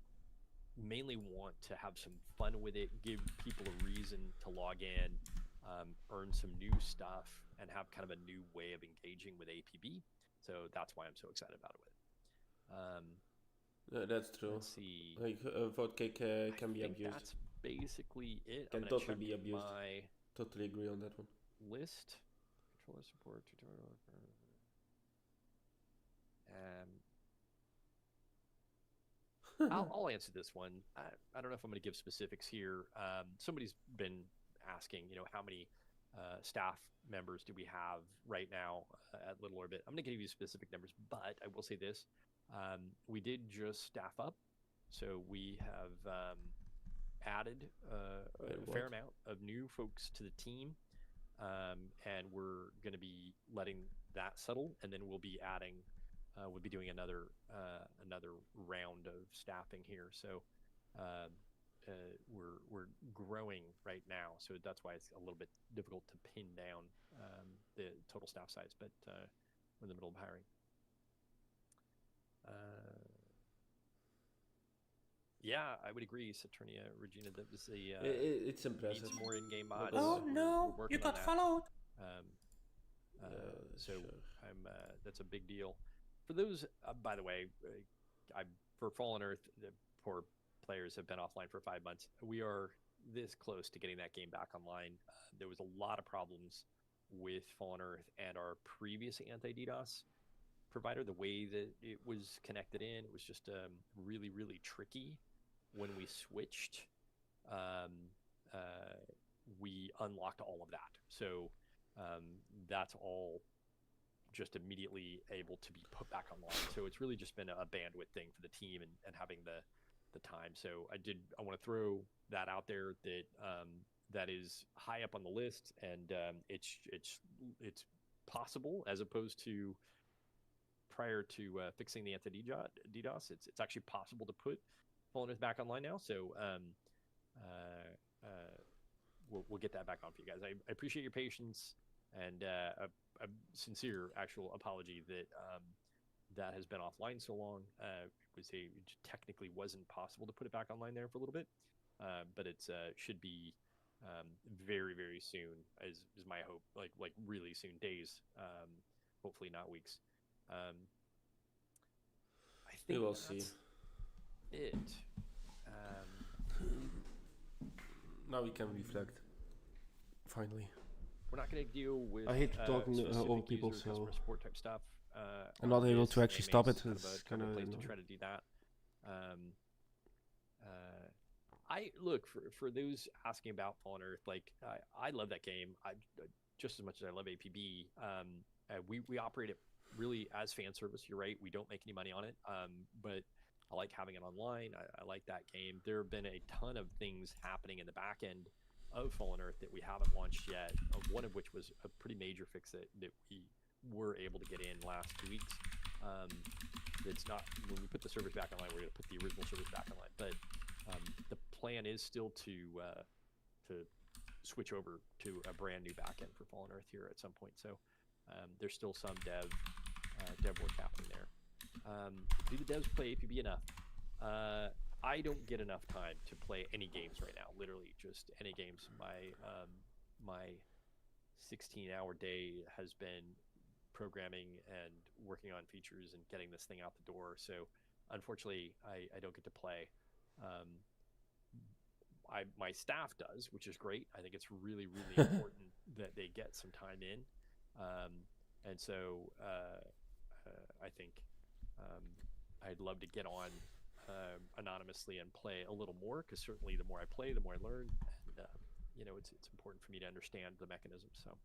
mainly want to have some fun with it, give people a reason to log in, earn some new stuff, and have kind of a new way of engaging with APB. So that's why I'm so excited about it. That's true. Let's see. Like vote cake can be abused. That's basically it. Can totally be abused. Totally agree on that one. List. Controller support tutorial. I'll answer this one. I don't know if I'm going to give specifics here. Somebody's been asking, how many staff members do we have right now at Little Orbit? I'm going to give you specific numbers, but I will say this. We did just staff up. So we have added a fair amount of new folks to the team. And we're going to be letting that settle, and then we'll be adding we'll be doing another round of staffing here. So we're growing right now, so that's why it's a little bit difficult to pin down the total staff size. But we're in the middle of hiring. Yeah, I would agree, Saturnia, Regina. That was it's impressive. Needs more in-game mods. Oh no, you got followed. So I'm that's a big deal. For those, by the way, for Fallen Earth, the poor players have been offline for 5 months. We are this close to getting that game back online. There was a lot of problems with Fallen Earth and our previous anti-DDoS provider. The way that it was connected in, it was just really, really tricky. When we switched, we unlocked all of that. So that's all just immediately able to be put back online. So it's really just been a bandwidth thing for the team and having the time. So I want to throw that out there that that is high up on the list, and it's possible, as opposed to prior to fixing the anti-DDoS. It's actually possible to put Fallen Earth back online now. So we'll get that back on for you guys. I appreciate your patience, and a sincere actual apology that that has been offline so long. It technically wasn't possible to put it back online there for a little bit, but it's should be very, very soon, is my hope. Like really soon, days, hopefully not weeks. I think we will see. It. Now we can reflect. Finally. We're not going to deal with. I hate talking over people, user, so support type stuff. I'm not able to actually stop it. It's kind of a place to try to do that. I look for those asking about Fallen Earth. Like I love that game. I just as much as I love APB. We operate it really as fan service. You're right. We don't make any money on it. But I like having it online. I like that game. There have been a ton of things happening in the back end of Fallen Earth that we haven't launched yet. One of which was a pretty major fix that we were able to get in last 2 weeks. It's not, when we put the servers back online, we're going to put the original servers back online. But the plan is still to switch over to a brand new backend for Fallen Earth here at some point. So there's still some dev work happening there. Do the devs play APB enough? I don't get enough time to play any games right now. Literally, just any games. My 16-hour day has been programming and working on features and getting this thing out the door. So, unfortunately, I don't get to play. My staff does, which is great. I think it's really, really important that they get some time in. And so I think I'd love to get on anonymously and play a little more, because certainly the more I play, the more I learn. And, it's important for me to understand the mechanism. So,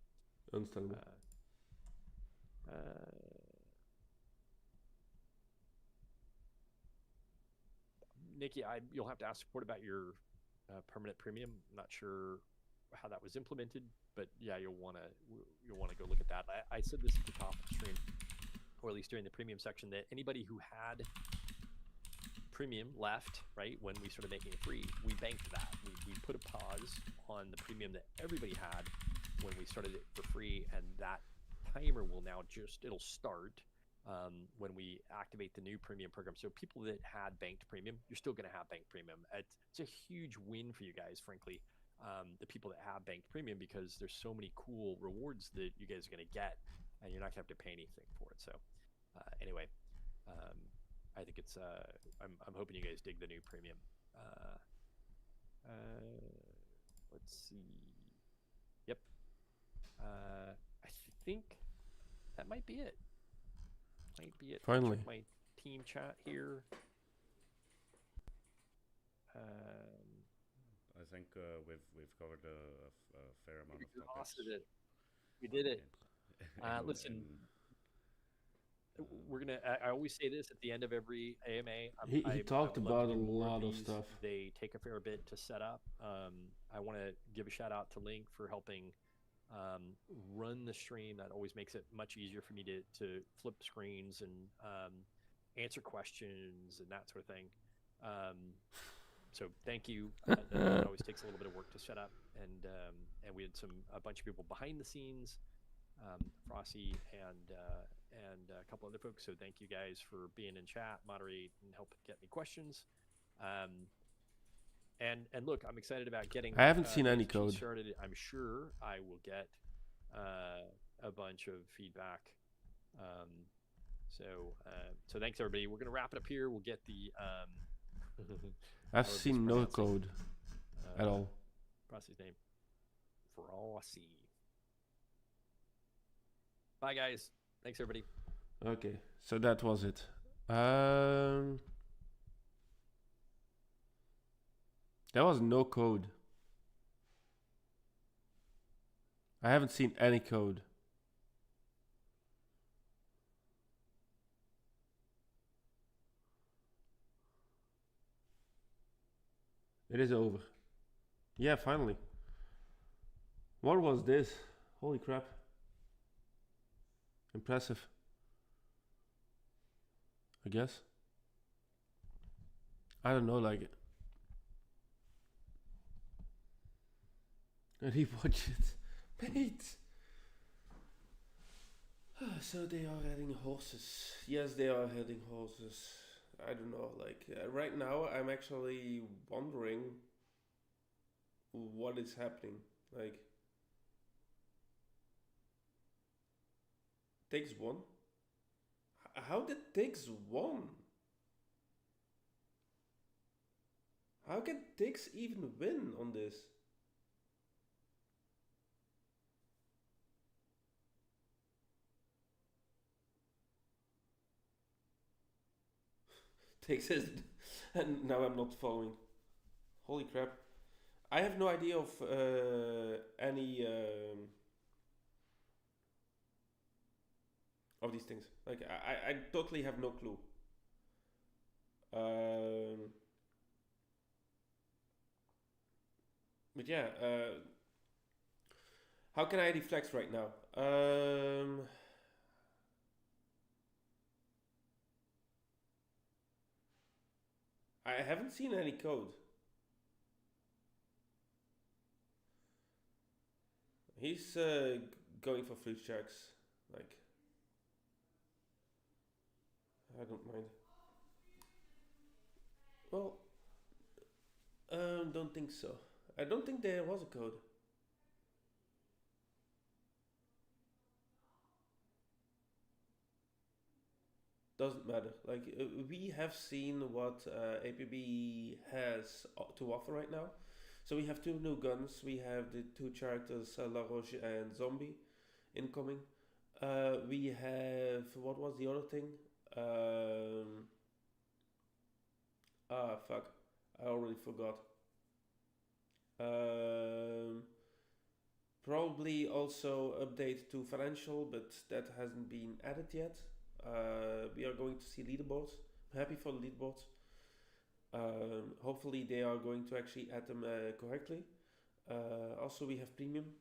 understandable. Nikki, you'll have to ask support about your permanent premium. I'm not sure how that was implemented, but yeah, you'll want to go look at that. I said this at the top of the stream, or at least during the premium section, that anybody who had premium left, right, when we started making it free, we banked that. We put a pause on the premium that everybody had when we started it for free, and that timer will now it'll start when we activate the new premium program. So people that had banked premium, you're still going to have banked premium. It's a huge win for you guys, frankly, the people that have banked premium, because there's so many cool rewards that you guys are going to get, and you're not going to have to pay anything for it. So anyway, I think it's I'm hoping you guys dig the new premium. Let's see. Yep. I think that might be it. might be it. Finally. Check my team chat here. I think we've covered a fair amount We of topics. exhausted it. We did it. Listen, we're gonna. I always say this at the end of every AMA. He talked would love about to a do more lot of these. stuff. They take a fair bit to set up. I want to give a shout out to Link for helping run the stream. That always makes it much easier for me to flip screens and answer questions and that sort of thing. So thank you. That always takes a little bit of work to set up, and we had a bunch of people behind the scenes, Frosty and a couple other folks. So thank you guys for being in chat, moderate, and help get me questions. And look, I'm excited about getting. I haven't seen any code started. I'm sure I will get a bunch of feedback. So thanks everybody. We're gonna wrap it up here. We'll get the. I've seen no code at all. Frosty's name. Frosty. Bye guys. Thanks everybody. Okay, so that was it. There was no code. I haven't seen any code. It is over. Yeah, finally. What was this? Holy crap. Impressive. I guess. I don't know, like... Rewatch it. Mate! So they are heading horses. Yes, they are heading horses. I don't know, like, right now I'm actually wondering what is happening. Like, takes one? How did takes one? How can takes even win on this? Takes it, and now I'm not following. Holy crap. I have no idea of any of these things. Like, I totally have no clue. But yeah, how can I deflex right now? I haven't seen any code. He's going for fruit checks. Like, I don't mind. Well, don't think so. I don't think there was a code. Doesn't matter. Like, we have seen what APB has to offer right now. So we have two new guns. We have the two characters, La Roche and Zombie, incoming. We have, what was the other thing? Fuck. I already forgot. Probably also update to financial, but that hasn't been added yet. We are going to see leaderboards. I'm happy for the leaderboards. Hopefully they are going to actually add them correctly. Also we have premium.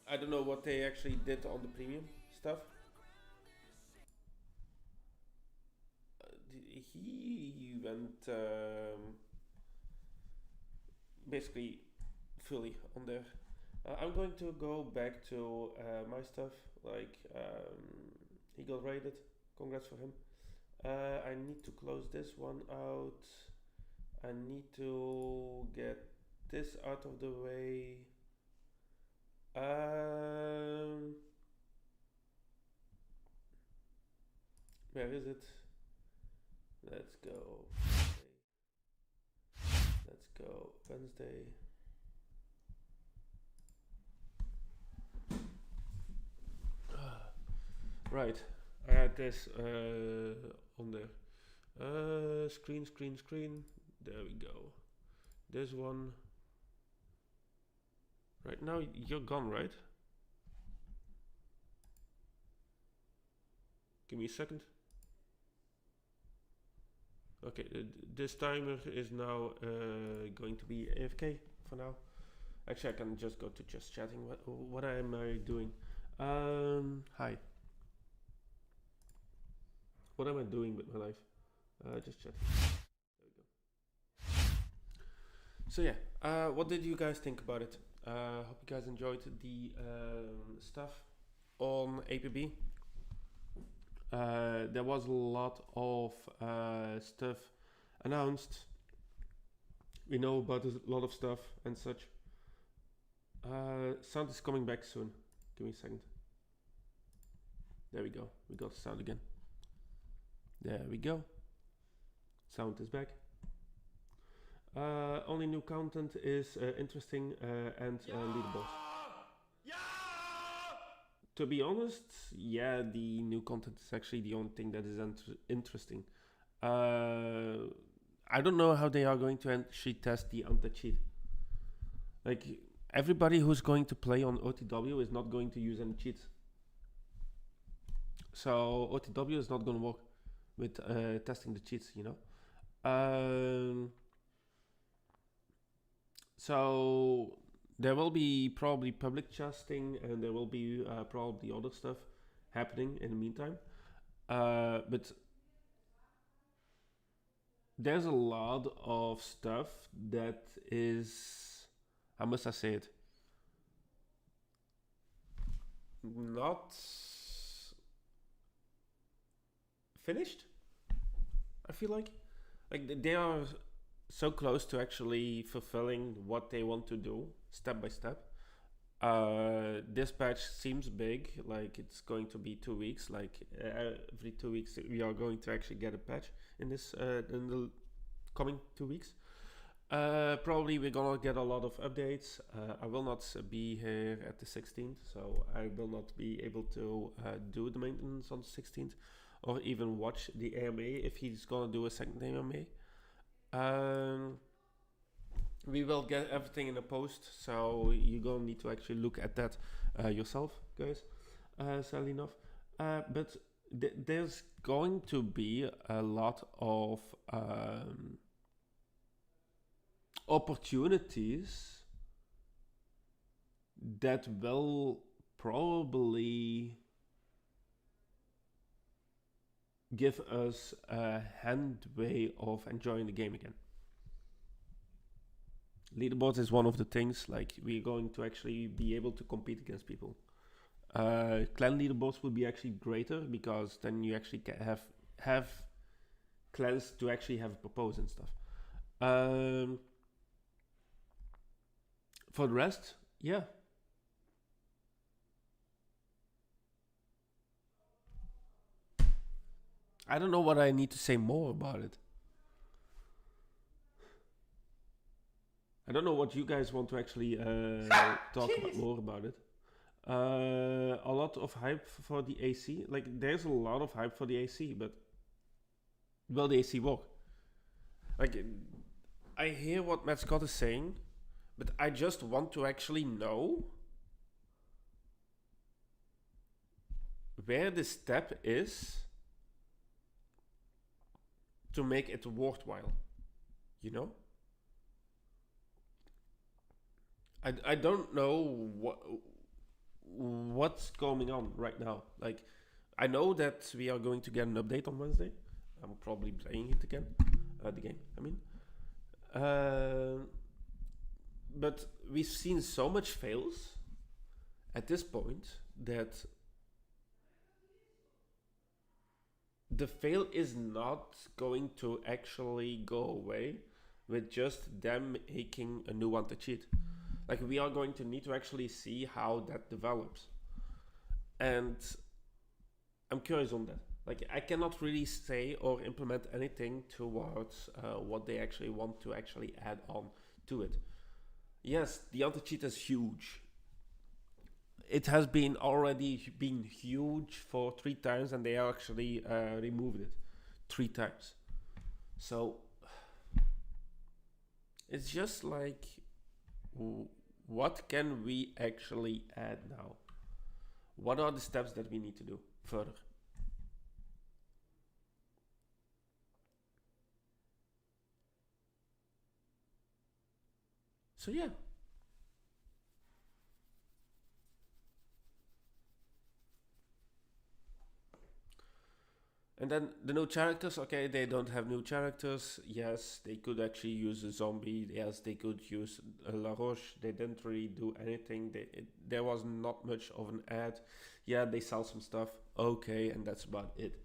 I don't know what they actually did on the premium stuff. He went basically fully on there. I'm going to go back to my stuff. Like, he got rated. Congrats for him. I need to close this one out. I need to get this out of the way. Where is it? Let's go. Let's go. Wednesday. Right. I had this on there. Screen. There we go. This one. Right now you're gone, right? Give me a second. Okay, this timer is now going to be AFK for now. Actually, I can just go to just chatting. What am I doing? Hi. What am I doing with my life? Just chatting. There we go. So yeah, what did you guys think about it? Hope you guys enjoyed the stuff on APB. There was a lot of stuff announced. We know about a lot of stuff and such. Sound is coming back soon. Give me a second. There we go. We got the sound again. There we go. Sound is back. Only new content is interesting and leaderboard. To be honest, yeah, the new content is actually the only thing that is interesting. I don't know how they are going to actually test the anti-cheat. Like, everybody who's going to play on OTW is not going to use any cheats. So OTW is not going to work with testing the cheats, you know. So there will be probably public testing, and there will be probably other stuff happening in the meantime. But there's a lot of stuff that is, how must I say it, not finished. I feel like they are so close to actually fulfilling what they want to do step by step. This patch seems big, like it's going to be 2 weeks, like every 2 weeks we are going to actually get a patch in this in the coming 2 weeks. Probably we're gonna get a lot of updates. I will not be here at the 16th, so I will not be able to do the maintenance on the 16th, or even watch the AMA if he's gonna do a second AMA. We will get everything in a post, so you're gonna need to actually look at that yourself, guys, sadly enough. But there's going to be a lot of opportunities that will probably give us a handway of enjoying the game again. Leaderboards is one of the things, like we're going to actually be able to compete against people. Clan leaderboards will be actually greater, because then you actually can have clans to actually have propose and stuff. For the rest, yeah. I don't know what I need to say more about it. I don't know what you guys want to actually talk more about it. A lot of hype for the AC. Like, there's a lot of hype for the AC, but will the AC work? Like, I hear what Matt Scott is saying, but I just want to actually know where the step is to make it worthwhile, you know? I don't know what's going on right now. Like, I know that we are going to get an update on Wednesday. I'm probably playing it again, the game, I mean. But we've seen so much fails at this point that the fail is not going to actually go away with just them making a new one to cheat. Like, we are going to need to actually see how that develops. And I'm curious on that. Like, I cannot really say or implement anything towards what they actually want to actually add on to it. Yes, the anti-cheat is huge. it has been already been huge for 3 times, and they actually removed it 3 times. So it's just like, what can we actually add now? What are the steps that we need to do further? So yeah. And then the new characters, okay, they don't have new characters. Yes, they could actually use a zombie. Yes, they could use a La Roche. They didn't really do anything. There was not much of an ad. Yeah, they sell some stuff. Okay, and that's about it.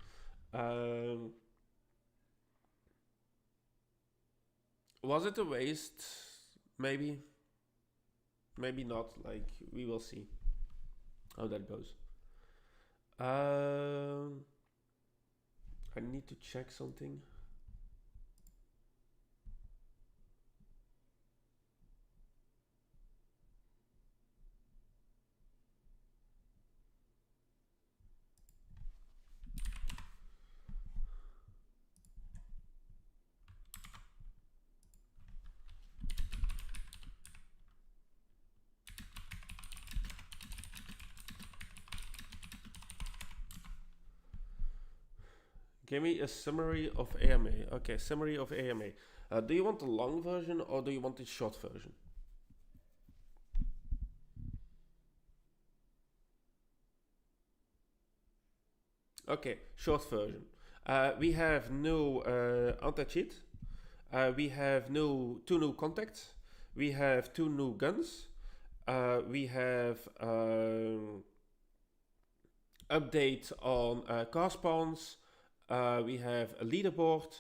Was it a waste? Maybe. Maybe not. Like, we will see how that goes. I need to check something. Give me a summary of AMA. Okay, summary of AMA. Do you want the long version or do you want the short version? Okay, short version. We have new anti-cheat. We have two new contacts. We have 2 new guns. We have update on car spawns. We have a leaderboard,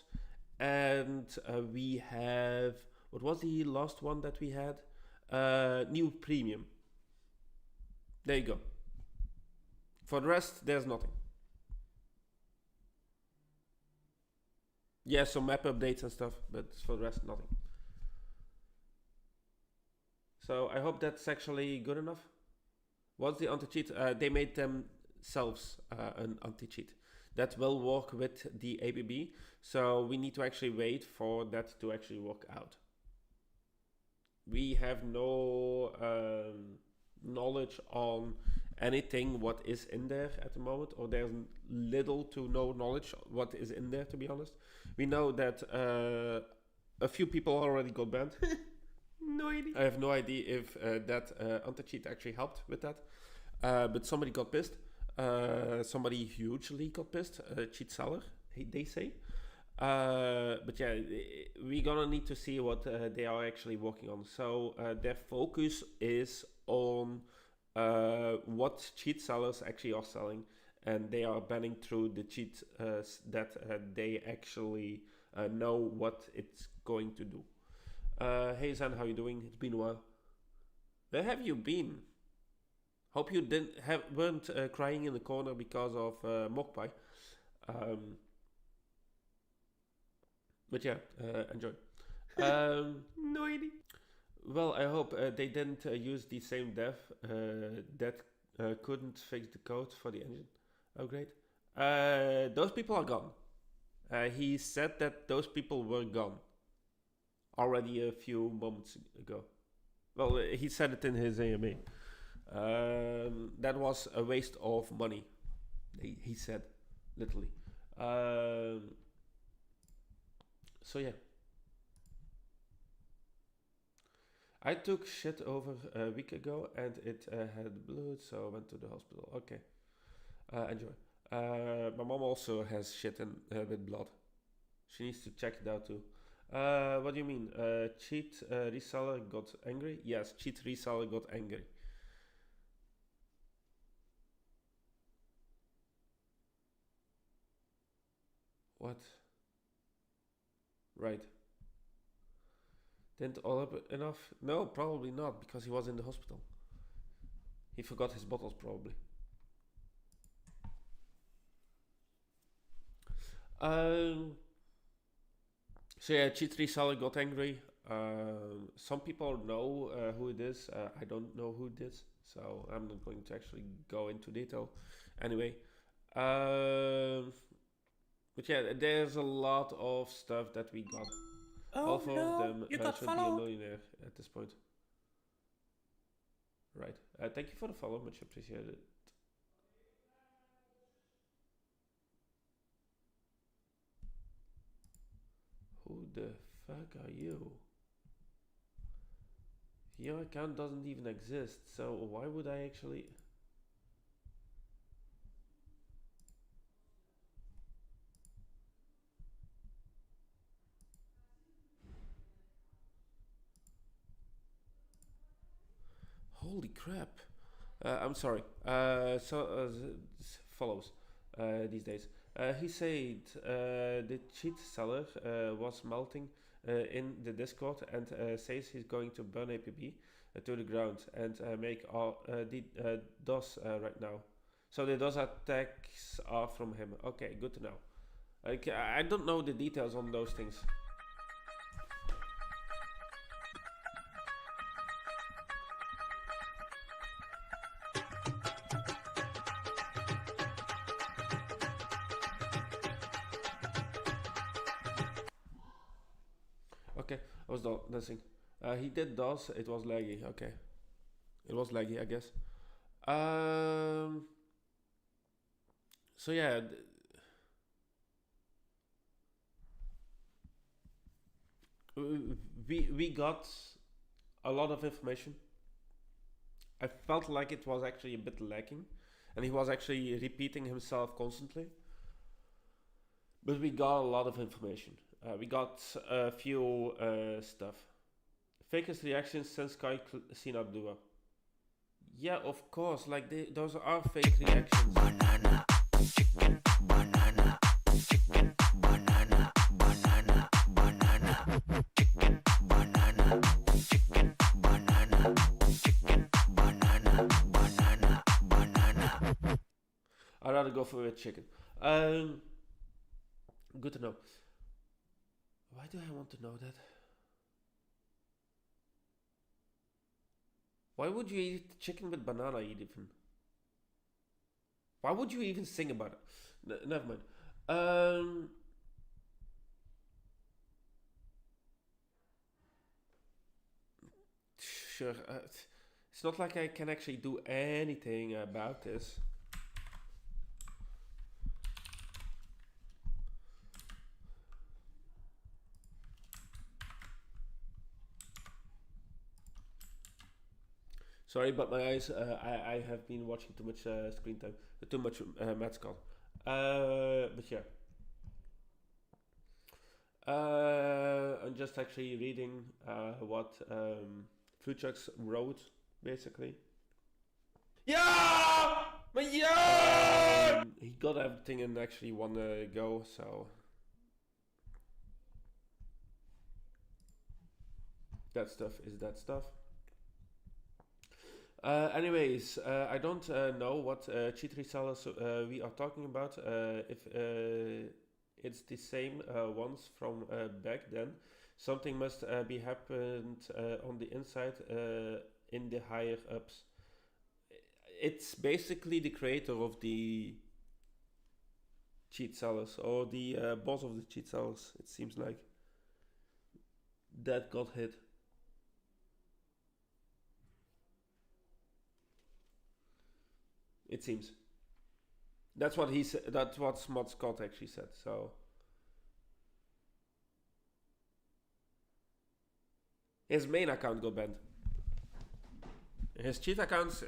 and we have, what was the last one that we had? New premium. There you go. For the rest, there's nothing. Yeah, some map updates and stuff, but for the rest, nothing. So I hope that's actually good enough. What's the anti-cheat? They made themselves an anti-cheat that will work with the APB. So we need to actually wait for that to actually work out. We have no knowledge on anything what is in there at the moment, or there's little to no knowledge what is in there, to be honest. We know that a few people already got banned. No idea. I have no idea if that anti-cheat actually helped with that, but somebody got pissed. Somebody hugely got pissed, cheat seller, they say. But yeah, we're gonna need to see what they are actually working on. So their focus is on what cheat sellers actually are selling, and they are banning through the cheat that they actually know what it's going to do. Hey Zan, how you doing? It's been a while. Where have you been? Hope you weren't crying in the corner because of Mokpai. But yeah, enjoy. No idea. Well, I hope they didn't use the same dev that couldn't fix the code for the engine. Oh, great. Those people are gone. He said that those people were gone already a few moments ago. Well, he said it in his AMA. That was a waste of money, he said, literally. So yeah. I took shit over a week ago and it had blood, so I went to the hospital. Okay. Enjoy. My mom also has shit with blood. She needs to check it out too. What do you mean? Cheat reseller got angry? Yes, cheat reseller got angry. What? Right. Didn't all up enough? No, probably not, because he was in the hospital. He forgot his bottles, probably. So yeah, cheat reseller got angry. Some people know who it is. I don't know who it is, so I'm not going to actually go into detail. Anyway, but yeah, there's a lot of stuff that we got. All Oh four no, of them you got should be a followed. millionaire at this point. Right. Thank you for the follow, much appreciated. Who the fuck are you? Your account doesn't even exist, so why would I actually... Holy crap. I'm sorry. Follows these days. He said the cheat seller was melting in the Discord and says he's going to burn APB to the ground and make all the DOS right now. So the DOS attacks are from him. Okay, good to know. I don't know the details on those things. Okay, I was dancing. He did DOS, it was laggy, okay. It was laggy, I guess. So yeah, we got a lot of information. I felt like it was actually a bit lacking, and he was actually repeating himself constantly. But we got a lot of information. We got a few stuff. Fakest reactions since Kai Sinat duo. Yeah, of course. Like those are fake reactions. Banana, chicken, banana, chicken, banana, banana, banana, chicken, banana, chicken, banana, chicken, banana, banana, banana. I'd rather go for a chicken. Good to know. Why do I want to know that? Why would you eat chicken with banana even? Why would you even sing about it? Never mind. Sure. It's not like I can actually do anything about this. Sorry, but my eyes, I have been watching too much screen time, too much Mad Skull. But yeah. I'm just actually reading what Fruitchucks wrote, basically. Yeah! But yeah! He got everything in actually one go, so... That stuff is that stuff. Anyways, I don't know what cheat resellers we are talking about. If it's the same ones from back then, something must be happened on the inside in the higher ups. It's basically the creator of the cheat sellers, or the boss of the cheat sellers, it seems like, that got hit. It seems. That's what he said. That's what Smart Scott actually said. So his main account got banned. His cheat accounts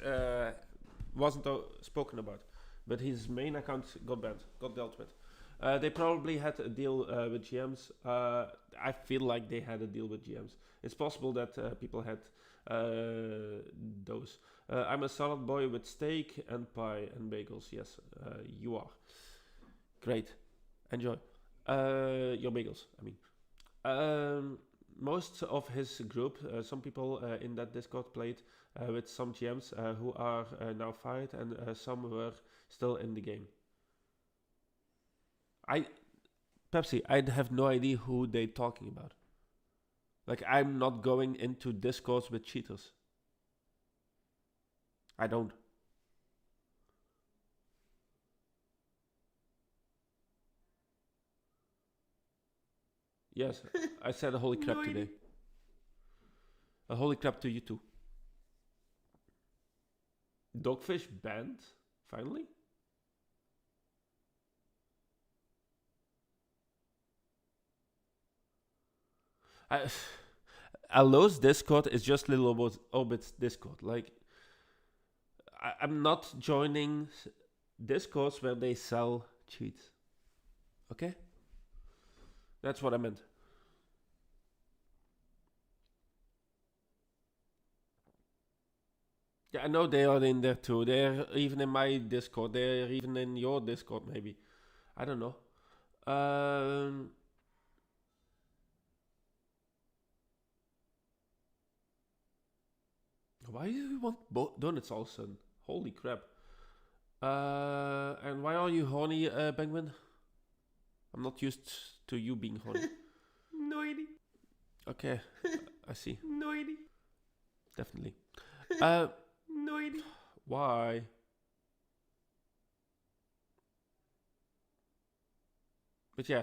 wasn't spoken about, but his main account got banned, got dealt with. They probably had a deal with GMs. I feel like they had a deal with GMs. It's possible that people had those. I'm a salad boy with steak and pie and bagels. Yes, you are. Great. Enjoy. Your bagels, I mean. Most of his group, some people in that Discord played with some GMs who are now fired, and some were still in the game. Pepsi, I have no idea who they're talking about. Like, I'm not going into Discords with cheaters. I don't. Yes, I said a holy crap today. A holy crap to you too. Dogfish banned? Finally? Allo's Discord is just little Orbit's Discord. Like, I'm not joining Discords where they sell cheats. Okay? That's what I meant. Yeah, I know they are in there too. They're even in my Discord. They're even in your Discord, maybe. I don't know. Why do you want donuts all of a sudden? Holy crap. And why are you horny, Penguin? I'm not used to you being horny. No idea. Okay, I see. No idea. Definitely. No idea. Why? But yeah,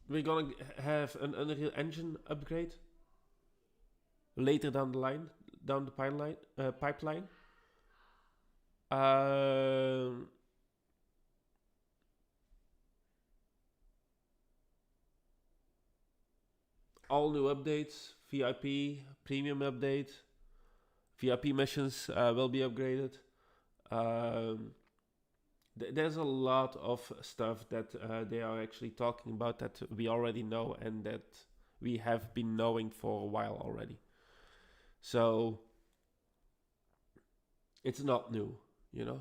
we're gonna have an Unreal Engine upgrade later down the line, down the pipeline. All new updates, VIP, premium update, VIP missions will be upgraded. There's a lot of stuff that they are actually talking about that we already know and that we have been knowing for a while already. So it's not new, you know?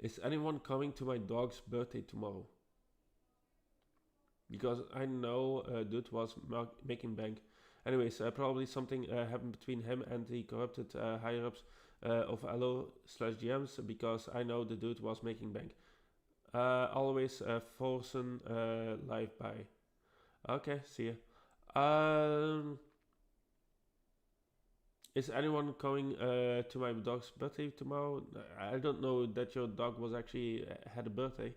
Is anyone coming to my dog's birthday tomorrow? Because I know dude was making bank. Anyways, probably something happened between him and the corrupted higher-ups of Allo/GMs, because I know the dude was making bank. Always Forsen live by. Okay, see ya. Is anyone coming to my dog's birthday tomorrow? I don't know that your dog was actually had a birthday.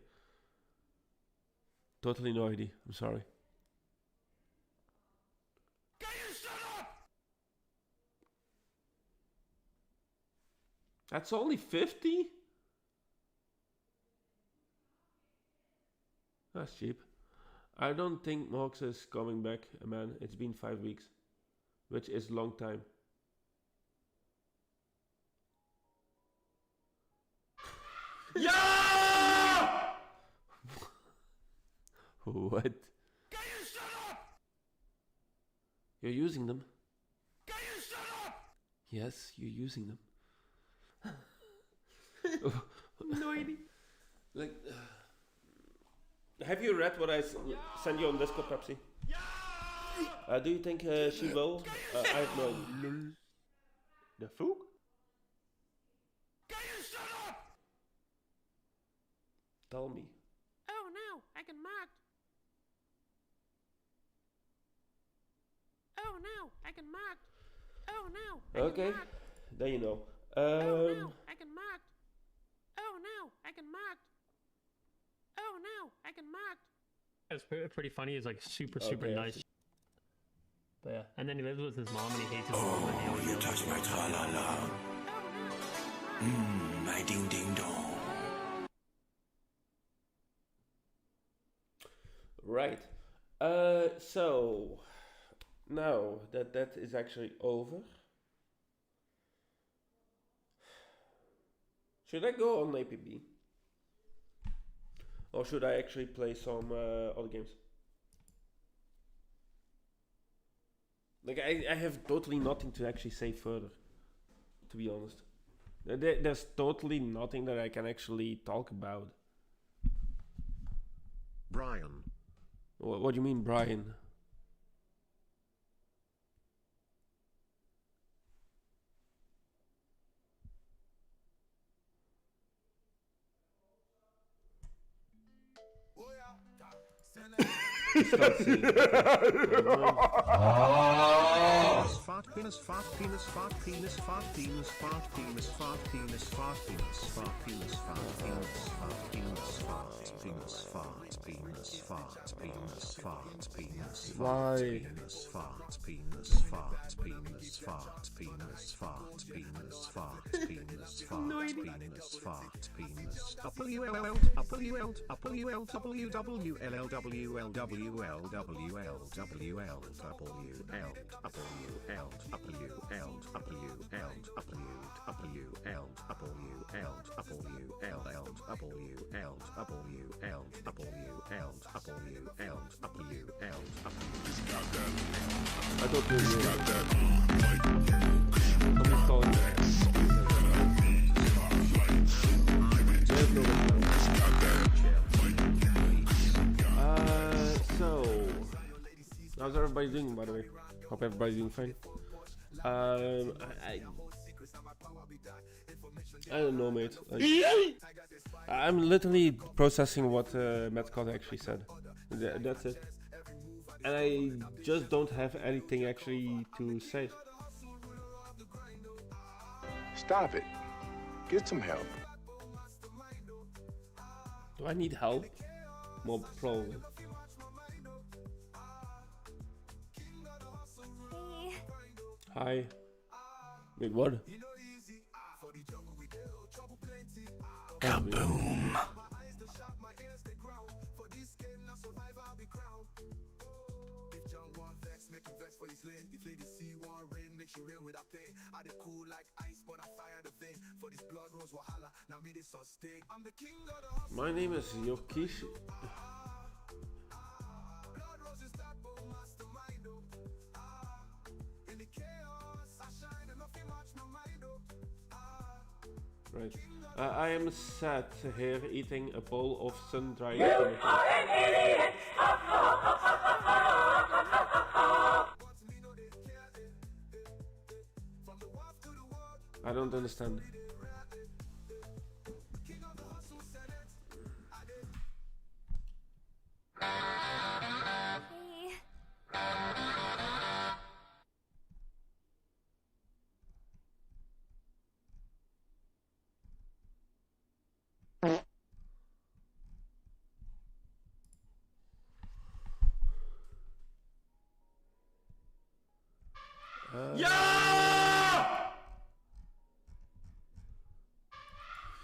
Totally no idea. I'm sorry. Can you shut up? That's only 50? That's cheap. I don't think Mox is coming back, man. It's been 5 weeks, which is a long time. Yeah! What? Can you shut up? You're using them? Can you shut up? Yes, you're using them. No idea. Like, have you read what I sent you on Discord, Pepsi? Do you think she will? I have no idea. The fuck? Can you shut up? Tell me. Oh no, I can mark. Oh no, I can mark. Oh no, I Okay, can mark. then you know. Oh no, I can mark. Oh no, I can mark. Oh no, I can mark. It's pretty funny. He's like super Okay, I nice. see. But yeah, and then he lives with his mom and he hates his mom. And he always You yells touch at my her. tra-la-la. My ding-ding-dong. Right. So now that is actually over, should I go on APB? Or should I actually play some other games? Like, I have totally nothing to actually say further, to be honest. There's totally nothing that I can actually talk about. Brian. What do you mean, Brian? can't see. Fart penis fart penis fart penis fart penis fart penis fart penis fart penis fart penis fart penis fart penis fart penis fart penis fart penis fart penis Why? penis fart penis fart penis fart penis fart penis fart penis fart penis fart penis WLL WL WL WWLL I don't do it. Somebody's calling me. There's no so how's everybody doing, by the way? Hope everybody's doing fine. I don't know, mate. Like, I'm literally processing what Matt Scott actually said. That's it. And I just don't have anything actually to say. Stop it. Get some help. Do I need help? More probably. Hi. Wait, what? Kaboom! My name is Yokishi. Right. I am sat here eating a bowl of sun-dried tomatoes. I don't understand. Yeah!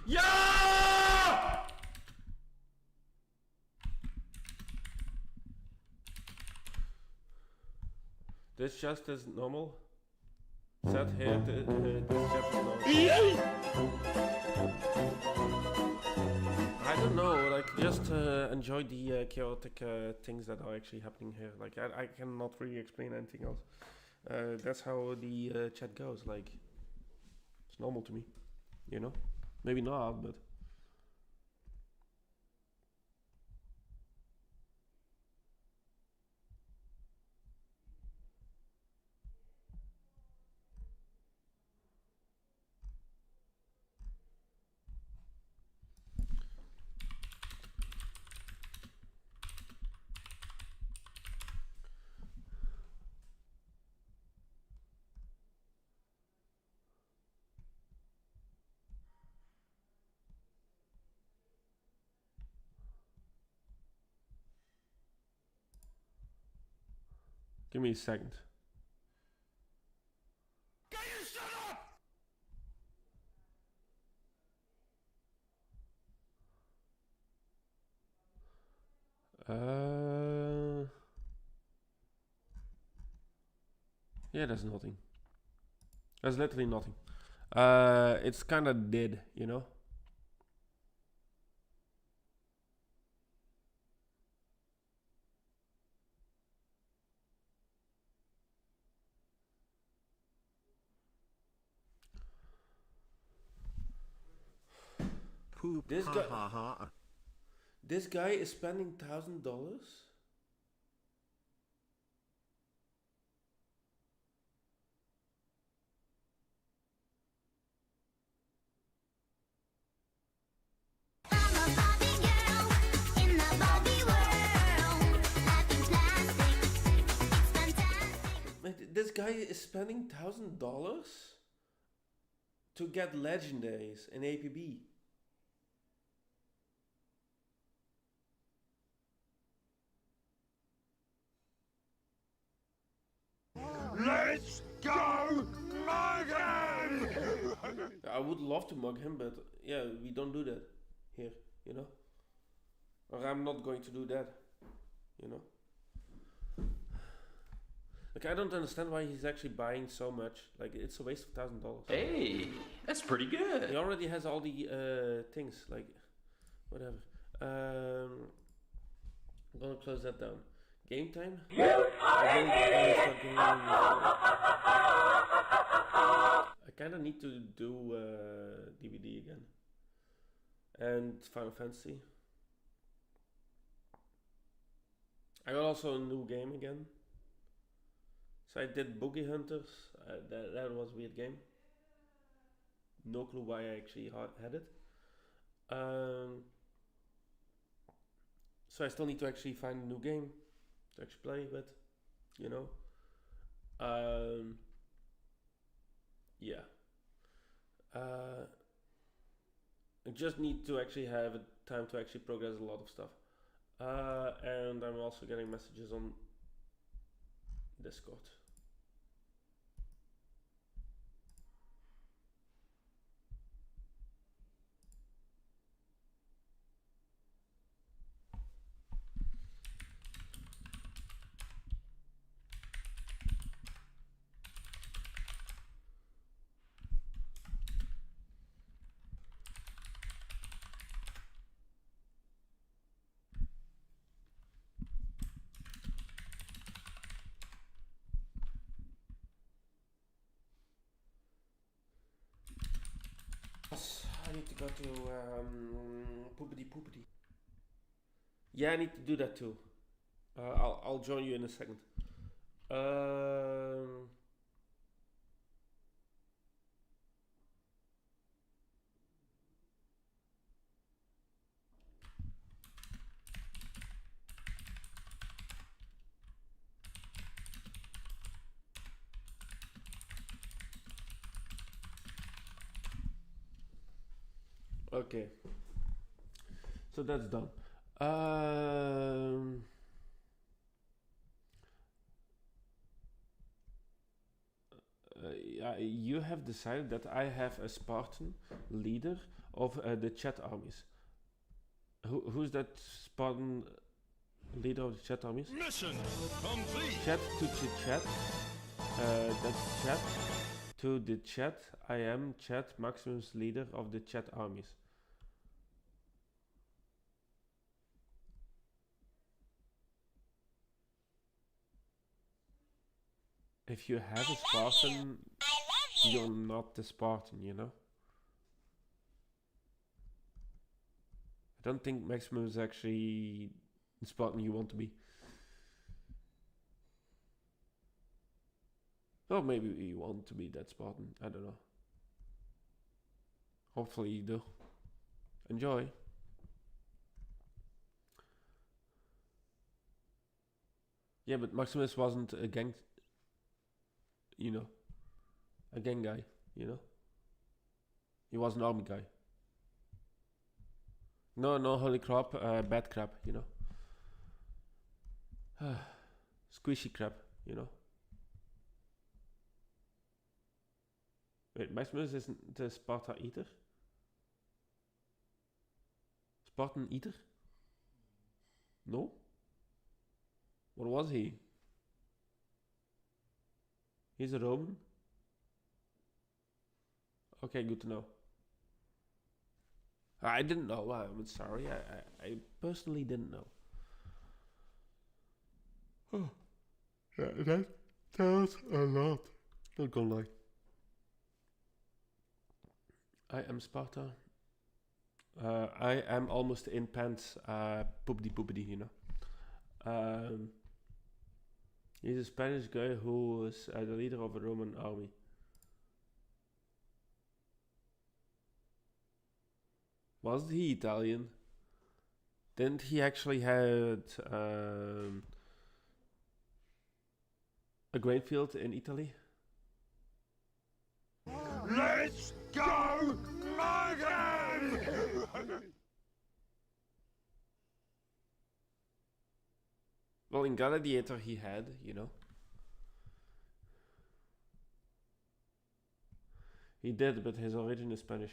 Yeah! This just is normal. Sat here, this just is normal. I don't know, like, just enjoy the chaotic things that are actually happening here. Like, I cannot really explain anything else. That's how the chat goes. Like, it's normal to me, you know? Maybe not, but. Give me a second. Can you shut up? Yeah, there's nothing. There's literally nothing. It's kind of dead, you know? Poop. This Ha guy- ha ha. This guy is spending $1,000? I'm a Barbie girl in the Barbie world. Life is like this guy is spending $1,000 to get legendaries in APB. Let's go mug him! I would love to mug him, but yeah, we don't do that here, you know? Or I'm not going to do that, you know? Like, I don't understand why he's actually buying so much. Like, it's a waste of $1,000. Hey, that's pretty good. He already has all the things, like, whatever. I'm gonna close that down. Game time? I kinda need to do DVD again. And Final Fantasy. I got also a new game again. So I did Boogie Hunters. That was a weird game. No clue why I actually had it. So I still need to actually find a new game to actually play with, you know. Yeah. I just need to actually have time to actually progress a lot of stuff. And I'm also getting messages on Discord. I need to go to poopity poopity. Yeah, I need to do that too. I'll join you in a second. Okay, so that's done. You have decided that I have a Spartan leader of the chat armies. Who's that Spartan leader of the chat armies? Mission complete! Chat to chat. That's chat to the chat. I am chat Maximus leader of the chat armies. If you have a Spartan, you're not the Spartan, you know? I don't think Maximus is actually the Spartan you want to be. Or maybe you want to be that Spartan, I don't know. Hopefully you do. Enjoy. Yeah, but Maximus wasn't a gang, you know, a gang guy, you know? He was an army guy. No, holy crap, bad crap, you know? Squishy crap, you know? Wait, Maximus isn't the Sparta Eater? Spartan Eater? No? What was he? He's a Roman? Okay, good to know. I didn't know. I'm sorry. I personally didn't know. Oh, yeah, that tells a lot. Not gonna lie. I am Sparta. I am almost in pants. Poopity poopity, you know. He's a Spanish guy who was the leader of a Roman army. Was he Italian? Didn't he actually had A grain field in Italy. Let's go, Morgan! Well, in Gladiator he had, you know. He did, but his origin is Spanish.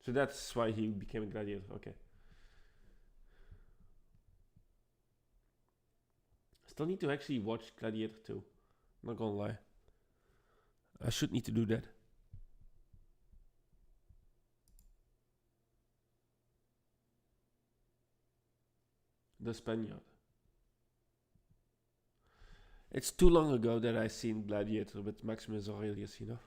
So that's why he became a gladiator. Okay. Still need to actually watch Gladiator 2. Not gonna lie. I should need to do that. The Spaniard. It's too long ago that I seen Gladiator with Maximus Aurelius, you know.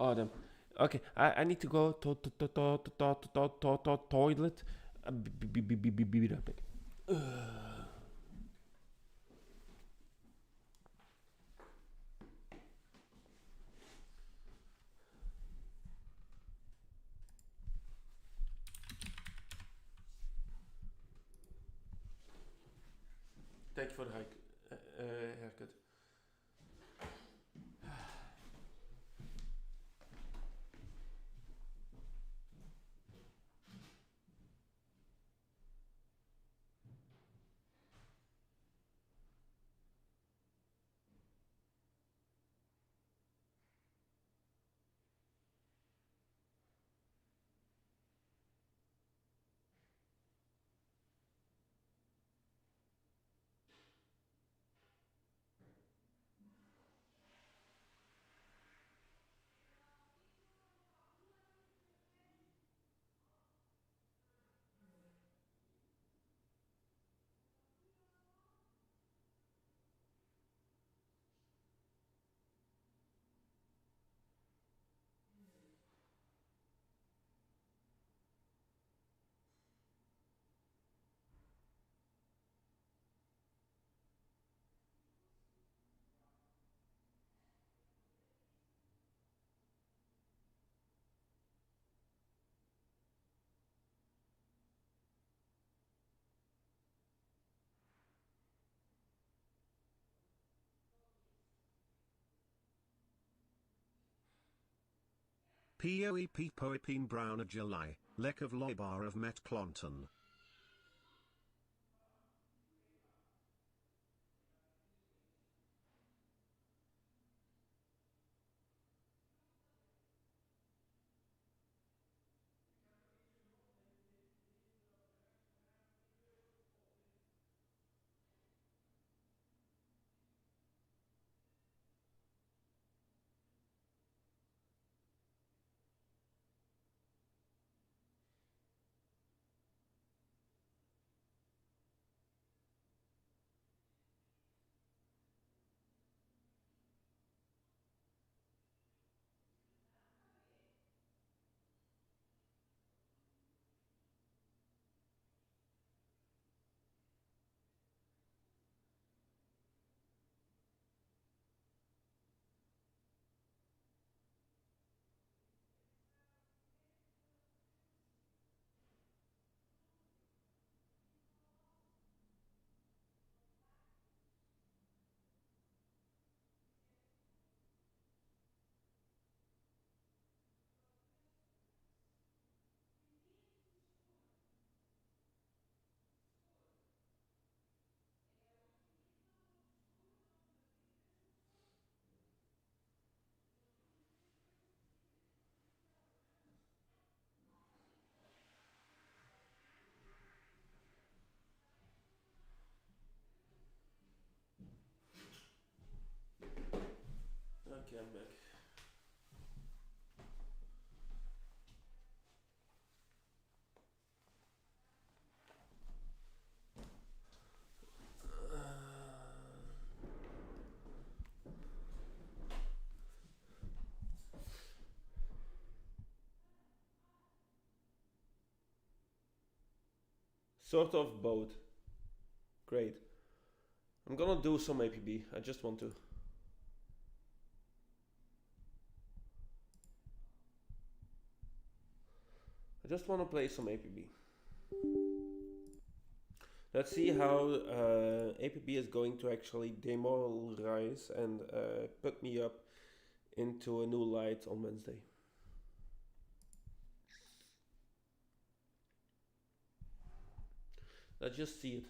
Oh damn. Okay, I need to go to toilet. Be right back. Thank you for the haircut. POEP Poepine Browner July, Lek of Loibar of Met Clonton. Sort of both. Great. I'm gonna do some APB. I just want to. I just want to play some APB. Let's see how APB is going to actually demoralize and put me up into a new light on Wednesday. Let's just see it.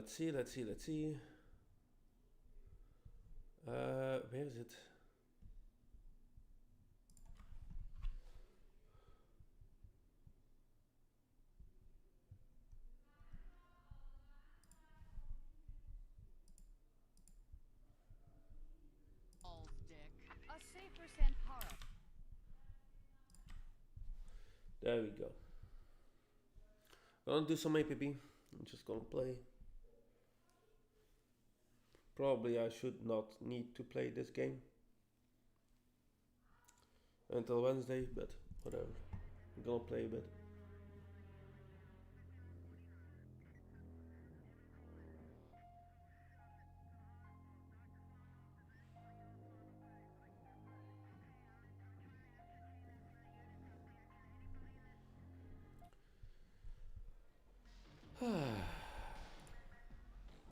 Let's see. Where is it? A safer send power. There we go. Gonna do some APB. I'm just gonna play. Probably I should not need to play this game until Wednesday, but whatever. I'm gonna play a bit.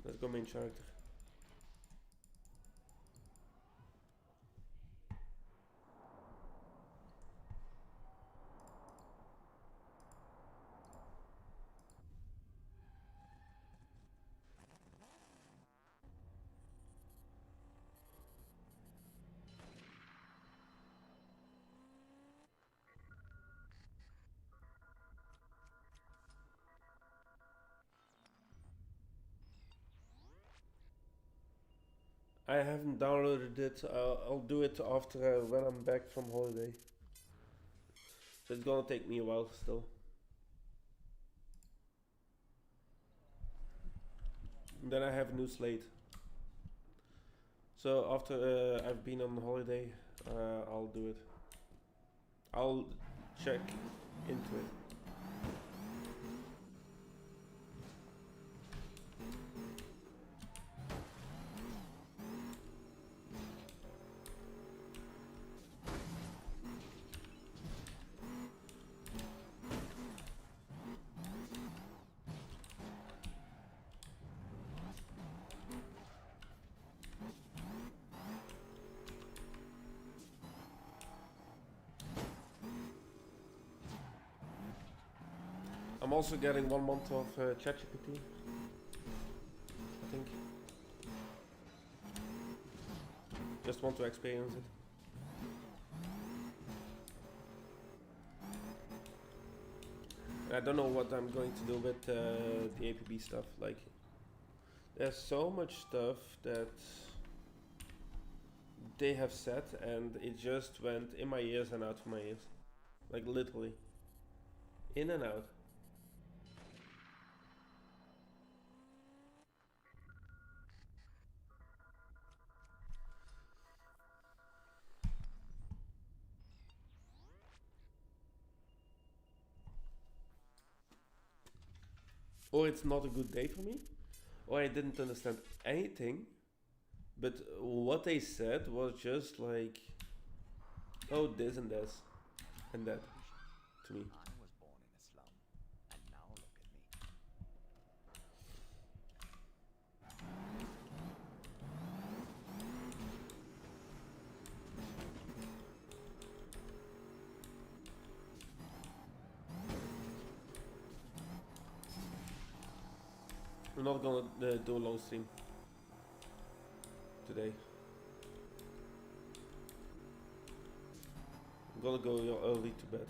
Let's go main character. I haven't downloaded it. I'll do it after when I'm back from holiday. So it's gonna take me a while still. And then I have a new slate. So after I've been on holiday, I'll do it. I'll check into it. I'm also getting 1 month of ChatGPT, I think. Just want to experience it. I don't know what I'm going to do with the APB stuff. Like, there's so much stuff that they have said, and it just went in my ears and out of my ears. Like, literally. In and out. Or it's not a good day for me, or I didn't understand anything, but what they said was just like, oh, this and this and that to me. I was born in a slum, and now look at me. We're not gonna do a long stream today. I'm gonna go early to bed.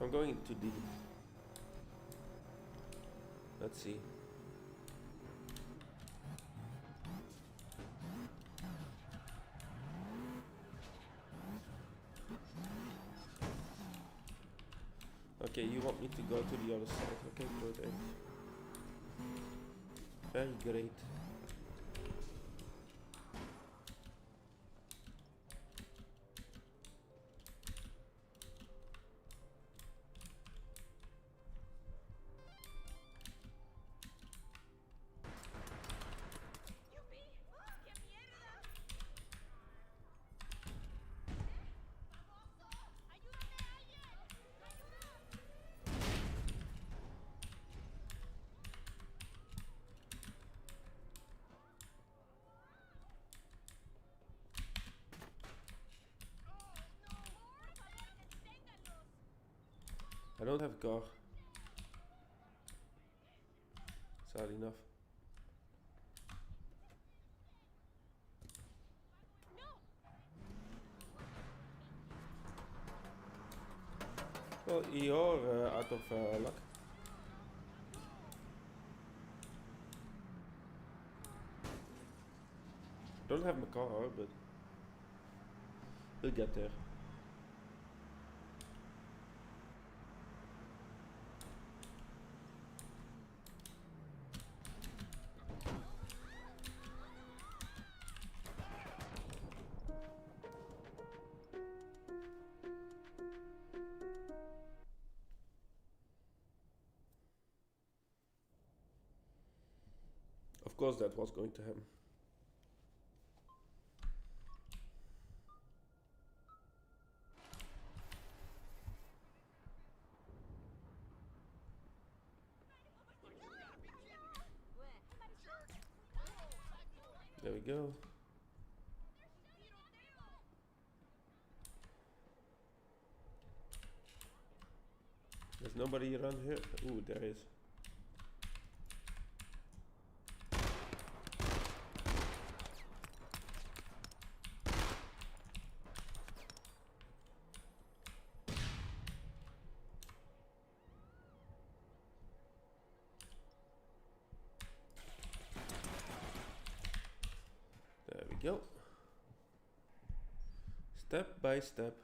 I'm going too deep. Let's see. Okay, you want me to go to the other side. Okay, good. Very great. I don't have a car. Sad enough. Well, you're out of luck. Don't have my car, but we'll get there. Of course that was going to happen. There we go. There's nobody around here. Ooh, there is. There we go. Step by step.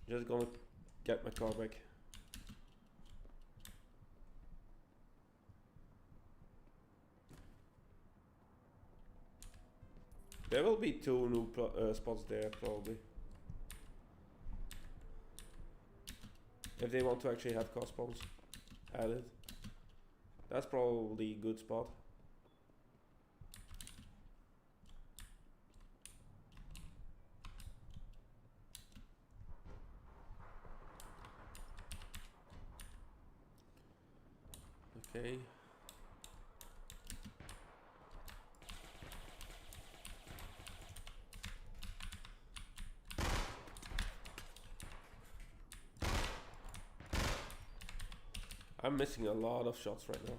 Just gonna get my car back. There will be two new spots there probably. If they want to actually have car spawns added. That's probably a good spot. Okay. I'm missing a lot of shots right now.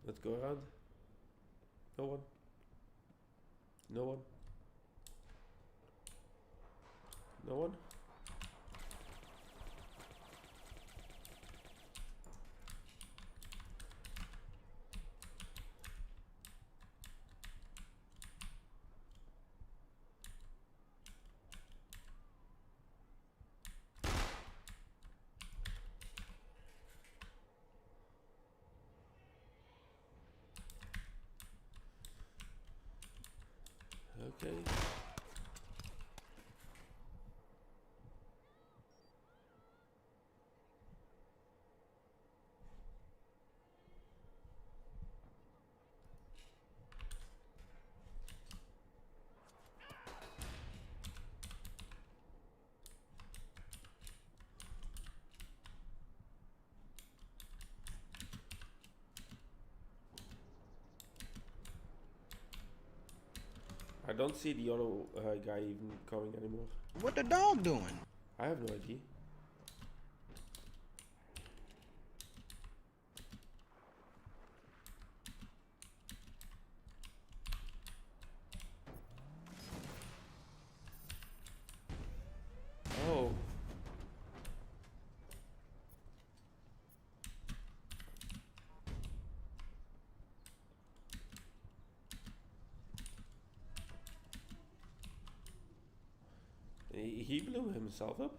Let's go around. No one. No one. No one. Okay. I don't see the other guy even coming anymore. What the dog doing? I have no idea. Oh. He blew himself up?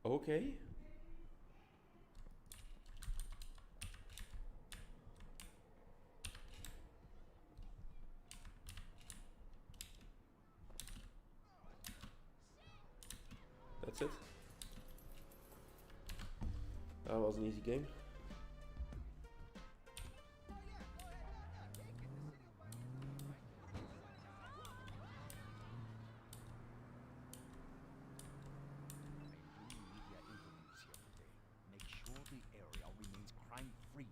Okay. That's it. That was an easy game. Make sure the area remains crime-free.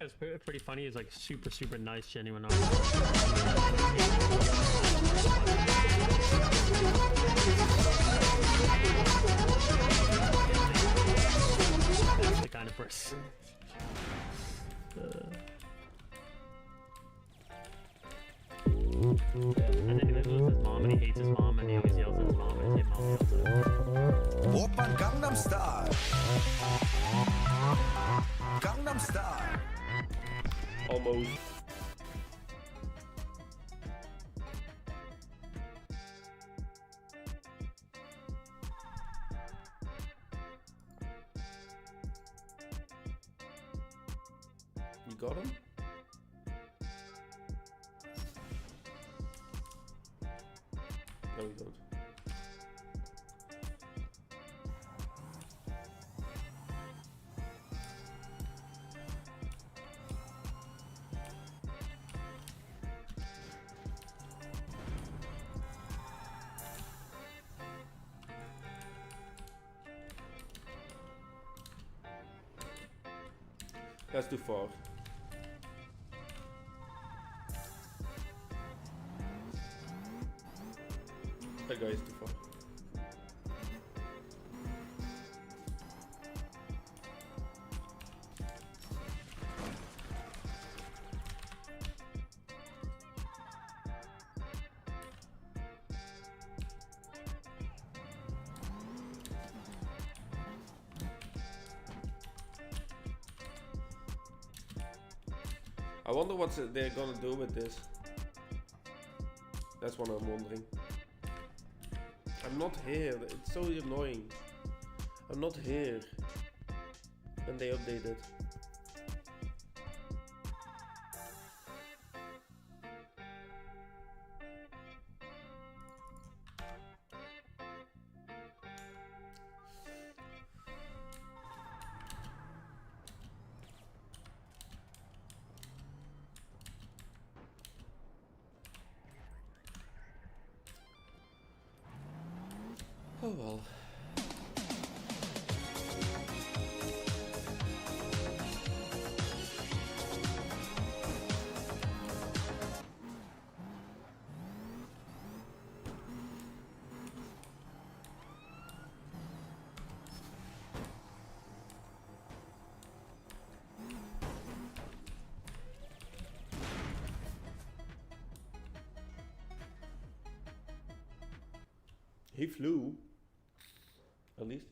It's pretty funny. He's like super nice, genuine. That's the kind of person. And then he lives with his mom, and he hates his mom, and he always yells at his mom, and his mom yells at him. Open Gangnam Style. Gangnam Style. Almost. You got him? No, you don't. That's too far. That guy is too far. I wonder what they're gonna do with this. That's what I'm wondering. I'm not here. It's so annoying. I'm not here. And they updated. Oh well. He flew, at least.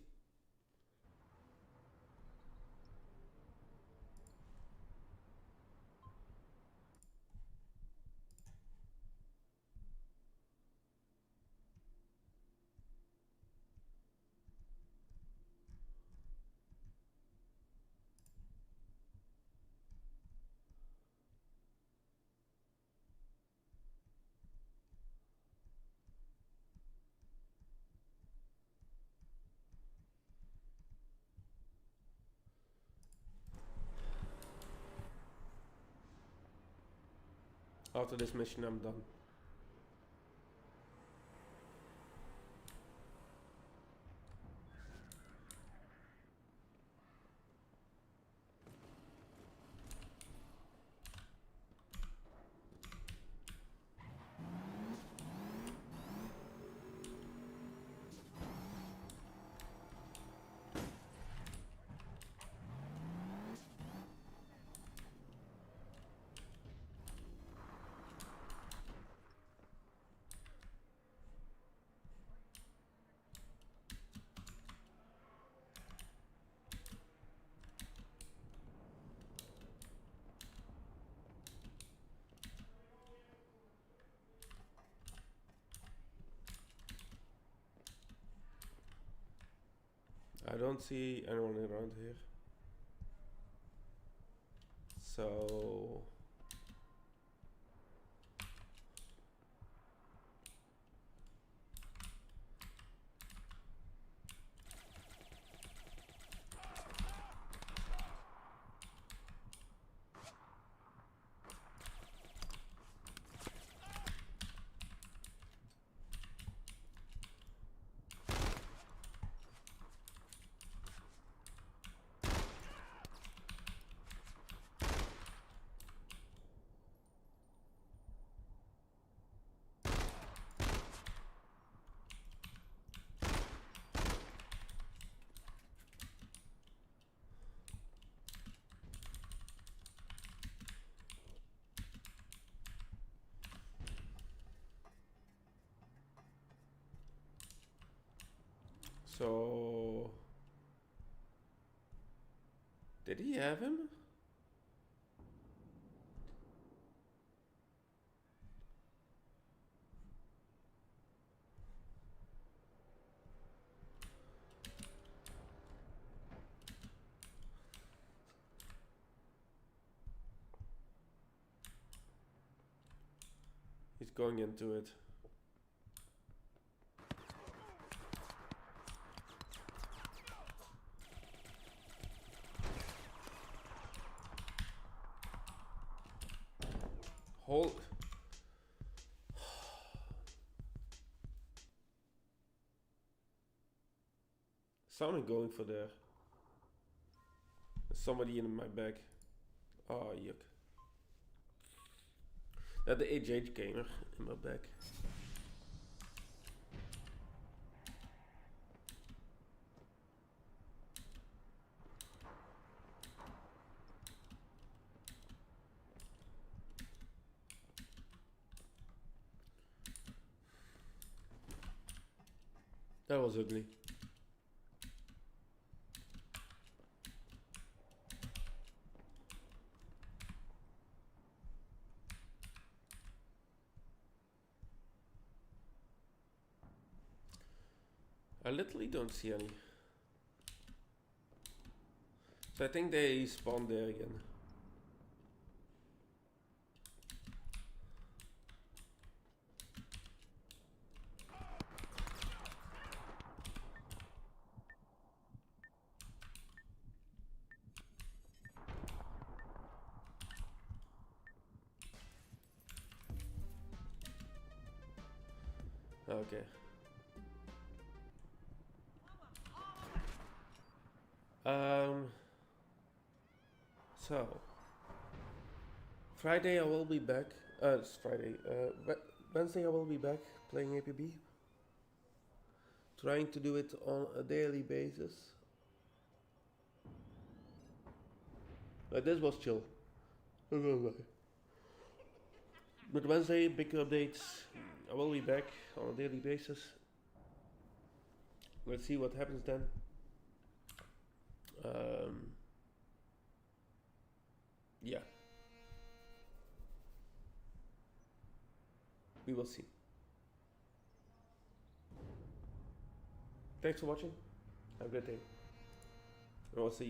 After this mission, I'm done. I don't see anyone around here. So did he have him? He's going into it. Hold. Someone going for there. There's somebody in my bag. Oh, yuck. That the HH gamer in my bag. That was ugly. I literally don't see any. So I think they spawned there again. Okay. So Friday I will be back. It's Friday. Wednesday I will be back playing APB. Trying to do it on a daily basis. This was chill. But Wednesday, big updates. I will be back on a daily basis. Let's see what happens then. Yeah. We will see. Thanks for watching. Have a good day. I will see you.